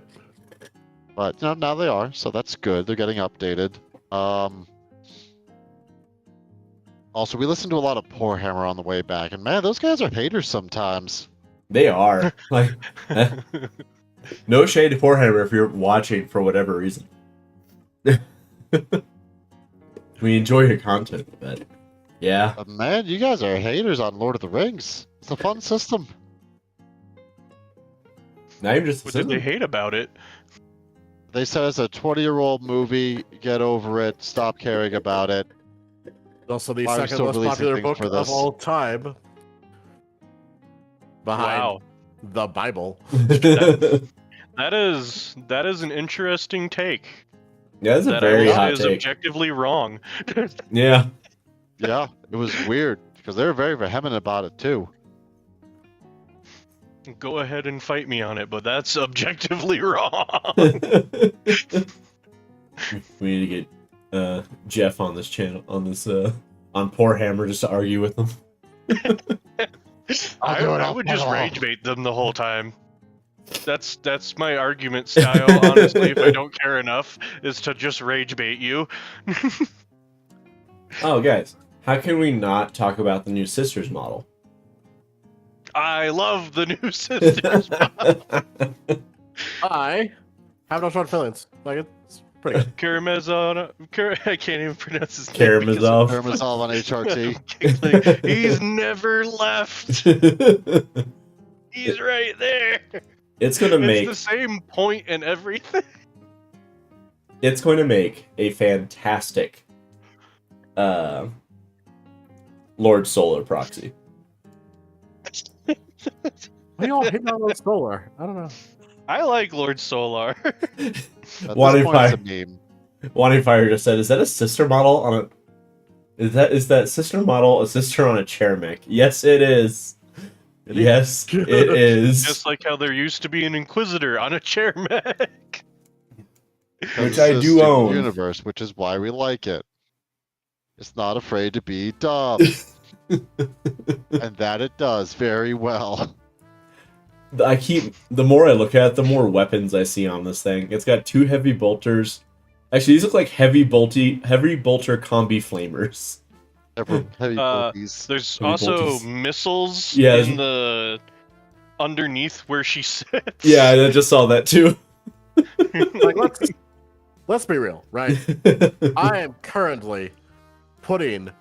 But you know, now they are, so that's good. They're getting updated. Also, we listened to a lot of Poor Hammer on the way back, and man, those guys are haters sometimes. They are. Like, no shade to Warhammer if you're watching for whatever reason. We enjoy your content, but yeah. But man, you guys are haters on Lord of the Rings. It's a fun system. Not even just What did they hate about it? They said it's a 20-year-old movie. Get over it. Stop caring about it. Also, the Why are we second still most releasing popular things book for of this? all time. Behind Wow, the Bible. that is an interesting take. Yeah, that's a That very I will say hot is take. objectively wrong. Yeah. Yeah, it was weird because they were very vehement about it too. Go ahead and fight me on it, but that's objectively wrong. We need to get Jeff on this channel, on Poor Hammer, just to argue with him. I would just rage bait them the whole time. That's my argument style, honestly, if I don't care enough, is to just rage bait you. Oh, guys, how can we not talk about the new Sisters model? I love the new sisters. I have no short feelings. Like, it's pretty good. Karamazov. I can't even pronounce his name. Karamazov. Karamazov on HRT. Like, he's never left. He's right there. It's gonna make It's the same point and everything. it's going to make a fantastic Lord Solar proxy. Why are you all hitting on those solar? I don't know. I like Lord Solar. At this Wanted point, it's a Fire. meme. Wanting Fire just said, "Is that a sister model on a? Is that sister model a sister on a chair mech?" Yes, it is. Yes, it is. Just like how there used to be an Inquisitor on a chair mech. Which It's I a do Steam own. Universe, which is why we like it. It's not afraid to be dumb, and that it does very well. The more I look at it, the more weapons I see on this thing. It's got 2 heavy bolters. Actually, these look like heavy bolter combi flamers. Heavy boobies. There's Heavy also bolties. missiles Yeah, in the underneath where she sits. Yeah, I just saw that too. Like, let's be real, right? I am currently putting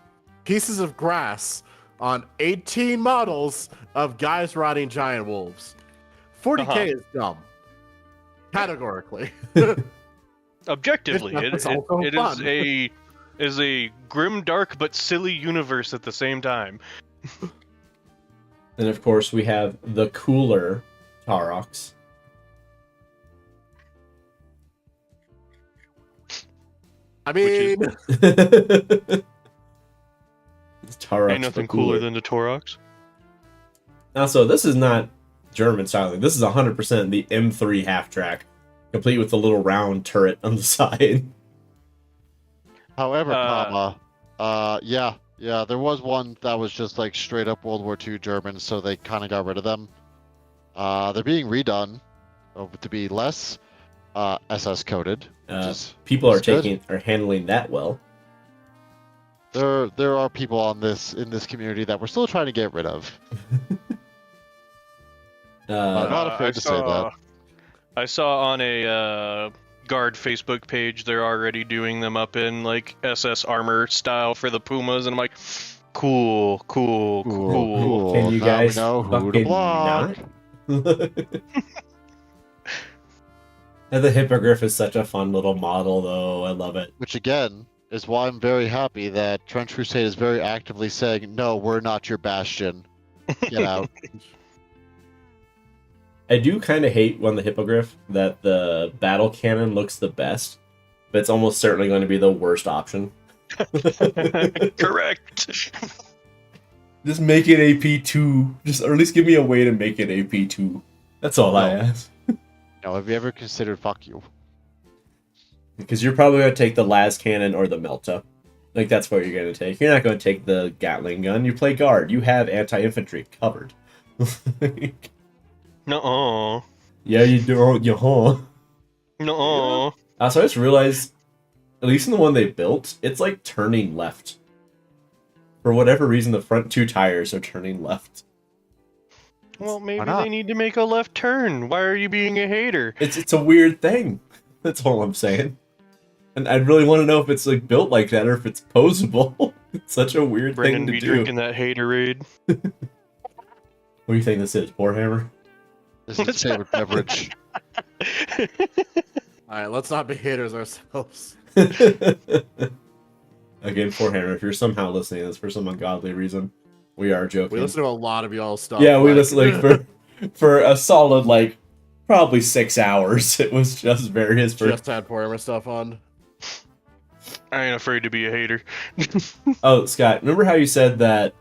pieces of grass on 18 models of guys riding giant wolves. 40K is dumb. Categorically. Objectively, It's also it fun. is a grim, dark, but silly universe at the same time. And of course, we have the cooler Tarox. I mean, Tarox Ain't nothing cooler than the Torox. Also, this is not German styling. This is 100% the M3 half track, complete with the little round turret on the side. However, yeah, there was one that was just like straight up World War II German, so they kind of got rid of them. They're being redone to be less SS coded. People are good. handling that well. There are people in this community that we're still trying to get rid of. I'm not afraid to say that. I saw on a Guard Facebook page they're already doing them up in like SS armor style for the Pumas, and I'm like, cool. Can you Now guys we know who to fucking block. not? And the Hippogriff is such a fun little model, though. I love it. Which again is why I'm very happy that Trench Crusade is very actively saying, no, we're not your bastion. Get out. I do kind of hate when the Hippogriff that the battle cannon looks the best, but it's almost certainly going to be the worst option. Correct. Just make it AP2. Or at least give me a way to make it AP2. That's all I ask. Now, have you ever considered fuck you? Because you're probably going to take the las cannon or the Melta. Like, that's what you're going to take. You're not going to take the Gatling gun. You play guard. You have anti-infantry covered. Nuh-uh. Yeah, you do. Nuh-uh. Also, I just realized, at least in the one they built, it's like turning left. For whatever reason, the front 2 tires are turning left. Well, maybe not? they need to make a left turn. Why are you being a hater? It's a weird thing. That's all I'm saying. And I really want to know if it's like built like that or if it's posable. It's such a weird thing Brendan to be do. drinking that haterade. What do you think this is? Warhammer? This is his favorite beverage. All right, let's not be haters ourselves. Again, Warhammer, if you're somehow listening to this for some ungodly reason, we are joking. We listen to a lot of y'all's stuff. Yeah, we listen like for a solid like probably 6 hours. It was just various. just had Warhammer stuff on. I ain't afraid to be a hater. Oh, Scott, remember how you said that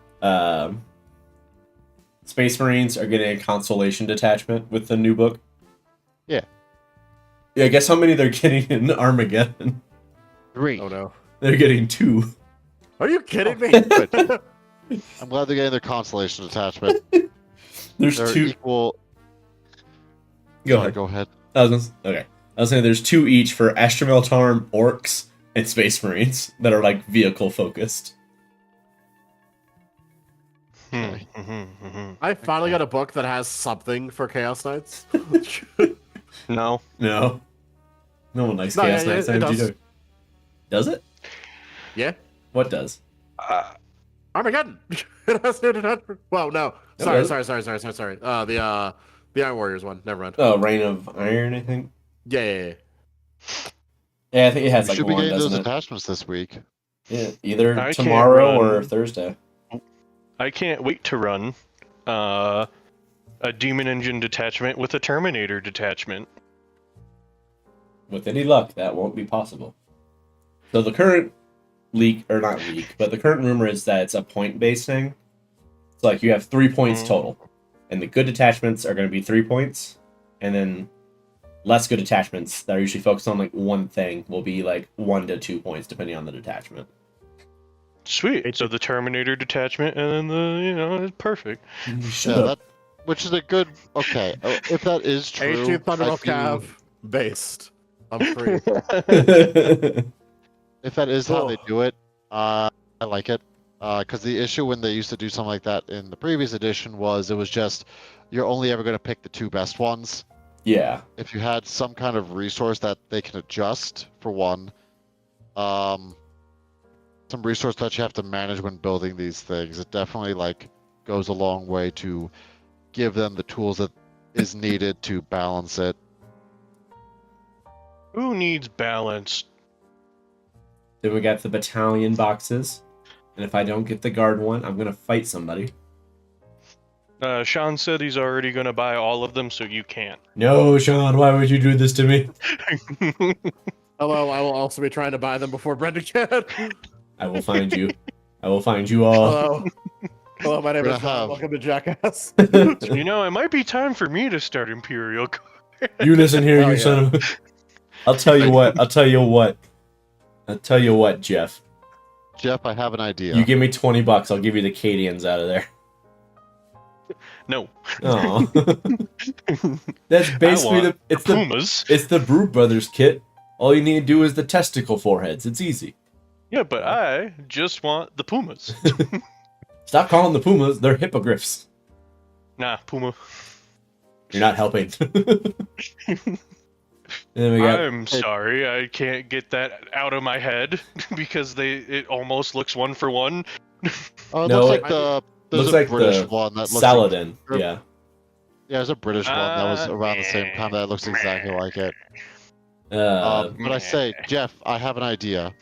Space Marines are getting a consolation detachment with the new book? Yeah. Yeah, guess how many they're getting in Armageddon? 3. Oh no. They're getting 2. Are you kidding me? I'm glad they're getting their constellation attachment. There's They're 2. equal. Go Sorry, ahead. Go ahead. Okay. I was saying there's 2 each for Astromeltarm, Orcs, and Space Marines that are like vehicle focused. I finally got a book that has something for Chaos Knights. No. No. No one likes No, Chaos yeah, Knights. it MGW. does. Does it? Yeah. What does? Armageddon. It has no detachment. Well, no. It Sorry. does? The Iron Warriors one. Never mind. Oh, Reign of Iron, I think. Yeah. Yeah, I think it has We like should be one, getting those doesn't it? attachments this week. Yeah, either I can't tomorrow or run. Thursday. I can't wait to run a Demon Engine detachment with a Terminator detachment. With any luck, that won't be possible. So the current the current rumor is that it's a point-based thing. It's like you have 3 points total, and the good detachments are going to be 3 points, and then less good detachments that are usually focused on like one thing will be like 1 to 2 points depending on the detachment. Sweet. So the Terminator detachment, and then it's perfect. Shut Yeah, up. which is a good. Okay, if that is true, 18th Thunderbolt I do- Cav based. I'm free. if that is how they Oh. do it, I like it. Because the issue when they used to do something like that in the previous edition was it was just you're only ever going to pick the 2 best ones. Yeah. If you had some kind of resource that they can adjust for one, some resource that you have to manage when building these things, it definitely like goes a long way to give them the tools that is needed to balance it. Who needs balance? Then we got the battalion boxes. And if I don't get the guard one, I'm going to fight somebody. Sean said he's already going to buy all of them, so you can't. No, Sean, why would you do this to me? Hello, I will also be trying to buy them before Brenden can. I will find you. I will find you all. Hello. Hello, my name We're is gonna John. have- Welcome to Jackass. It might be time for me to start Imperial. You listen here, Oh, you yeah. son of a... I'll tell you what, Jeff. Jeff, I have an idea. You give me $20, I'll give you the Cadians out of there. No. Oh. That's basically it's the Pumas. it's the Brood Brothers kit. All you need to do is the testicle foreheads. It's easy. Yeah, but I just want the Pumas. Stop calling the Pumas, they're hippogriffs. Nah, Puma. You're not helping. And then we got I'm sorry, I can't get that out of my head because it almost looks 1 for 1. Oh, it No, looks like there's looks a like British the one that looks Saladin. Like, Yeah. yeah, there's a British one that was around the same time that looks exactly like it. But I say, Jeff, I have an idea.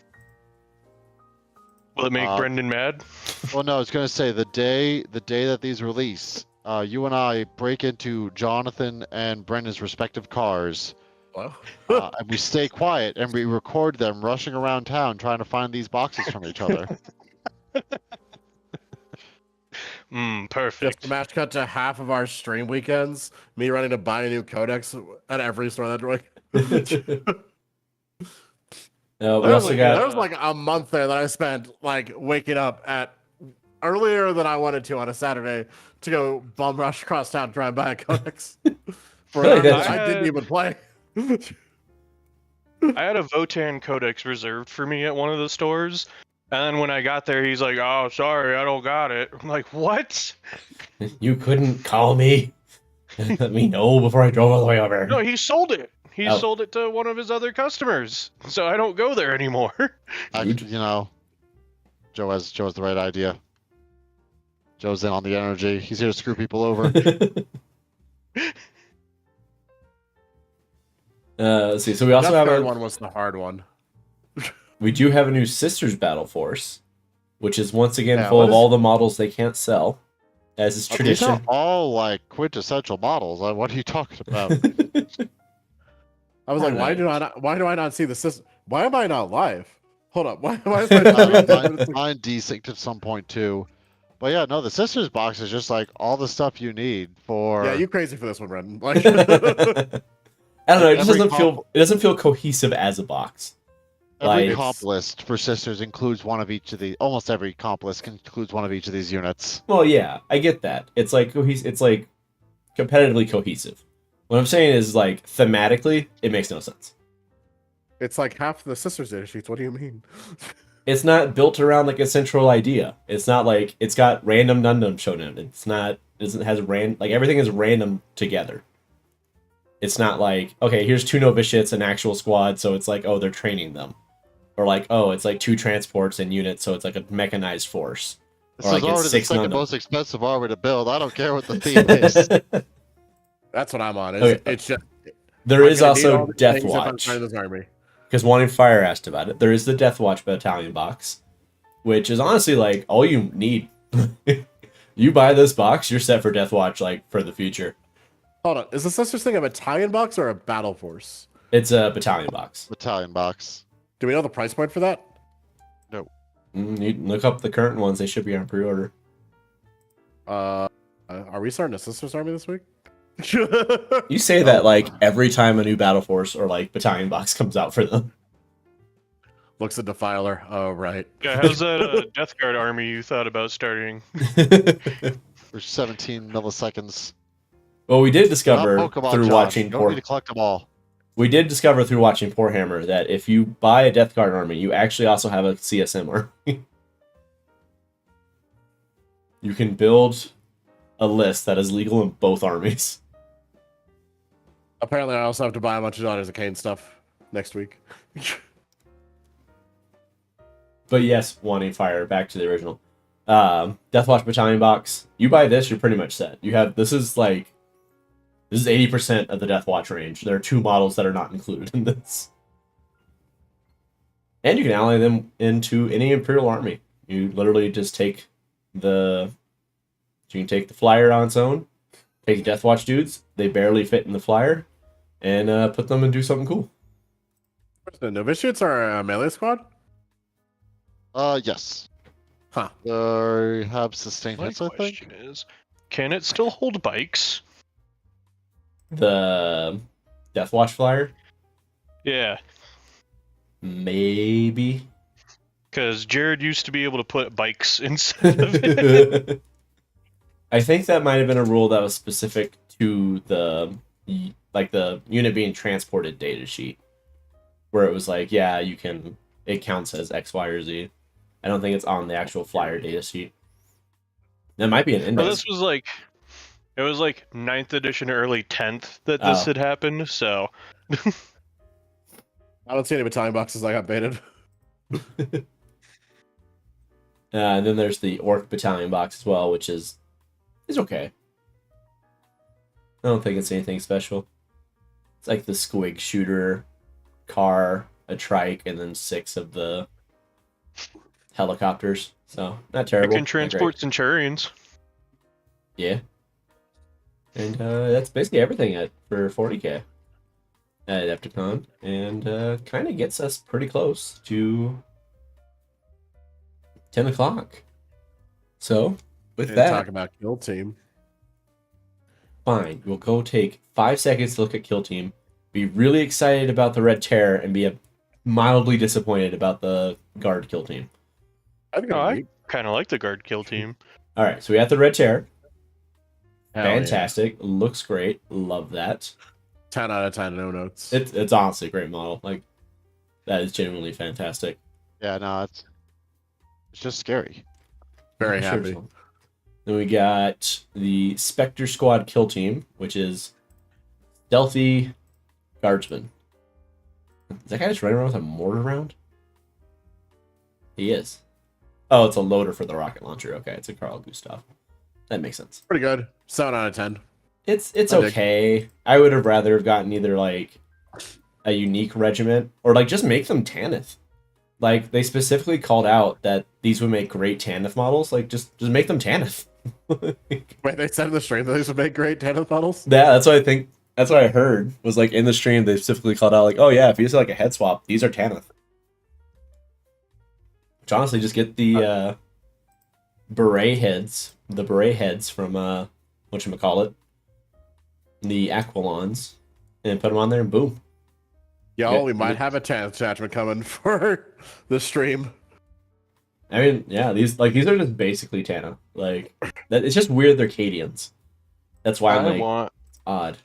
Will it make Brendan mad? Well, no, I was gonna say the day that these release, you and I break into Jonathan and Brendan's respective cars, Hello? and we stay quiet and we record them rushing around town trying to find these boxes from each other. Perfect. Just a match cut to half of our stream weekends. Me running to buy a new codex at every store that like. No, we There was, also like, got there was like a month there that I spent like waking up at earlier than I wanted to on a Saturday to go bum rush across town to try and buy a codex for an Really? army that I didn't even play. I had a Votan Codex reserved for me at one of the stores, And then when I got there, he's like, "Oh, sorry, I don't got it." I'm like, "What?" You couldn't call me. Let me know before I drove all the way over. No, he sold it. He Oh. sold it to one of his other customers, so I don't go there anymore. Actually, Joe has the right idea. Joe's in on the energy. He's here to screw people over. Let's see. So we also That have third a one was the hard one. we do have a new Sisters Battle Force, which is once again Yeah, full what of is- all the models they can't sell, as is These tradition. are all like quintessential models. What are you talking about? I was like, why Alright. do I not see the system? Why am I not live? Hold up. Why is my Mine desynced at some point too. But yeah, no, the sisters box is just like all the stuff you need for. Yeah, you crazy for this one, Brenden. Like, I don't know. It just Every doesn't feel. It doesn't feel cohesive as a box. Every Like- comp list for sisters includes one of each of the. Almost every comp list includes one of each of these units. Well, yeah, I get that. It's like It's like competitively cohesive. What I'm saying is like thematically, it makes no sense. it's like half the sisters data sheets. What do you mean? It's not built around like a central idea. It's not like it's got random nundum shown in it. It's not. It doesn't has like everything is random together. It's not like, okay, here's 2 novitiates and actual squad, so it's like, oh, they're training them. Or like, oh, it's like 2 transports and units, so it's like a mechanized force. This Or like is it's already the 6 second nundum. most expensive army to build. I don't care what the theme is. That's what I'm on. It's, Okay. it's just There I'm is gonna need all also these Death things if I'm Watch. part of this army. Because Wanting Fire asked about it. There is the Death Watch battalion box, which is honestly like all you need. You buy this box, you're set for Death Watch like for the future. Hold on. Is the sisters thing a battalion box or a battle force? It's a battalion box. Battalion box. Do we know the price point for that? You can look up the current ones; they should be on pre-order. Are we starting a sisters army this week? You say that like every time a new battle force or like battalion box comes out for them. Looks at Defiler. Oh, right. Yeah, how's that Death Guard army you thought about starting? For 17 milliseconds. Well, we did Not discover Pokemon, through Josh. watching You don't Poor. need to collect them all. We did discover through watching Poor Hammer that if you buy a Death Guard army, you actually also have a CSM army. You can build a list that is legal in both armies. Apparently, I also have to buy a bunch of Daughters of Cain stuff next week. But yes, Wanting Fire, back to the original. Deathwatch Battalion box. You buy this, you're pretty much set. You have this is 80% of the Deathwatch range. There are 2 models that are not included in this. And you can ally them into any Imperial army. You literally just take you can take the flyer on its own, take the Deathwatch dudes, they barely fit in the flyer, and put them and do something cool. The novitiates are a melee squad? Yes. Huh. They have sustained My hits, I think. question is, can it still hold bikes? The Deathwatch flyer? Yeah, Maybe. because Jared used to be able to put bikes inside of it. I think that might have been a rule that was specific to the unit being transported data sheet, where it was like, yeah, it counts as X, Y, or Z. I don't think it's on the actual flyer data sheet. That might be an Well, index. this was like, it was like 9th edition, early 10th that this Oh. had happened. So I don't see any battalion boxes I got baited. And then there's the Orc Battalion box as well, which is okay. I don't think it's anything special. It's like the Squig shooter, car, a trike, and then 6 of the helicopters. So not it terrible. can not transport great. Centurions. Yeah. And that's basically everything for 40k at Adepticon, and kind of gets us pretty close to 10 o'clock. So with And that, talk about kill team. fine. We'll go take 5 seconds to look at Kill Team, be really excited about the Red Terror, and be mildly disappointed about the Guard Kill Team. I think Oh, I'm I weak. kind of like the guard kill team. All right, so we have the Red Terror. Hell Fantastic. Looks great. Love that. Yeah. 10 out of 10, no notes. It's honestly a great model. Like, that is genuinely fantastic. Yeah, no, It's just scary. Very Sure, happy. so. Then we got the Spectre Squad kill team, which is stealthy Guardsmen. Is that guy just running around with a mortar round? He is. Oh, it's a loader for the rocket launcher. Okay, it's a Carl Gustav. That makes sense. Pretty good. 7 out of 10. It's I dig. okay. I would have rather have gotten either like a unique regiment or like just make them Tanith. Like they specifically called out that these would make great Tanith models. Like just make them Tanith. Wait, they said in the stream that these would make great Tanith models? Yeah, that's what I think. That's what I heard. Was like in the stream they specifically called out like, oh yeah, if you use like a head swap, these are Tanith. Which honestly, just get the beret heads, from whatchamacallit, the Aquilons, and put them on there, and boom. Yo, Yeah, we might have a Tanith attachment coming for the stream. I mean, yeah, these are just basically Tana. Like that, it's just weird. They're Cadians. That's why I'm like it's odd.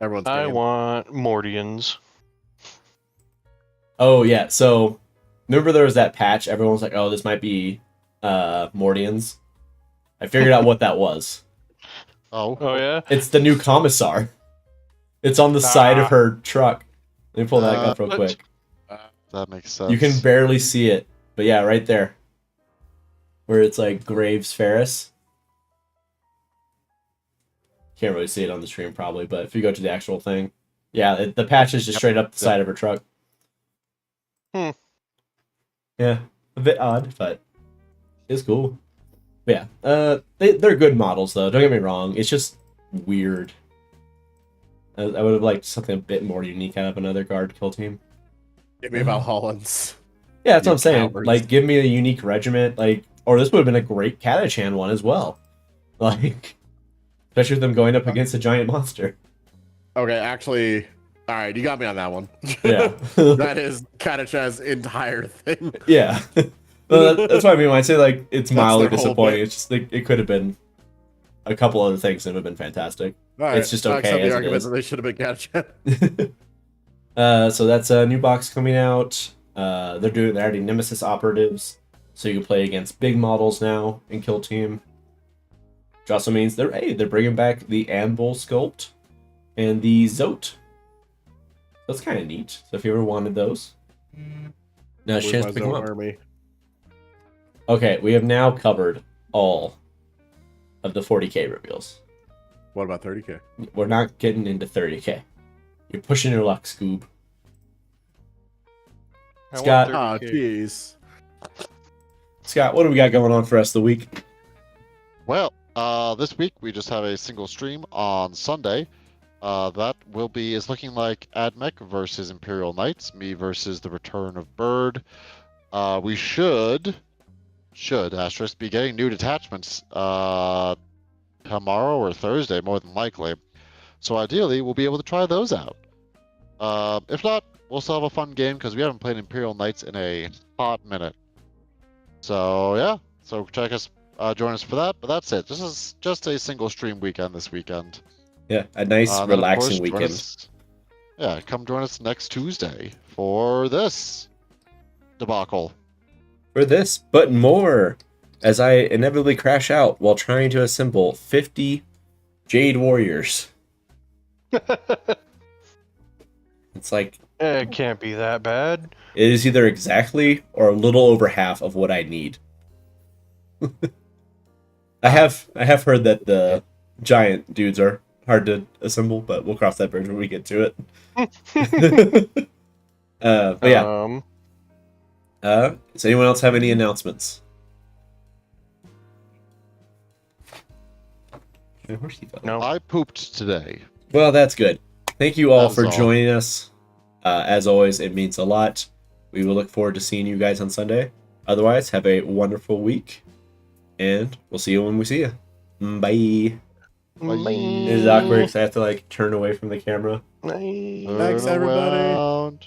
Everyone's I getting want Mordians. Oh yeah, so remember there was that patch. Everyone was like, "Oh, this might be Mordians." I figured out what that was. Oh. Oh yeah. It's the new commissar. It's on the side of her truck. Let me pull that up real what? quick. That makes sense. You can barely see it, but yeah, right there, where it's like Graves Ferris. Can't really see it on the stream probably, but if you go to the actual thing, yeah, the patch is just straight up the side of her truck. Hmm. Yeah, a bit odd, but it's cool. But yeah, they're good models though. Don't get me wrong. It's just weird. I would have liked something a bit more unique out of another guard kill team. Get me about Hollands. Yeah, that's what You I'm saying. cowards. Like, give me a unique regiment, like, or this would have been a great Katachan one as well. Like, especially with them going up against a giant monster. Okay, actually, all right, you got me on that one. Yeah. That is Katachan's entire thing. Yeah. Well, that's what I mean when I say, like, it's That's mildly their whole disappointing. bit. It's just, like, it could have been a couple other things that would have been fantastic. All right, It's just I okay accept as the it argument is. that they should have been Katachan. So that's a new box coming out. They're already Nemesis operatives, so you can play against big models now in Kill Team. Which also means they're bringing back the Anvil sculpt and the Zote. That's kind of neat. So if you ever wanted those, now it's a chance to pick them up. Army. Okay, we have now covered all of the 40k reveals. What about 30k? We're not getting into 30k. You're pushing your luck, Scoob. I want Scott. 30K. Ah, jeez. Scott, what do we got going on for us the week? Well, this week we just have a single stream on Sunday. That is looking like Admech versus Imperial Knights, me versus the Return of Bird. We should asterisk be getting new detachments tomorrow or Thursday, more than likely. So ideally, we'll be able to try those out. If not, we'll still have a fun game because we haven't played Imperial Knights in a hot minute. So yeah, so join us for that. But that's it. This is just a single stream weekend this weekend. Yeah, a nice, Then, of relaxing course, join weekend. us- come join us next Tuesday for this debacle. For this, but more, as I inevitably crash out while trying to assemble 50 Jade Warriors. It's like, It can't be that bad. it is either exactly or a little over half of what I need. I have heard that the giant dudes are hard to assemble, but we'll cross that bridge when we get to it. But yeah. Does anyone else have any announcements? Where's he going? No. I pooped today. Well, that's good. Thank you all That for was all. joining us. As always, it means a lot. We will look forward to seeing you guys on Sunday. Otherwise, have a wonderful week, and we'll see you when we see you. Bye. Bye. It is awkward because I have to like turn away from the camera. Bye. Thanks, Turn everybody. around.